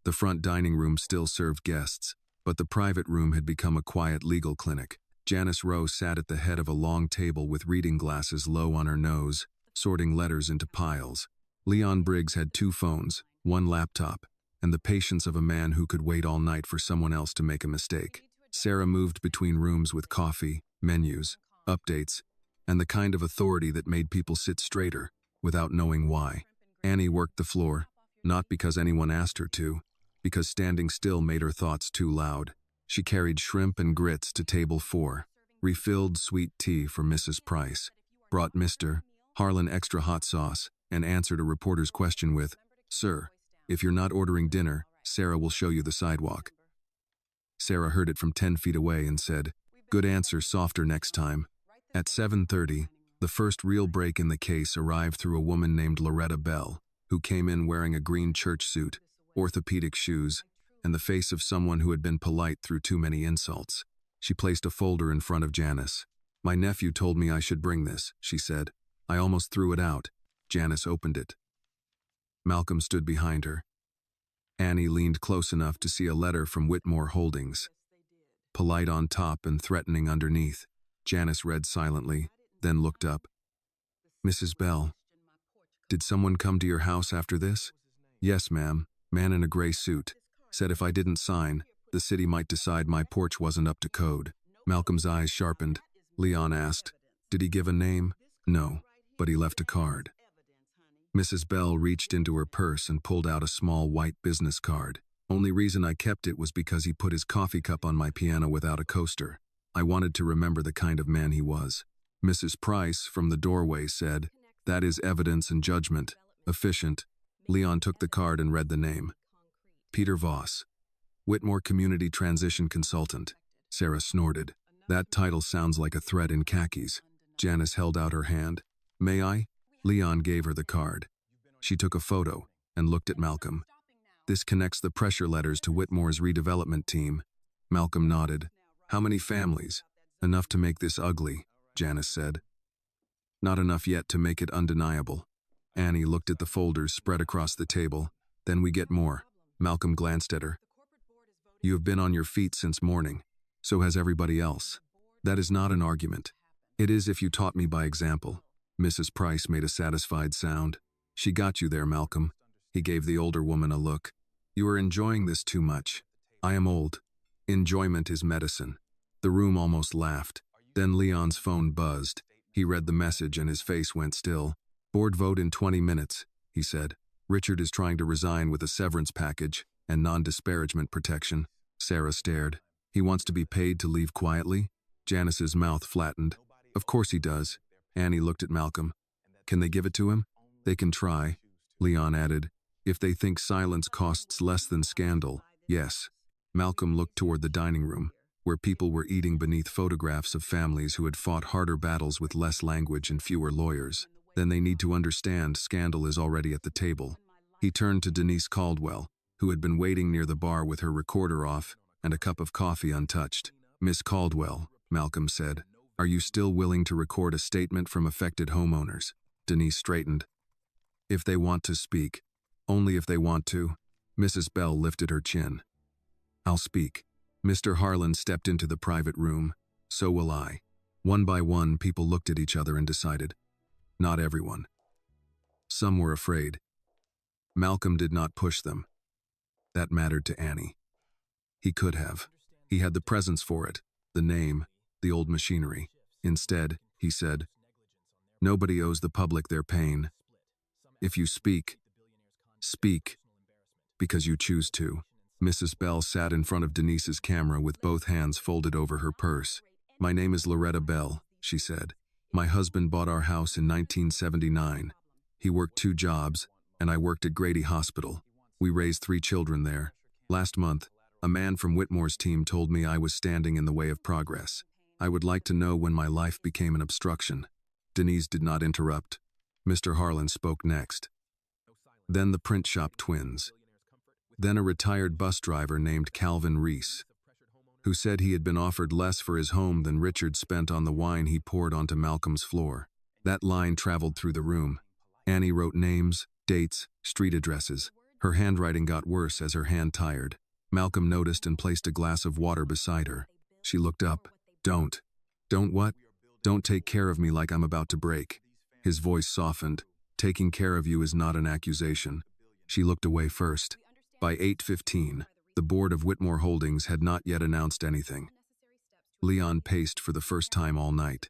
[SPEAKER 1] The front dining room still served guests, but the private room had become a quiet legal clinic. Janice Rowe sat at the head of a long table with reading glasses low on her nose, sorting letters into piles. Leon Briggs had 2 phones, 1 laptop, and the patience of a man who could wait all night for someone else to make a mistake. Sarah moved between rooms with coffee, menus, updates, and the kind of authority that made people sit straighter, without knowing why. Annie worked the floor, not because anyone asked her to, because standing still made her thoughts too loud. She carried shrimp and grits to table 4, refilled sweet tea for Mrs. Price, brought Mr. Harlan extra hot sauce, and answered a reporter's question with, "Sir, if you're not ordering dinner, Sarah will show you the sidewalk." Sarah heard it from 10 feet away and said, "Good answer, softer next time." At 7:30, the first real break in the case arrived through a woman named Loretta Bell, who came in wearing a green church suit, orthopedic shoes, and the face of someone who had been polite through too many insults. She placed a folder in front of Janice. "My nephew told me I should bring this," she said. "I almost threw it out." Janice opened it. Malcolm stood behind her. Annie leaned close enough to see a letter from Whitmore Holdings. Polite on top and threatening underneath. Janice read silently, then looked up. "Mrs. Bell, did someone come to your house after this?" "Yes, ma'am. Man in a gray suit. Said if I didn't sign, the city might decide my porch wasn't up to code." Malcolm's eyes sharpened. Leon asked, "Did he give a name?" "No, but he left a card." Mrs. Bell reached into her purse and pulled out a small white business card. "Only reason I kept it was because he put his coffee cup on my piano without a coaster. I wanted to remember the kind of man he was." Mrs. Price, from the doorway, said, "That is evidence and judgment. Efficient." Leon took the card and read the name. "Peter Voss, Whitmore Community Transition Consultant." Sarah snorted. "That title sounds like a threat in khakis." Janice held out her hand. "May I?" Leon gave her the card. She took a photo and looked at Malcolm. "This connects the pressure letters to Whitmore's redevelopment team." Malcolm nodded. "How many families?" "Enough to make this ugly," Janice said. "Not enough yet to make it undeniable." Annie looked at the folders spread across the table. "Then we get more." Malcolm glanced at her. "You have been on your feet since morning. So has everybody else. That is not an argument. It is if you taught me by example." Mrs. Price made a satisfied sound. "She got you there, Malcolm." He gave the older woman a look. "You are enjoying this too much. I am old. Enjoyment is medicine." The room almost laughed. Then Leon's phone buzzed. He read the message and his face went still. "Board vote in 20 minutes, he said. "Richard is trying to resign with a severance package and non-disparagement protection." Sarah stared. "He wants to be paid to leave quietly?" Janice's mouth flattened. "Of course he does." Annie looked at Malcolm. "Can they give it to him?" "They can try," Leon added. "If they think silence costs less than scandal, yes." Malcolm looked toward the dining room, where people were eating beneath photographs of families who had fought harder battles with less language and fewer lawyers. "Then they need to understand scandal is already at the table." He turned to Denise Caldwell, who had been waiting near the bar with her recorder off and a cup of coffee untouched. "Miss Caldwell," Malcolm said, "are you still willing to record a statement from affected homeowners?" Denise straightened. "If they want to speak. Only if they want to." Mrs. Bell lifted her chin. "I'll speak." Mr. Harlan stepped into the private room. "So will I." One by one, people looked at each other and decided. Not everyone. Some were afraid. Malcolm did not push them. That mattered to Annie. He could have. He had the presence for it, the name, the old machinery. Instead, he said, "Nobody owes the public their pain. If you speak, speak, because you choose to." Mrs. Bell sat in front of Denise's camera with both hands folded over her purse. "My name is Loretta Bell," she said. "My husband bought our house in 1979. He worked 2 jobs, and I worked at Grady Hospital. We raised 3 children there. Last month, a man from Whitmore's team told me I was standing in the way of progress. I would like to know when my life became an obstruction." Denise did not interrupt. Mr. Harlan spoke next. Then the print shop twins. Then a retired bus driver named Calvin Reese, who said he had been offered less for his home than Richard spent on the wine he poured onto Malcolm's floor. That line traveled through the room. Annie wrote names, dates, street addresses. Her handwriting got worse as her hand tired. Malcolm noticed and placed a glass of water beside her. She looked up. Don't what? Don't take care of me like I'm about to break. His voice softened. Taking care of you is not an accusation. She looked away first. By 8:15, the board of Whitmore Holdings had not yet announced anything. Leon paced for the first time all night.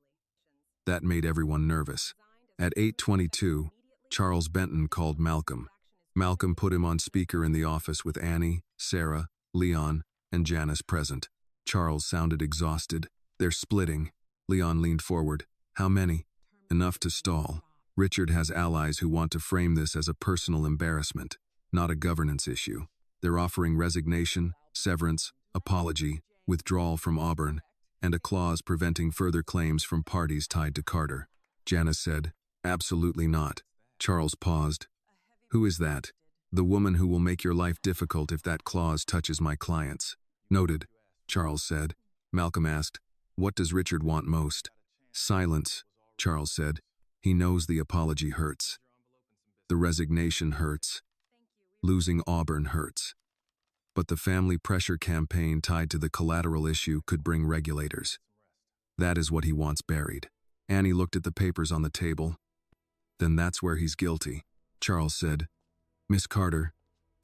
[SPEAKER 1] That made everyone nervous. At 8:22, Charles Benton called Malcolm. Malcolm put him on speaker in the office with Annie, Sarah, Leon, and Janice present. Charles sounded exhausted. They're splitting. Leon leaned forward. How many? Enough to stall. Richard has allies who want to frame this as a personal embarrassment, not a governance issue. They're offering resignation, severance, apology, withdrawal from Auburn, and a clause preventing further claims from parties tied to Carter. Janice said, absolutely not. Charles paused. Who is that? The woman who will make your life difficult if that clause touches my clients. Noted, Charles said. Malcolm asked, what does Richard want most? Silence, Charles said. He knows the apology hurts. The resignation hurts. Losing Auburn hurts. But the family pressure campaign tied to the collateral issue could bring regulators. That is what he wants buried. Annie looked at the papers on the table. Then that's where he's guilty, Charles said. Miss Carter,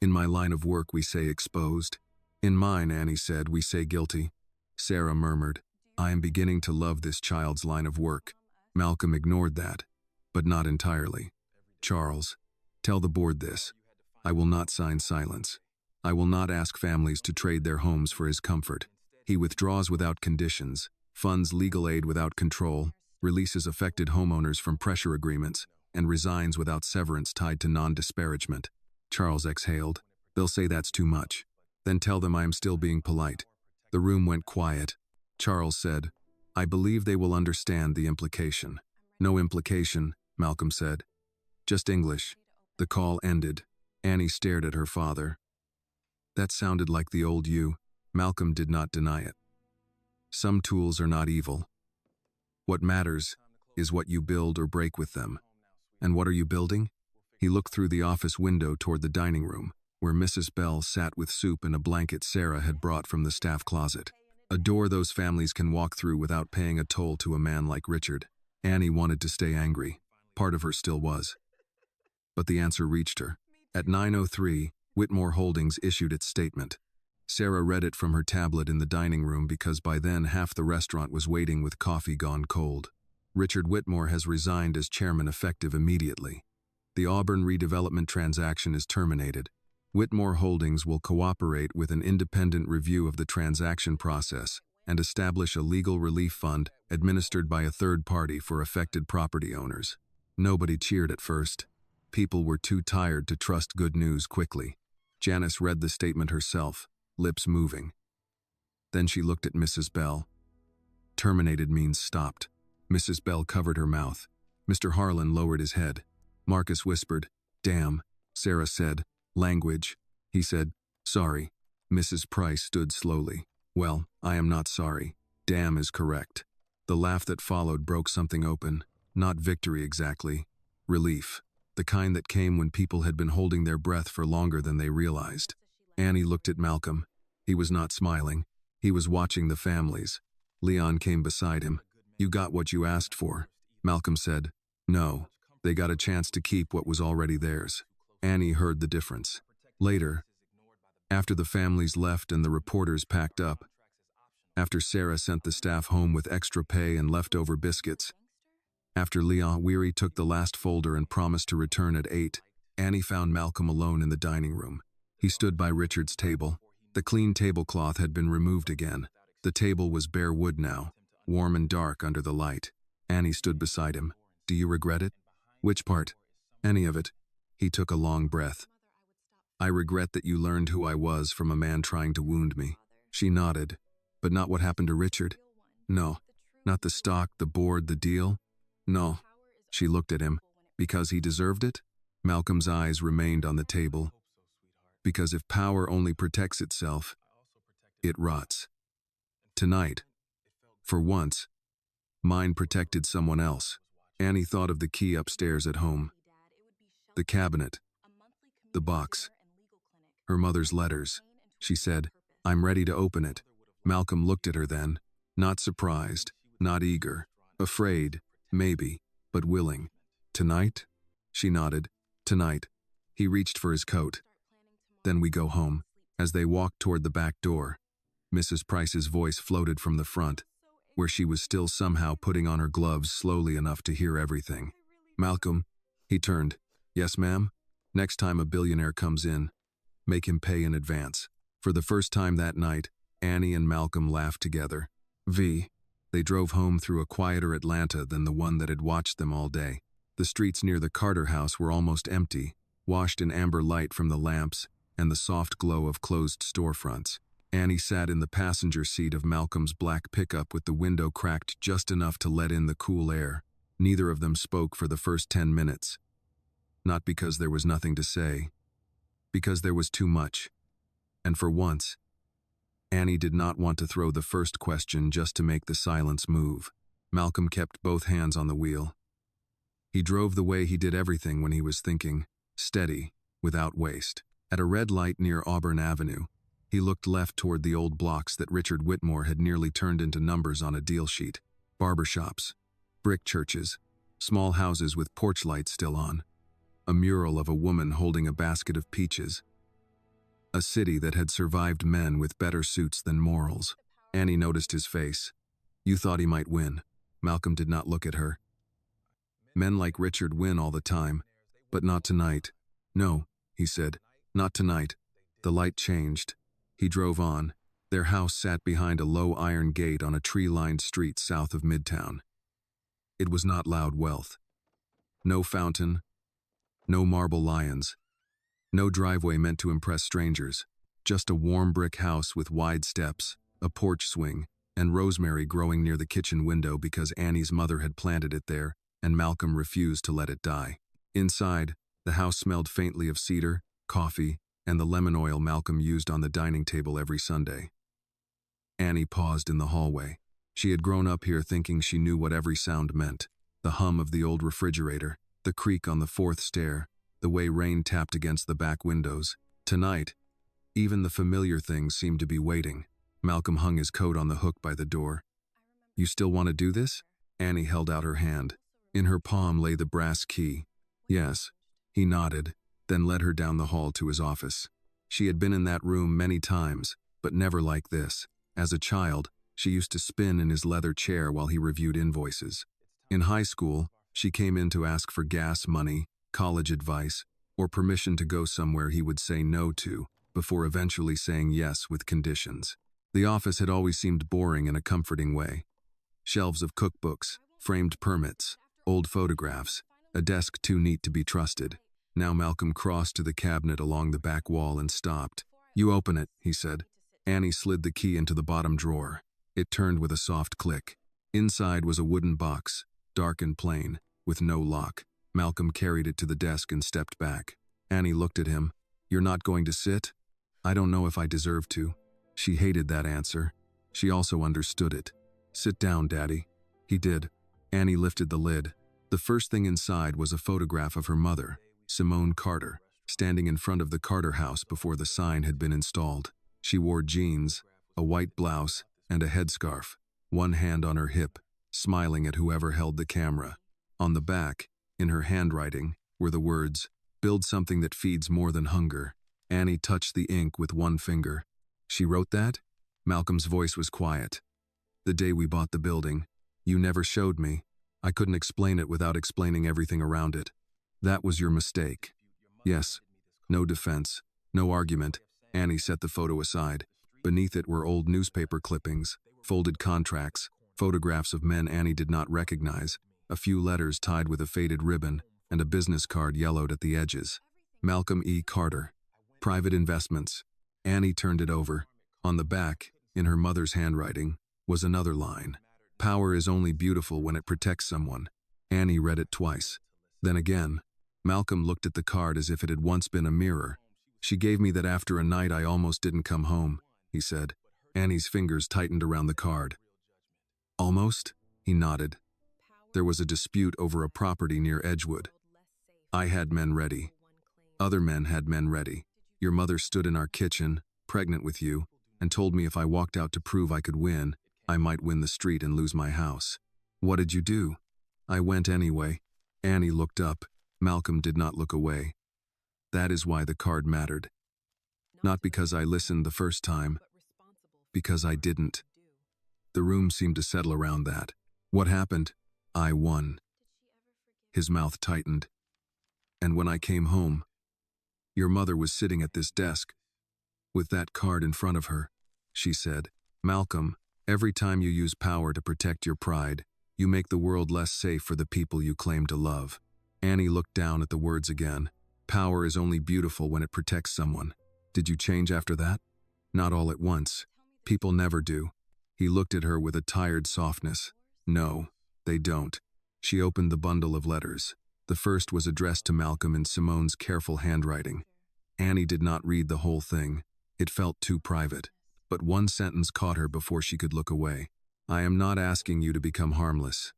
[SPEAKER 1] in my line of work we say exposed. In mine, Annie said, we say guilty. Sarah murmured, I am beginning to love this child's line of work. Malcolm ignored that, but not entirely. Charles, tell the board this. I will not sign silence. I will not ask families to trade their homes for his comfort. He withdraws without conditions, funds legal aid without control, releases affected homeowners from pressure agreements, and resigns without severance tied to non-disparagement. Charles exhaled. They'll say that's too much. Then tell them I am still being polite. The room went quiet. Charles said, I believe they will understand the implication. No implication, Malcolm said. Just English. The call ended. Annie stared at her father. That sounded like the old you. Malcolm did not deny it. Some tools are not evil. What matters is what you build or break with them. And what are you building? He looked through the office window toward the dining room, where Mrs. Bell sat with soup and a blanket Sarah had brought from the staff closet. A door those families can walk through without paying a toll to a man like Richard. Annie wanted to stay angry. Part of her still was. But the answer reached her. At 9:03, Whitmore Holdings issued its statement. Sarah read it from her tablet in the dining room because by then half the restaurant was waiting with coffee gone cold. Richard Whitmore has resigned as chairman effective immediately. The Auburn redevelopment transaction is terminated. Whitmore Holdings will cooperate with an independent review of the transaction process and establish a legal relief fund administered by a third party for affected property owners. Nobody cheered at first. People were too tired to trust good news quickly. Janice read the statement herself, lips moving. Then she looked at Mrs. Bell. Terminated means stopped. Mrs. Bell covered her mouth. Mr. Harlan lowered his head. Marcus whispered, damn. Sarah said, language. He said, sorry. Mrs. Price stood slowly. Well, I am not sorry. Damn is correct. The laugh that followed broke something open. Not victory exactly. Relief. The kind that came when people had been holding their breath for longer than they realized. Annie looked at Malcolm. He was not smiling. He was watching the families. Leon came beside him. You got what you asked for. Malcolm said, no. They got a chance to keep what was already theirs. Annie heard the difference. Later, after the families left and the reporters packed up, after Sarah sent the staff home with extra pay and leftover biscuits, after Leon Weary took the last folder and promised to return at 8, Annie found Malcolm alone in the dining room. He stood by Richard's table. The clean tablecloth had been removed again. The table was bare wood now, warm and dark under the light. Annie stood beside him. Do you regret it? Which part? Any of it. He took a long breath. I regret that you learned who I was from a man trying to wound me. She nodded. But not what happened to Richard? No. Not the stock, the board, the deal? No. She looked at him. Because he deserved it? Malcolm's eyes remained on the table, because if power only protects itself, it rots. Tonight, for once, mine protected someone else. Annie thought of the key upstairs at home, the cabinet, the box, her mother's letters. She said, "I'm ready to open it." Malcolm looked at her then, not surprised, not eager, afraid, maybe, but willing. "Tonight?" She nodded. "Tonight." He reached for his coat. "Then we go home." As they walked toward the back door, Mrs. Price's voice floated from the front, where she was still somehow putting on her gloves slowly enough to hear everything. "Malcolm," he turned. "Yes, ma'am?" "Next time a billionaire comes in, make him pay in advance." For the first time that night, Annie and Malcolm laughed together. They drove home through a quieter Atlanta than the one that had watched them all day. The streets near the Carter house were almost empty, washed in amber light from the lamps and the soft glow of closed storefronts. Annie sat in the passenger seat of Malcolm's black pickup with the window cracked just enough to let in the cool air. Neither of them spoke for the first 10 minutes. Not because there was nothing to say, because there was too much. And for once, Annie did not want to throw the first question just to make the silence move. Malcolm kept both hands on the wheel. He drove the way he did everything when he was thinking, steady, without waste. At a red light near Auburn Avenue, he looked left toward the old blocks that Richard Whitmore had nearly turned into numbers on a deal sheet. Barbershops, brick churches, small houses with porch lights still on, a mural of a woman holding a basket of peaches. A city that had survived men with better suits than morals. Annie noticed his face. "You thought he might win." Malcolm did not look at her. "Men like Richard win all the time, but not tonight." "No," he said, "not tonight." The light changed. He drove on. Their house sat behind a low iron gate on a tree-lined street south of Midtown. It was not loud wealth. No fountain, no marble lions, no driveway meant to impress strangers, just a warm brick house with wide steps, a porch swing, and rosemary growing near the kitchen window because Annie's mother had planted it there and Malcolm refused to let it die. Inside, the house smelled faintly of cedar, coffee, and the lemon oil Malcolm used on the dining table every Sunday. Annie paused in the hallway. She had grown up here thinking she knew what every sound meant. The hum of the old refrigerator, the creak on the fourth stair, the way rain tapped against the back windows. Tonight, even the familiar things seemed to be waiting. Malcolm hung his coat on the hook by the door. "You still want to do this?" Annie held out her hand. In her palm lay the brass key. "Yes." He nodded, then led her down the hall to his office. She had been in that room many times, but never like this. As a child, she used to spin in his leather chair while he reviewed invoices. In high school, she came in to ask for gas money, college advice, or permission to go somewhere he would say no to, before eventually saying yes with conditions. The office had always seemed boring in a comforting way. Shelves of cookbooks, framed permits, old photographs, a desk too neat to be trusted. Now Malcolm crossed to the cabinet along the back wall and stopped. "You open it," he said. Annie slid the key into the bottom drawer. It turned with a soft click. Inside was a wooden box, dark and plain, with no lock. Malcolm carried it to the desk and stepped back. Annie looked at him. "You're not going to sit?" "I don't know if I deserve to." She hated that answer. She also understood it. "Sit down, Daddy." He did. Annie lifted the lid. The first thing inside was a photograph of her mother, Simone Carter, standing in front of the Carter house before the sign had been installed. She wore jeans, a white blouse, and a headscarf, one hand on her hip, smiling at whoever held the camera. On the back, in her handwriting, were the words, "Build something that feeds more than hunger." Annie touched the ink with one finger. "She wrote that?" Malcolm's voice was quiet. "The day we bought the building, you never showed me. I couldn't explain it without explaining everything around it. That was your mistake." "Yes." No defense, no argument. Annie set the photo aside. Beneath it were old newspaper clippings, folded contracts, photographs of men Annie did not recognize, a few letters tied with a faded ribbon, and a business card yellowed at the edges. Malcolm E. Carter. Private investments. Annie turned it over. On the back, in her mother's handwriting, was another line. "Power is only beautiful when it protects someone." Annie read it twice. Then again. Malcolm looked at the card as if it had once been a mirror. She gave me that after a night I almost didn't come home, he said. Annie's fingers tightened around the card. Almost? He nodded. There was a dispute over a property near Edgewood. I had men ready. Other men had men ready. Your mother stood in our kitchen, pregnant with you, and told me if I walked out to prove I could win, I might win the street and lose my house. What did you do? I went anyway. Annie looked up. Malcolm did not look away. That is why the card mattered. Not because I listened the first time, because I didn't. The room seemed to settle around that. What happened? I won. His mouth tightened. And when I came home, your mother was sitting at this desk, with that card in front of her. She said, Malcolm, every time you use power to protect your pride, you make the world less safe for the people you claim to love. Annie looked down at the words again. Power is only beautiful when it protects someone. Did you change after that? Not all at once. People never do. He looked at her with a tired softness. No, they don't. She opened the bundle of letters. The first was addressed to Malcolm in Simone's careful handwriting. Annie did not read the whole thing. It felt too private. But one sentence caught her before she could look away. I am not asking you to become harmless.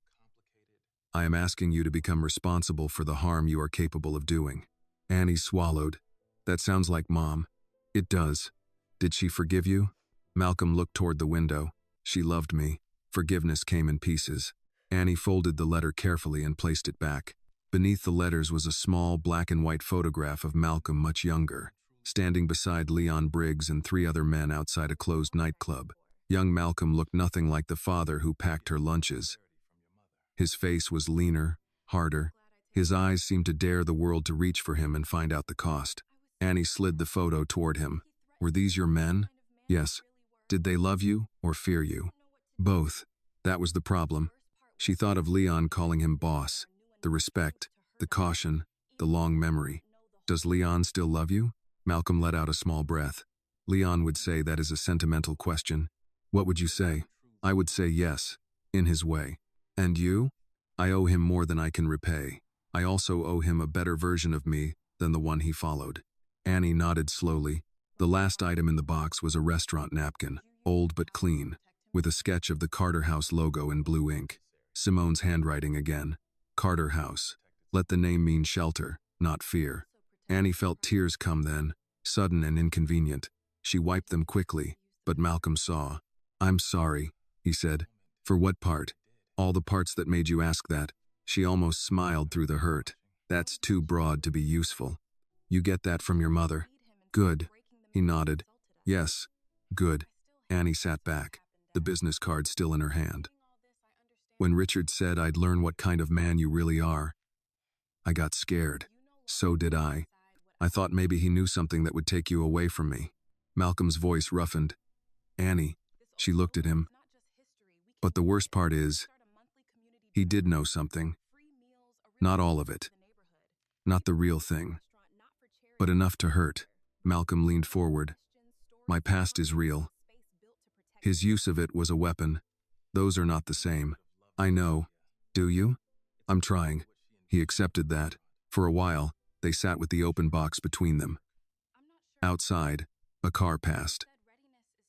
[SPEAKER 1] I am asking you to become responsible for the harm you are capable of doing. Annie swallowed. That sounds like Mom. It does. Did she forgive you? Malcolm looked toward the window. She loved me. Forgiveness came in pieces. Annie folded the letter carefully and placed it back. Beneath the letters was a small black and white photograph of Malcolm much younger, standing beside Leon Briggs and 3 other men outside a closed nightclub. Young Malcolm looked nothing like the father who packed her lunches. His face was leaner, harder. His eyes seemed to dare the world to reach for him and find out the cost. Annie slid the photo toward him. Were these your men? Yes. Did they love you or fear you? Both. That was the problem. She thought of Leon calling him boss. The respect, the caution, the long memory. Does Leon still love you? Malcolm let out a small breath. Leon would say that is a sentimental question. What would you say? I would say yes, in his way. And you? I owe him more than I can repay. I also owe him a better version of me than the one he followed. Annie nodded slowly. The last item in the box was a restaurant napkin, old but clean, with a sketch of the Carter House logo in blue ink. Simone's handwriting again. Carter House. Let the name mean shelter, not fear. Annie felt tears come then, sudden and inconvenient. She wiped them quickly, but Malcolm saw. I'm sorry, he said. For what part? All the parts that made you ask that. She almost smiled through the hurt. That's too broad to be useful. You get that from your mother? Good. He nodded. Yes, good. Annie sat back, the business card still in her hand. When Richard said I'd learn what kind of man you really are, I got scared. So did I. I thought maybe he knew something that would take you away from me. Malcolm's voice roughened. Annie, she looked at him. But the worst part is, he did know something. Not all of it. Not the real thing. But enough to hurt. Malcolm leaned forward. My past is real. His use of it was a weapon. Those are not the same. I know. Do you? I'm trying. He accepted that. For a while, they sat with the open box between them. Outside, a car passed.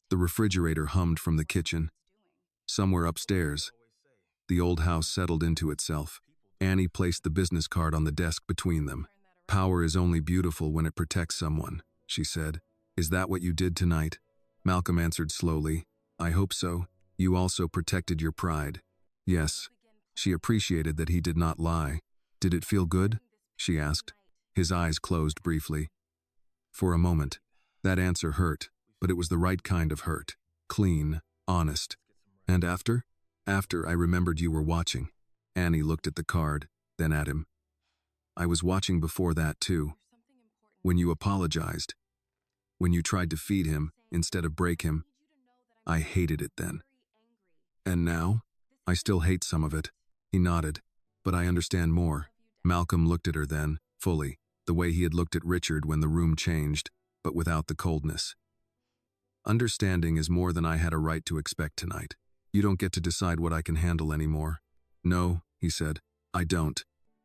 [SPEAKER 1] The refrigerator hummed from the kitchen. Somewhere upstairs, the old house settled into itself. Annie placed the business card on the desk between them. Power is only beautiful when it protects someone, she said. Is that what you did tonight? Malcolm answered slowly. I hope so. You also protected your pride. Yes. She appreciated that he did not lie. Did it feel good? She asked. His eyes closed briefly. For a moment, that answer hurt, but it was the right kind of hurt. Clean, honest. And after? After I remembered you were watching. Annie looked at the card, then at him. I was watching before that too. When you apologized. When you tried to feed him instead of break him. I hated it then. And now? I still hate some of it. He nodded. But I understand more. Malcolm looked at her then, fully, the way he had looked at Richard when the room changed, but without the coldness. Understanding is more than I had a right to expect tonight. You don't get to decide what I can handle anymore. No, he said, I don't.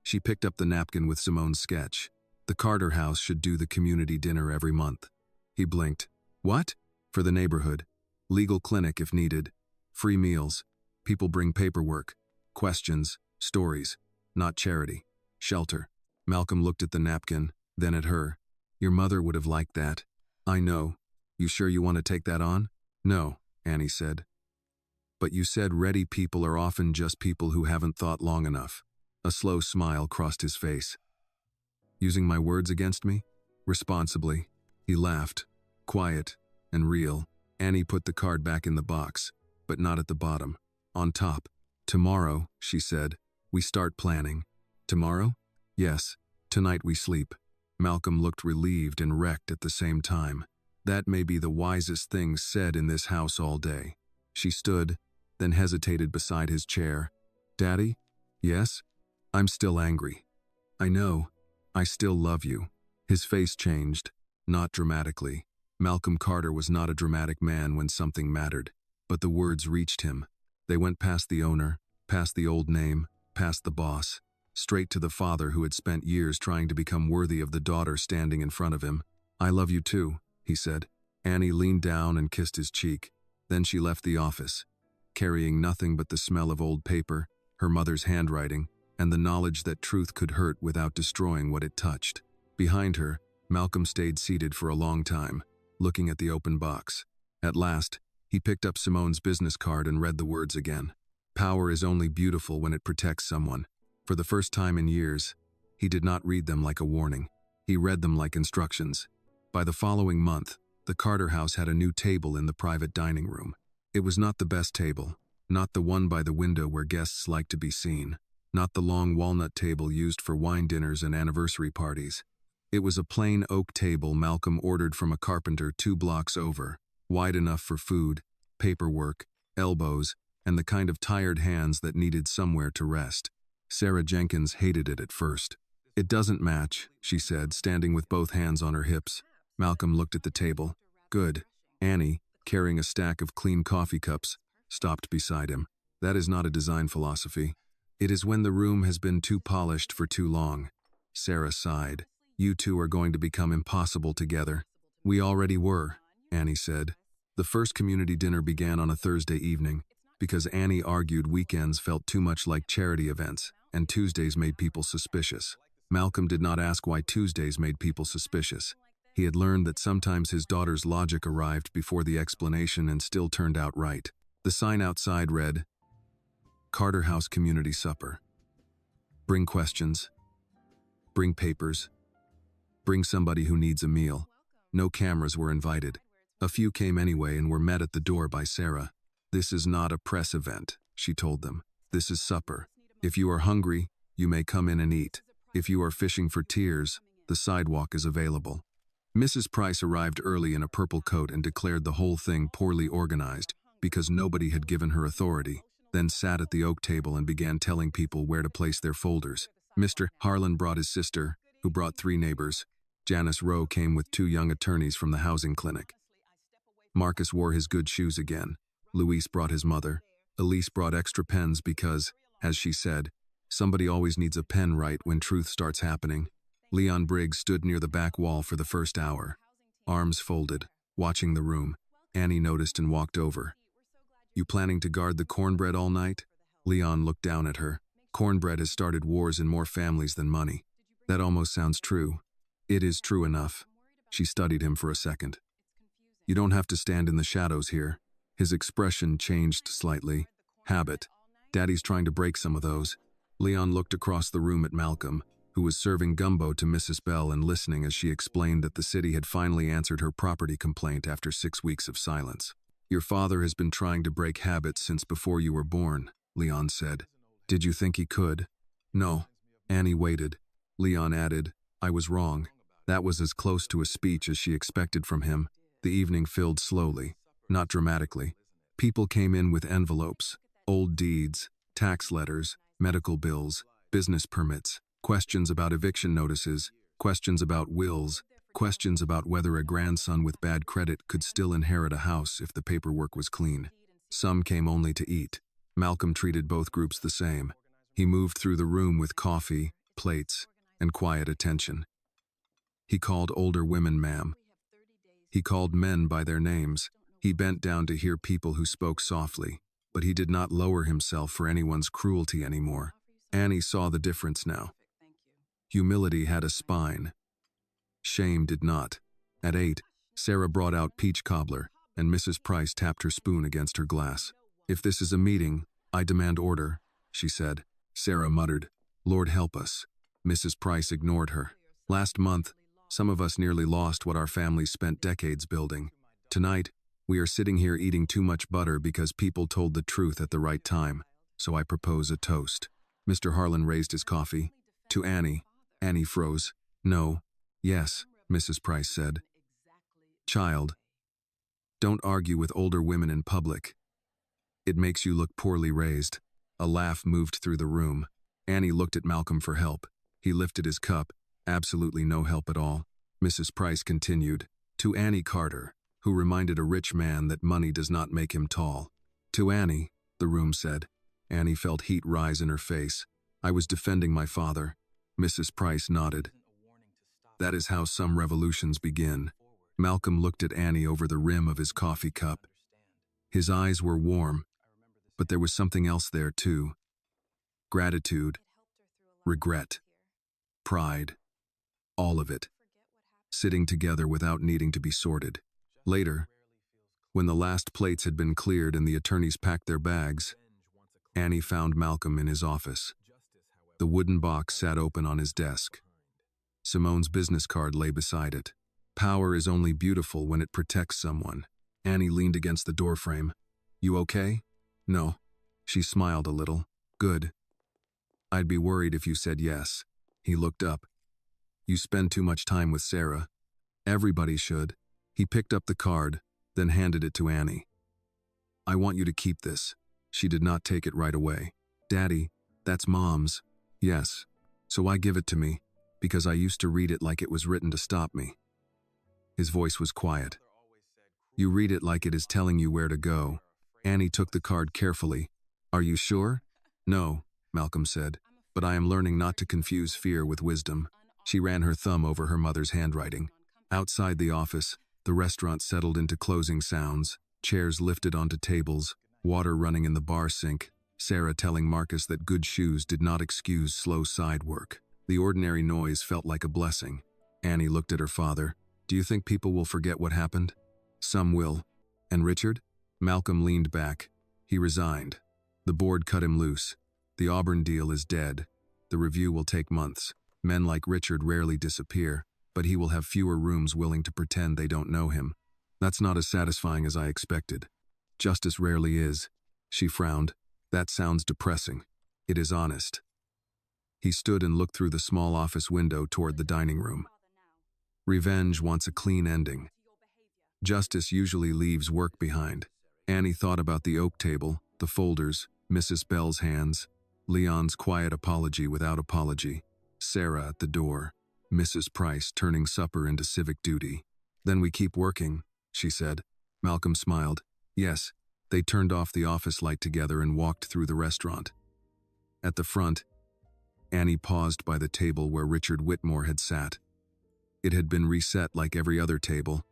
[SPEAKER 1] She picked up the napkin with Simone's sketch. The Carter house should do the community dinner every month. He blinked. What? For the neighborhood. Legal clinic if needed. Free meals. People bring paperwork. Questions. Stories. Not charity. Shelter. Malcolm looked at the napkin, then at her. Your mother would have liked that. I know. You sure you want to take that on? No, Annie said. But you said ready people are often just people who haven't thought long enough. A slow smile crossed his face. Using my words against me? Responsibly. He laughed. Quiet and real. Annie put the card back in the box, but not at the bottom. On top. Tomorrow, she said, we start planning. Tomorrow? Yes. Tonight we sleep. Malcolm looked relieved and wrecked at the same time. That may be the wisest thing said in this house all day. She stood, then hesitated beside his chair. Daddy? Yes? I'm still angry. I know. I still love you. His face changed, not dramatically. Malcolm Carter was not a dramatic man when something mattered, but the words reached him. They went past the owner, past the old name, past the boss, straight to the father who had spent years trying to become worthy of the daughter standing in front of him. I love you too, he said. Annie leaned down and kissed his cheek. Then she left the office, carrying nothing but the smell of old paper, her mother's handwriting, and the knowledge that truth could hurt without destroying what it touched. Behind her, Malcolm stayed seated for a long time, looking at the open box. At last, he picked up Simone's business card and read the words again. Power is only beautiful when it protects someone. For the first time in years, he did not read them like a warning. He read them like instructions. By the following month, the Carter house had a new table in the private dining room. It was not the best table, not the one by the window where guests liked to be seen, not the long walnut table used for wine dinners and anniversary parties. It was a plain oak table Malcolm ordered from a carpenter 2 blocks over, wide enough for food, paperwork, elbows, and the kind of tired hands that needed somewhere to rest. Sarah Jenkins hated it at first. It doesn't match, she said, standing with both hands on her hips. Malcolm looked at the table. Good. Annie, carrying a stack of clean coffee cups, stopped beside him. That is not a design philosophy. It is when the room has been too polished for too long. Sarah sighed. You two are going to become impossible together. We already were, Annie said. The first community dinner began on a Thursday evening, because Annie argued weekends felt too much like charity events, and Tuesdays made people suspicious. Malcolm did not ask why Tuesdays made people suspicious. He had learned that sometimes his daughter's logic arrived before the explanation and still turned out right. The sign outside read, Carter House Community Supper. Bring questions. Bring papers. Bring somebody who needs a meal. No cameras were invited. A few came anyway and were met at the door by Sarah. This is not a press event, she told them. This is supper. If you are hungry, you may come in and eat. If you are fishing for tears, the sidewalk is available. Mrs. Price arrived early in a purple coat and declared the whole thing poorly organized because nobody had given her authority, then sat at the oak table and began telling people where to place their folders. Mr. Harlan brought his sister, who brought 3 neighbors. Janice Rowe came with 2 young attorneys from the housing clinic. Marcus wore his good shoes again. Luis brought his mother. Elise brought extra pens because, as she said, somebody always needs a pen right when truth starts happening. Leon Briggs stood near the back wall for the first hour, arms folded, watching the room. Annie noticed and walked over. You planning to guard the cornbread all night? Leon looked down at her. Cornbread has started wars in more families than money. That almost sounds true. It is true enough. She studied him for a second. You don't have to stand in the shadows here. His expression changed slightly. Habit. Daddy's trying to break some of those. Leon looked across the room at Malcolm, who was serving gumbo to Mrs. Bell and listening as she explained that the city had finally answered her property complaint after 6 weeks of silence. Your father has been trying to break habits since before you were born, Leon said. Did you think he could? No. Annie waited. Leon added, I was wrong. That was as close to a speech as she expected from him. The evening filled slowly, not dramatically. People came in with envelopes, old deeds, tax letters, medical bills, business permits, questions about eviction notices, questions about wills, questions about whether a grandson with bad credit could still inherit a house if the paperwork was clean. Some came only to eat. Malcolm treated both groups the same. He moved through the room with coffee, plates and quiet attention. He called older women ma'am. He called men by their names. He bent down to hear people who spoke softly, but he did not lower himself for anyone's cruelty anymore. Annie saw the difference now. Humility had a spine. Shame did not. At 8, Sarah brought out peach cobbler, and Mrs. Price tapped her spoon against her glass. "If this is a meeting, I demand order," she said. Sarah muttered, "Lord help us." Mrs. Price ignored her. "Last month, some of us nearly lost what our families spent decades building. Tonight, we are sitting here eating too much butter because people told the truth at the right time, so I propose a toast." Mr. Harlan raised his coffee. "To Annie." Annie froze. "No. Yes," Mrs. Price said. "Child, don't argue with older women in public. It makes you look poorly raised." A laugh moved through the room. Annie looked at Malcolm for help. He lifted his cup. Absolutely no help at all. Mrs. Price continued, "To Annie Carter, who reminded a rich man that money does not make him tall." "To Annie," the room said. Annie felt heat rise in her face. "I was defending my father." Mrs. Price nodded. "That is how some revolutions begin." Malcolm looked at Annie over the rim of his coffee cup. His eyes were warm, but there was something else there too. Gratitude, regret, pride, all of it, sitting together without needing to be sorted. Later, when the last plates had been cleared and the attorneys packed their bags, Annie found Malcolm in his office. The wooden box sat open on his desk. Simone's business card lay beside it. "Power is only beautiful when it protects someone." Annie leaned against the doorframe. "You okay?" "No." She smiled a little. "Good. I'd be worried if you said yes." He looked up. "You spend too much time with Sarah." "Everybody should." He picked up the card, then handed it to Annie. "I want you to keep this." She did not take it right away. "Daddy, that's Mom's." "Yes. So I give it to me, because I used to read it like it was written to stop me." His voice was quiet. "You read it like it is telling you where to go." Annie took the card carefully. "Are you sure?" "No," Malcolm said, "but I am learning not to confuse fear with wisdom." She ran her thumb over her mother's handwriting. Outside the office, the restaurant settled into closing sounds, chairs lifted onto tables, water running in the bar sink, Sarah telling Marcus that good shoes did not excuse slow side work. The ordinary noise felt like a blessing. Annie looked at her father. "Do you think people will forget what happened?" "Some will." "And Richard?" Malcolm leaned back. He resigned. The board cut him loose. The Auburn deal is dead. The review will take months. Men like Richard rarely disappear, but he will have fewer rooms willing to pretend they don't know him. That's not as satisfying as I expected. Justice rarely is. She frowned. That sounds depressing. It is honest. He stood and looked through the small office window toward the dining room. Revenge wants a clean ending. Justice usually leaves work behind. Annie thought about the oak table, the folders, Mrs. Bell's hands, Leon's quiet apology without apology, Sarah at the door, Mrs. Price turning supper into civic duty. "Then we keep working," she said. Malcolm smiled. "Yes." They turned off the office light together and walked through the restaurant. At the front, Annie paused by the table where Richard Whitmore had sat. It had been reset like every other table.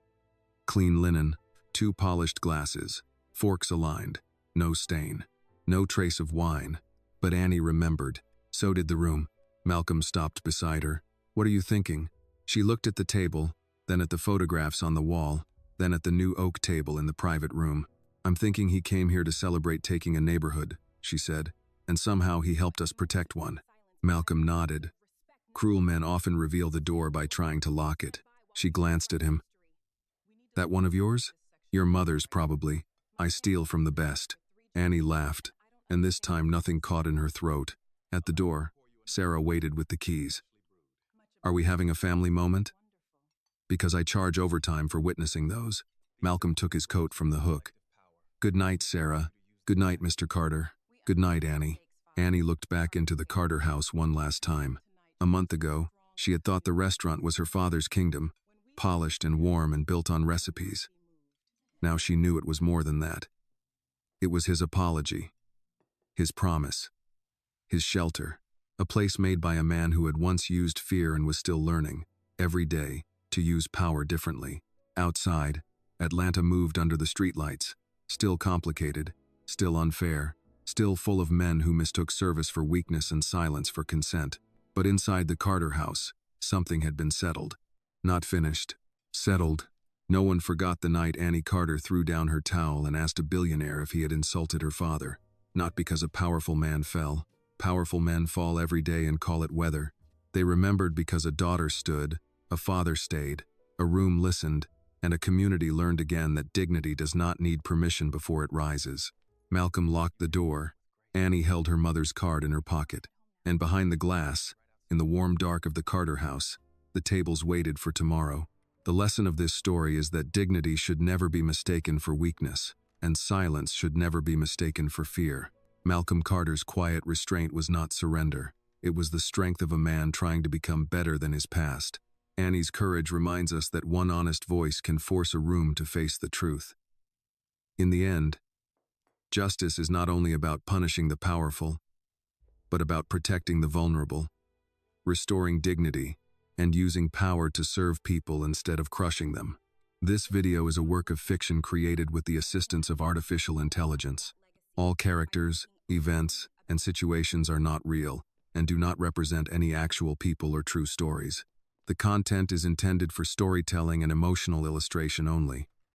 [SPEAKER 1] Clean linen, 2 polished glasses, forks aligned, no stain, no trace of wine. But Annie remembered. So did the room. Malcolm stopped beside her. "What are you thinking?" She looked at the table, then at the photographs on the wall, then at the new oak table in the private room. "I'm thinking he came here to celebrate taking a neighborhood," she said, "and somehow he helped us protect one." Malcolm nodded. "Cruel men often reveal the door by trying to lock it." She glanced at him. "That one of yours?" "Your mother's, probably. I steal from the best." Annie laughed, and this time nothing caught in her throat. At the door, Sarah waited with the keys. "Are we having a family moment?" "Because I charge overtime for witnessing those." Malcolm took his coat from the hook. "Good night, Sarah." "Good night, Mr. Carter." "Good night, Annie." Annie looked back into the Carter house one last time. A month ago, she had thought the restaurant was her father's kingdom, polished and warm and built on recipes. Now she knew it was more than that. It was his apology, his promise, his shelter. A place made by a man who had once used fear and was still learning, every day, to use power differently. Outside, Atlanta moved under the streetlights, still complicated, still unfair, still full of men who mistook service for weakness and silence for consent. But inside the Carter house, something had been settled. Not finished. Settled. No one forgot the night Annie Carter threw down her towel and asked a billionaire if he had insulted her father. Not because a powerful man fell. Powerful men fall every day and call it weather. They remembered because a daughter stood, a father stayed, a room listened, and a community learned again that dignity does not need permission before it rises. Malcolm locked the door. Annie held her mother's card in her pocket. And behind the glass, in the warm dark of the Carter house, the tables waited for tomorrow. The lesson of this story is that dignity should never be mistaken for weakness, and silence should never be mistaken for fear. Malcolm Carter's quiet restraint was not surrender. It was the strength of a man trying to become better than his past. Annie's courage reminds us that one honest voice can force a room to face the truth. In the end, justice is not only about punishing the powerful, but about protecting the vulnerable, restoring dignity, and using power to serve people instead of crushing them. This video is a work of fiction created with the assistance of artificial intelligence. All characters, events, and situations are not real and do not represent any actual people or true stories. The content is intended for storytelling and emotional illustration only.